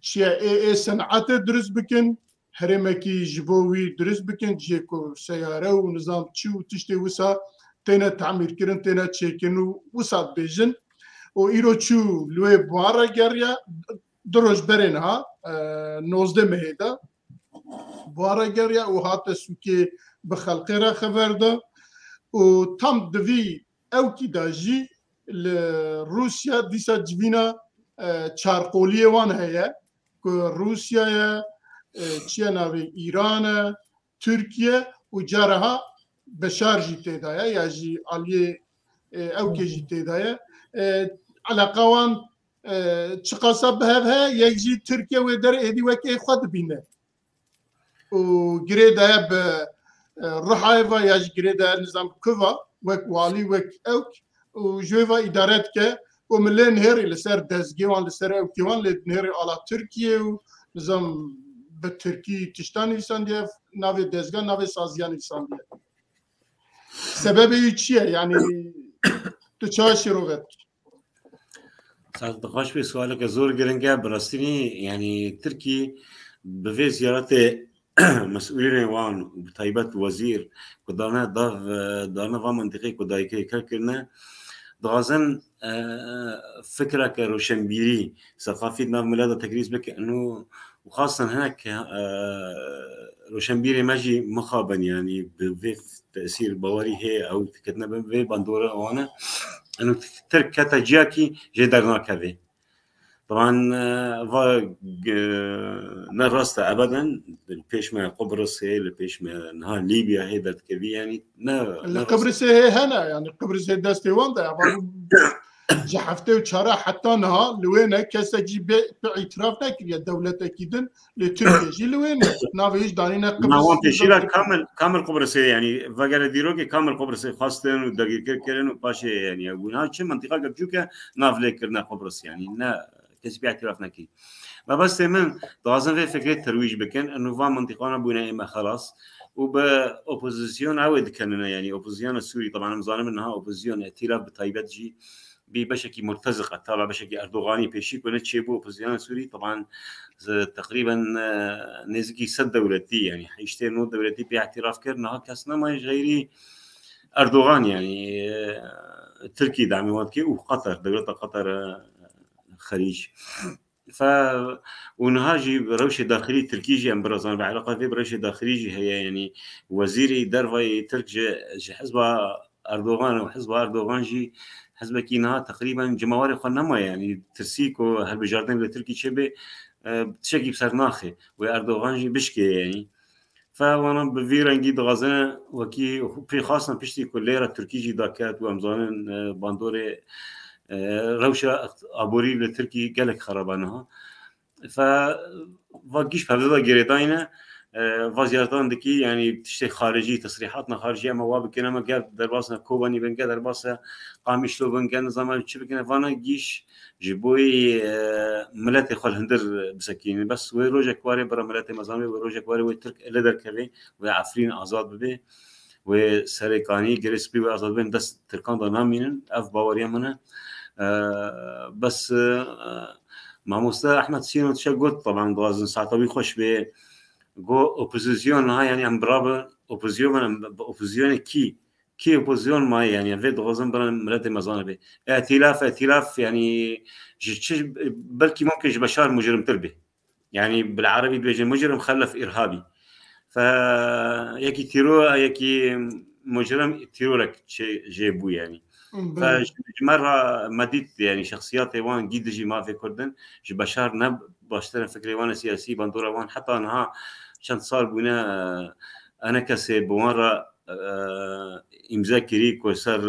تشيا اي صنعات درس بكن هرمكي جبوي درس بكن جيكو سياره ونظام تشو تشتي وسا تينا تعمير كرن تينا تشيكنو وسا بيجن و ايرو تشو لوي بوارا جاريا دروج برينها 19 مهدا بوارا جاريا وهات سوكي بخلقيرا خبر ده وتم دوی او کی داجی روسیا دیسا جوینا چارقولی وان هیا که روسیا چیه ناوی ایران ترکیه و جارها بشار جی تیدایا یا جی علیه او کی جی تیدایا علاقه وان چقاسا بهفه یک جی ترکیه و در ایدی وکی خود بینه و گره دایا به رحايفا ياج جريدا نظام كوفا وك والي وك اوك وجوفا ادارات كه وملين هيري لسر دزجيوان لسر اوكيوان لنهري على تركيا ونظام بالتركي تشتاني سانديا نافي دزجان نافي سازيان سانديا سبب يشيا يعني تشاشي روغت ساعات دخاش في سؤالك زور جرنجا براستيني يعني تركي بفي زيارات مسؤولين وان بتايبات وزير كدانا دانا و منطقي كدايكي كرنا دغازن فكره كروشنبيري ثقافي ناف ملاده تكريس بك انه وخاصه هناك روشنبيري ماجي مخابا يعني بفي تاثير بواري هي او كتنا بفي باندورا وانا انه ترك كاتاجياكي جدرنا كذا طبعا نرسته ابدا البيش ما قبرص هي البيش ما نهار ليبيا هي كبير يعني قبرص هي هنا يعني قبرص هي دستي واندا يعني جحفته وشارع حتى نها لوينه كسجي باعتراف نكريا دولة اكيدن لتركيا جي لوينه نافيش دانينا قبرص ما تشيل كامل قبرص يعني فقر ديروكي كامل قبرص خاصة ودقيق كرن وباشي يعني اقولها شي منطقة قبجوكا نافليك كرنا قبرص يعني نا كسبي اعتراف نكي ما بس من لازم في فكرة ترويج بكن انه فان منطقانا بونا اما خلاص وبأوبوزيسيون عود كاننا يعني اوبوزيسيون السوري طبعا مظالم انها اوبوزيسيون ائتلاف بطيبات جي بشكل مرتزقه تابع بشكل اردوغاني بيشي كونت شيبو اوبوزيسيون السوري طبعا تقريبا نزكي سد دولتي يعني حيشتين نود دولتي باعتراف كرنا كاسنا ما غيري اردوغان يعني تركي دعمي وادكي وقطر دولة قطر خليج ف ونهاجي روشه داخلي تركيجي ام برازان بعلاقه في روشه داخلي هي يعني وزيري درفي تركي حزب اردوغان وحزب اردوغان جي حزب كينها تقريبا جماوري خنما يعني ترسيكو هالبجاردين لتركي شبه بتشكي بسرناخي واردوغان جي بشكي يعني فوانا بفيرنجي دغازنا وكي في خاصه بشتي كليره تركيجي داكات وامزان باندوري روشة أبوري لتركي قالك خربانها فواقيش بهذا جريداينا وزيارتان دكي يعني بتشتي خارجي تصريحاتنا خارجية مواب كنا ما قال درباسنا كوباني بنقى درباسة قامش لو بنقى نظام شبكنا فانا جيش جيبوي ملاتي خال هندر بسكين بس ويروجا كواري برا ملاتي مزامي ويروجا كواري ويترك لدر كبي وعفرين آزاد ببي وسريكاني جريس بي وآزاد بين دست تركان دانامين أف باوريا منه بس ماموستا احمد سينو تشقت طبعا دوازن ساعتوي خوش به جو اوبوزيسيون هاي يعني ام برابر اوبوزيون كي اوبوزيون ما يعني في دوازن برا ملاتي مزانه به ائتلاف يعني بلكي ممكن بشار مجرم تربي يعني بالعربي بيجي مجرم خلف ارهابي ف يكي تيرو يكي مجرم تيرو لك جيبو يعني فمرة مديت يعني شخصيات وان جد جي ما في كردن جي بشار نب باشتري فكري وانا سياسي بندورة وان حتى انها عشان صار بنا انا كسي بمرة امزاكري كوسر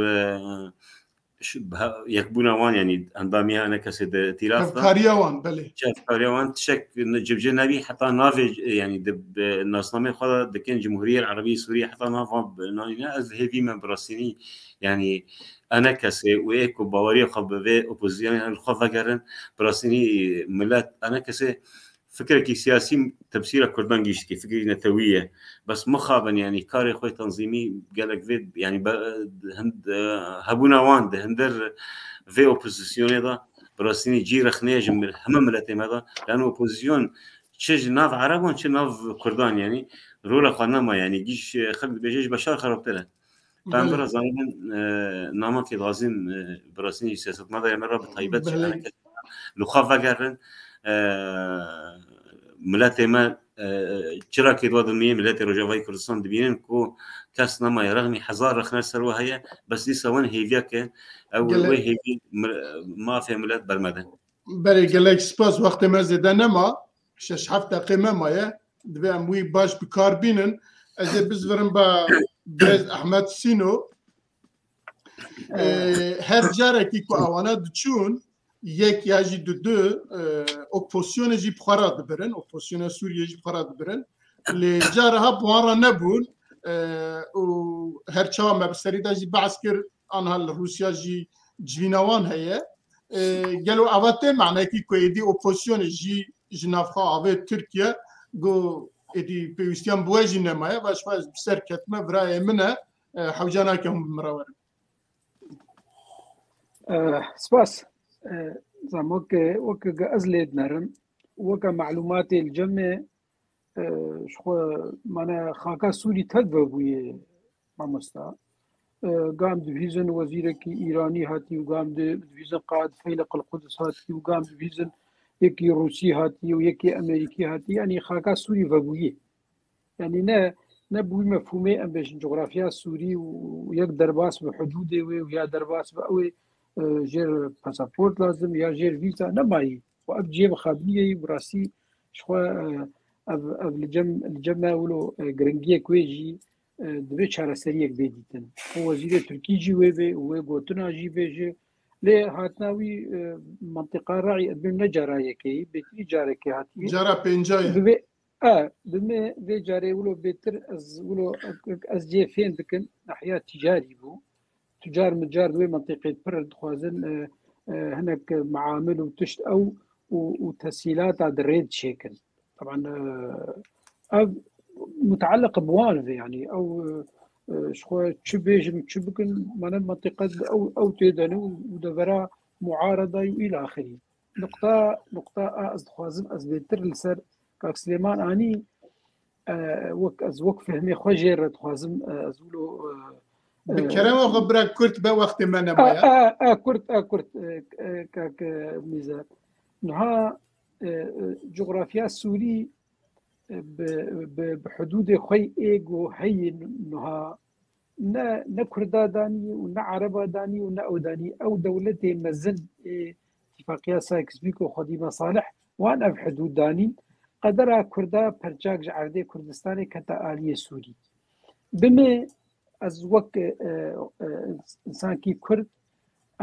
يكبونا وان يعني انضاميها انا كسي تيلاف كاريوان بلي شاف كاريوان تشك نجيب جنبي حتى نافي يعني دب الناصنامي خذ دكين الجمهورية العربية السورية حتى نافا نانا از هيفي من براسيني يعني انا كسي ويكو باوري خببه اوبوزيون الخوفا قرن براسيني ملات انا كسي فكرك سياسي تفسير كردان جيشتي فكري نتويه بس مخابا يعني كاري خوي تنظيمي قالك فيد يعني هند هبونا وان هندر في اوبوزيسيون هذا براسيني جي رخنيه جمل هم ملاتي هذا لانه اوبوزيون تشج ناف عرب وتش ناف كردان يعني رولا قنما يعني جيش خلد بيجيش بشار خربتله فان برا زمان نامك لازم براسيني سياسه ماذا يمر بطيبات انا لخافا قرن ملاتي ما شراكي دواد المية ملاتي رجاوي كردستان دبينن كو كاس نما رغمي حزار رخنا سروا هي بس دي سوان هيفياك او وي هيفي ما في ملات برمدن بري قالك سباس وقت ما زدنا ما شش حفته قيمه ما دبي اموي باش بكاربينن از بزورن با برز احمد سينو هر جاره کی کو اوانا دچون یک یاجی دو اپوزیسیون جی بخارا دبرن اپوزیسیون سوریه جی بخارا دبرن لجارها بوارا نبون و هر چا ما بسری دا جی بعث کر آنها روسیا جی جوینوان هيا قالوا اوته معناه کی کو دی اپوزیسیون جی جنافخا اوه ترکیه گو ادي بيستيان بواجي نمايا باش فاز بسركت ما براي منها حوجانا كم مراور سباس زموك وك ازلد نرم وك معلومات الجمع شخو مانا خاكا سوري تدبوي مامستا قام دفيزن وزيرك ايراني هاتي وقام دفيزن قائد فيلق القدس هاتي وقام دفيزن يكي روسي هاتي ويكي امريكي هاتي يعني خاكا سوري فبويه يعني نبوي مفهومي ام باش جغرافيا سوري ويك درباس بحدوده ويا درباس بقوي جير باسبورت لازم يا جير فيزا نماي وأب جيب خابنية براسي شخوا أب الجمع ولو جرنجية كويجي دبي شارع سريع بيديتن هو وزير تركي جي ويبي وقوتنا جي بيجي لي هاتناوي منطقة راعي بمنا جرايكي بيتي جاركي هاتي جارا بينجاية ببي بما في جاري ولو بيتر از جي فين بكن ناحية تجاري بو تجار متجار دوي منطقة برد خوازن هناك معامل وتشت أو وتسهيلات على الريد شيكن طبعا متعلق بوالف يعني أو شخو تشبيج تشبكن من منطقة أو تيدن ودبرا معارضة وإلى آخره نقطة خوازن از بيتر لسر كاك سليمان أني وك فهمي خوجير خوازم أزولو بكرم وغبرا كرت بوقت ما نبايا كرت كاك ميزان نها جغرافيا السوري بحدود خوي ايجو هي نها نا كردا داني ونا عربا داني ونا اوداني او دولتي مزن اتفاقية سايكس بيكو خدي مصالح وانا بحدود داني قدرها كردا برجاك عردي كردستاني كتا آلية سوري بما از وقت انسان کی کرد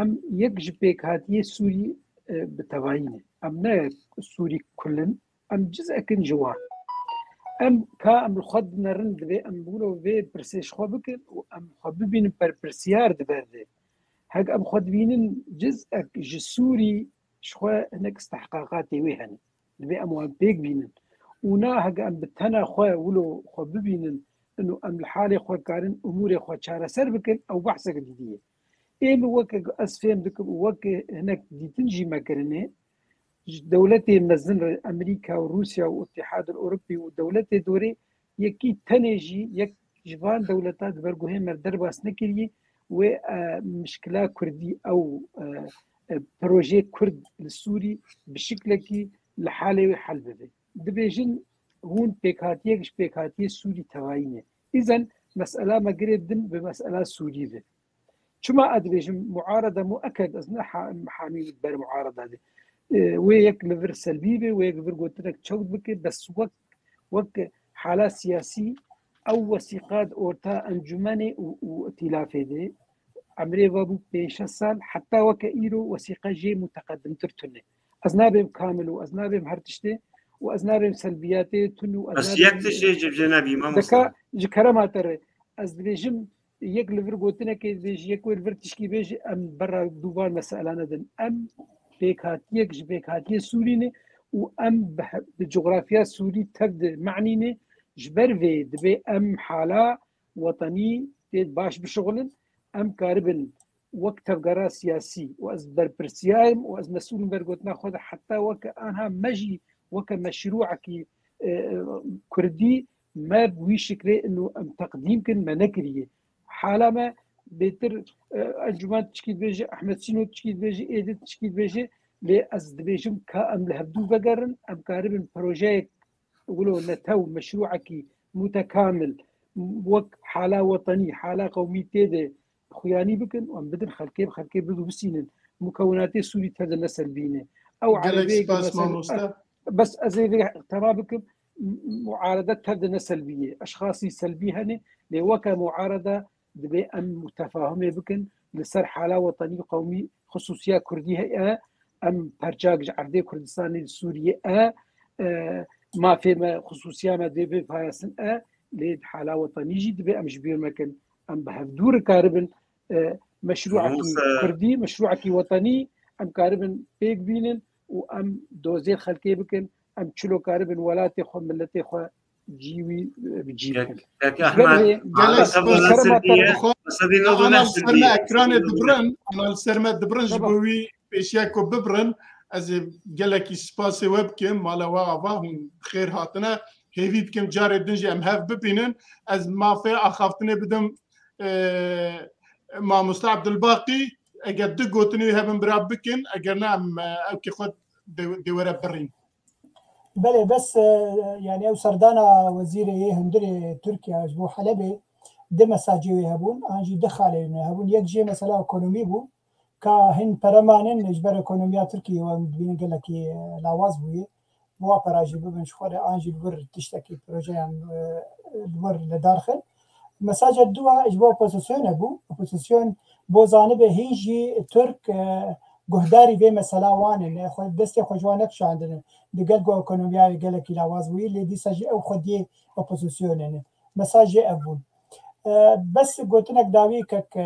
ام یک جبهه هاتیه سوری بتوانینه ام نه سوری کلن ام جزء کن جوان ام کا ام خد نرند به ام بولو به پرسش خو بکن و ام خو ببین پر پرسیار دبرده هک ام خد بینن جزء جسوري شخو هناك استحقاقاتي وهن به ام وان بيك بینن ونا هک ام بتنا خو ولو خو ببینن انه ام الحاله خو كارن امور خو شاره سر بكن او بحث جديديه ايه وك اسفين بك وك هناك دي تنجي مكرنه دولتي مزن امريكا وروسيا والاتحاد الاوروبي ودولتي دوري يكي تنجي يك جبان دولتات برغوهم مردرباس نكري ومشكله كردي او بروجي كرد السوري بشكل كي لحاله حل بده دبيجن هون بيكاتيه سوري تواينه إذن مسألة ما قريبدن بمسألة سورية شما أدريجم معارضة مؤكد أزنا محامي بر معارضة دي ويك لفر سلبية ويك لفر قلت لك تشوت بك بس وقت حالة سياسي أو وثيقات أورتا أنجماني وائتلافي دي عمري وابو بيش سال حتى وكايرو وثيقة جي متقدم ترتني أزنابهم كامل وأزنابهم هرتشتي وأزنابهم سلبياتي تنو بس يكتشي جب جنابي ما مصطفى ذكر ما ترى أزديجم يك لفر قوتنا كي بيج يك ولفر تشكي بيج أم برا دوبار مسألة ندن أم بيكاتية سوريني وأم بالجغرافيا السوري تبدأ معنيني جبر في دبي أم حالة وطني تيد باش بشغلن أم كاربن وقت تفقرا سياسي وأز برسيايم وأز مسؤول برقوتنا خذ حتى وكأنها مجي وكمشروعك كردي ما بوي شكله إنه تقديم كن ما نكريه حالة ما بيتر أنجمان تشكيل بيجي أحمد سينو تشكيل بيجي إيدت تشكيل بيجي لأز دبيجم كأم لهبدو بقرن أم كاربن بروجيك يقولوا نتو مشروعك متكامل وك حالة وطني حالة قومية تيدي خياني بكن وأم بدن خلكي بدو بسينن مكوناتي سوري تهذا النسل بينه أو على بس أزيد ترابكم معارضة هذا سلبية أشخاصي سلبية هني لوكا معارضة دبي أم متفاهمة بكن لسر حالة وطني قومي خصوصية كردية أم برجاج عردي كردستاني السورية ما في خصوصية ما دبي فايسن ليد حالة وطني جي دبي أم جبير مكان أم بهدور كاربن مشروعك كردي مشروعك وطني أم كاربن بيك بينن وأم دوزير خلكي بكن أم تشلو كاربن ولاتي خو ملتي خو جيوي بجيبكن كاك أحمد أنا السرمة أكران دبرن أنا السرمة دبرن جبوي بيشيكو ببرن أزي قالك سباسي وبكم مالا واغفاهم خير هاتنا هيفيدكم جاري دنجي أم هاف ببينن أز ما في أخافتني بدم ما مستعبد الباقي اگر دو گوتنی هم براب بکن اگر نعم او که خود دوره برین بله بس يعني او سردانا وزير هندري تركيا اسبوع حلبي ده مساجي هبون انجي دخل هبون يك جي مساله ايكونومي بو كهن برمانن إجبار إقتصادية تركيا وبين قال لك لاواز بوي بوا براجي ببن شخورة أنجي الور تشتكي بروجيان الور لداخل مساجد دوا إجبار أوبوزيسيون أبو أوبوزيسيون بوزانب هيجي ترك جهداري في مسألة وان خد دستي خجوانك شو عندنا دقل جو إقتصادية قال لك لاواز بوي اللي دي سجى أو خديه أوبوزيسيون يعني مساجد أبون بس قلت لك داوي كك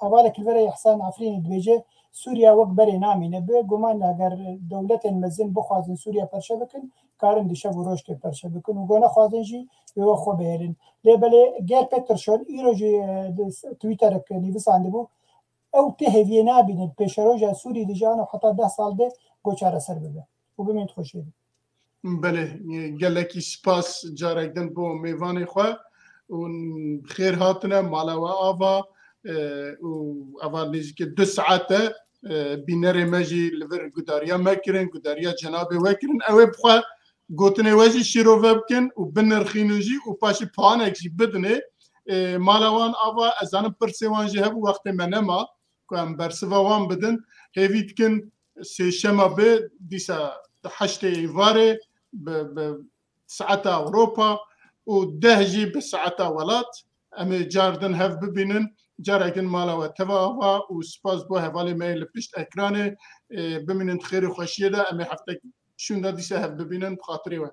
أولك الفري إحسان عفرين دبيجة سوريا وقبري نامي نبي قمان أجر دولة مزن بخوازن سوريا برشبكن كارن دشاب وروش كي برشبكن وقونا خوازن جي يوخو بهرن لبلي جير بترشون إيروجي تويتر كنيفس عنده أو تهوي نابين البشروجا سوري دجانا وحتى 10 سال ده قوشارة سربه وبمين تخشيد بله گلکی سپاس جارکدن بو میوانی خو و خیر هاتنه مالاوا آوا و اول نزدیک 2 ساعته بینر مجی لور گداریا مکرن گداریا جناب وکرن او بخوا گوتنه وجی شیرو وبکن و بنرخینوجی و پاشی پانکسی بدنه مالوان آوا ازان پرسوانجی هبو وقت منما کام برسوان بدن هیوید کن سیشما به دیسا 8 ایواره بساعة أوروبا ودهجي بساعة ولات أمي جاردن هف ببينن جاركن مالا وتفاها وسباس بو هفالي مايل لبشت أكراني بمينن خير وخشية دا أمي حفتك شون دا ديسا هف ببينن بخاطري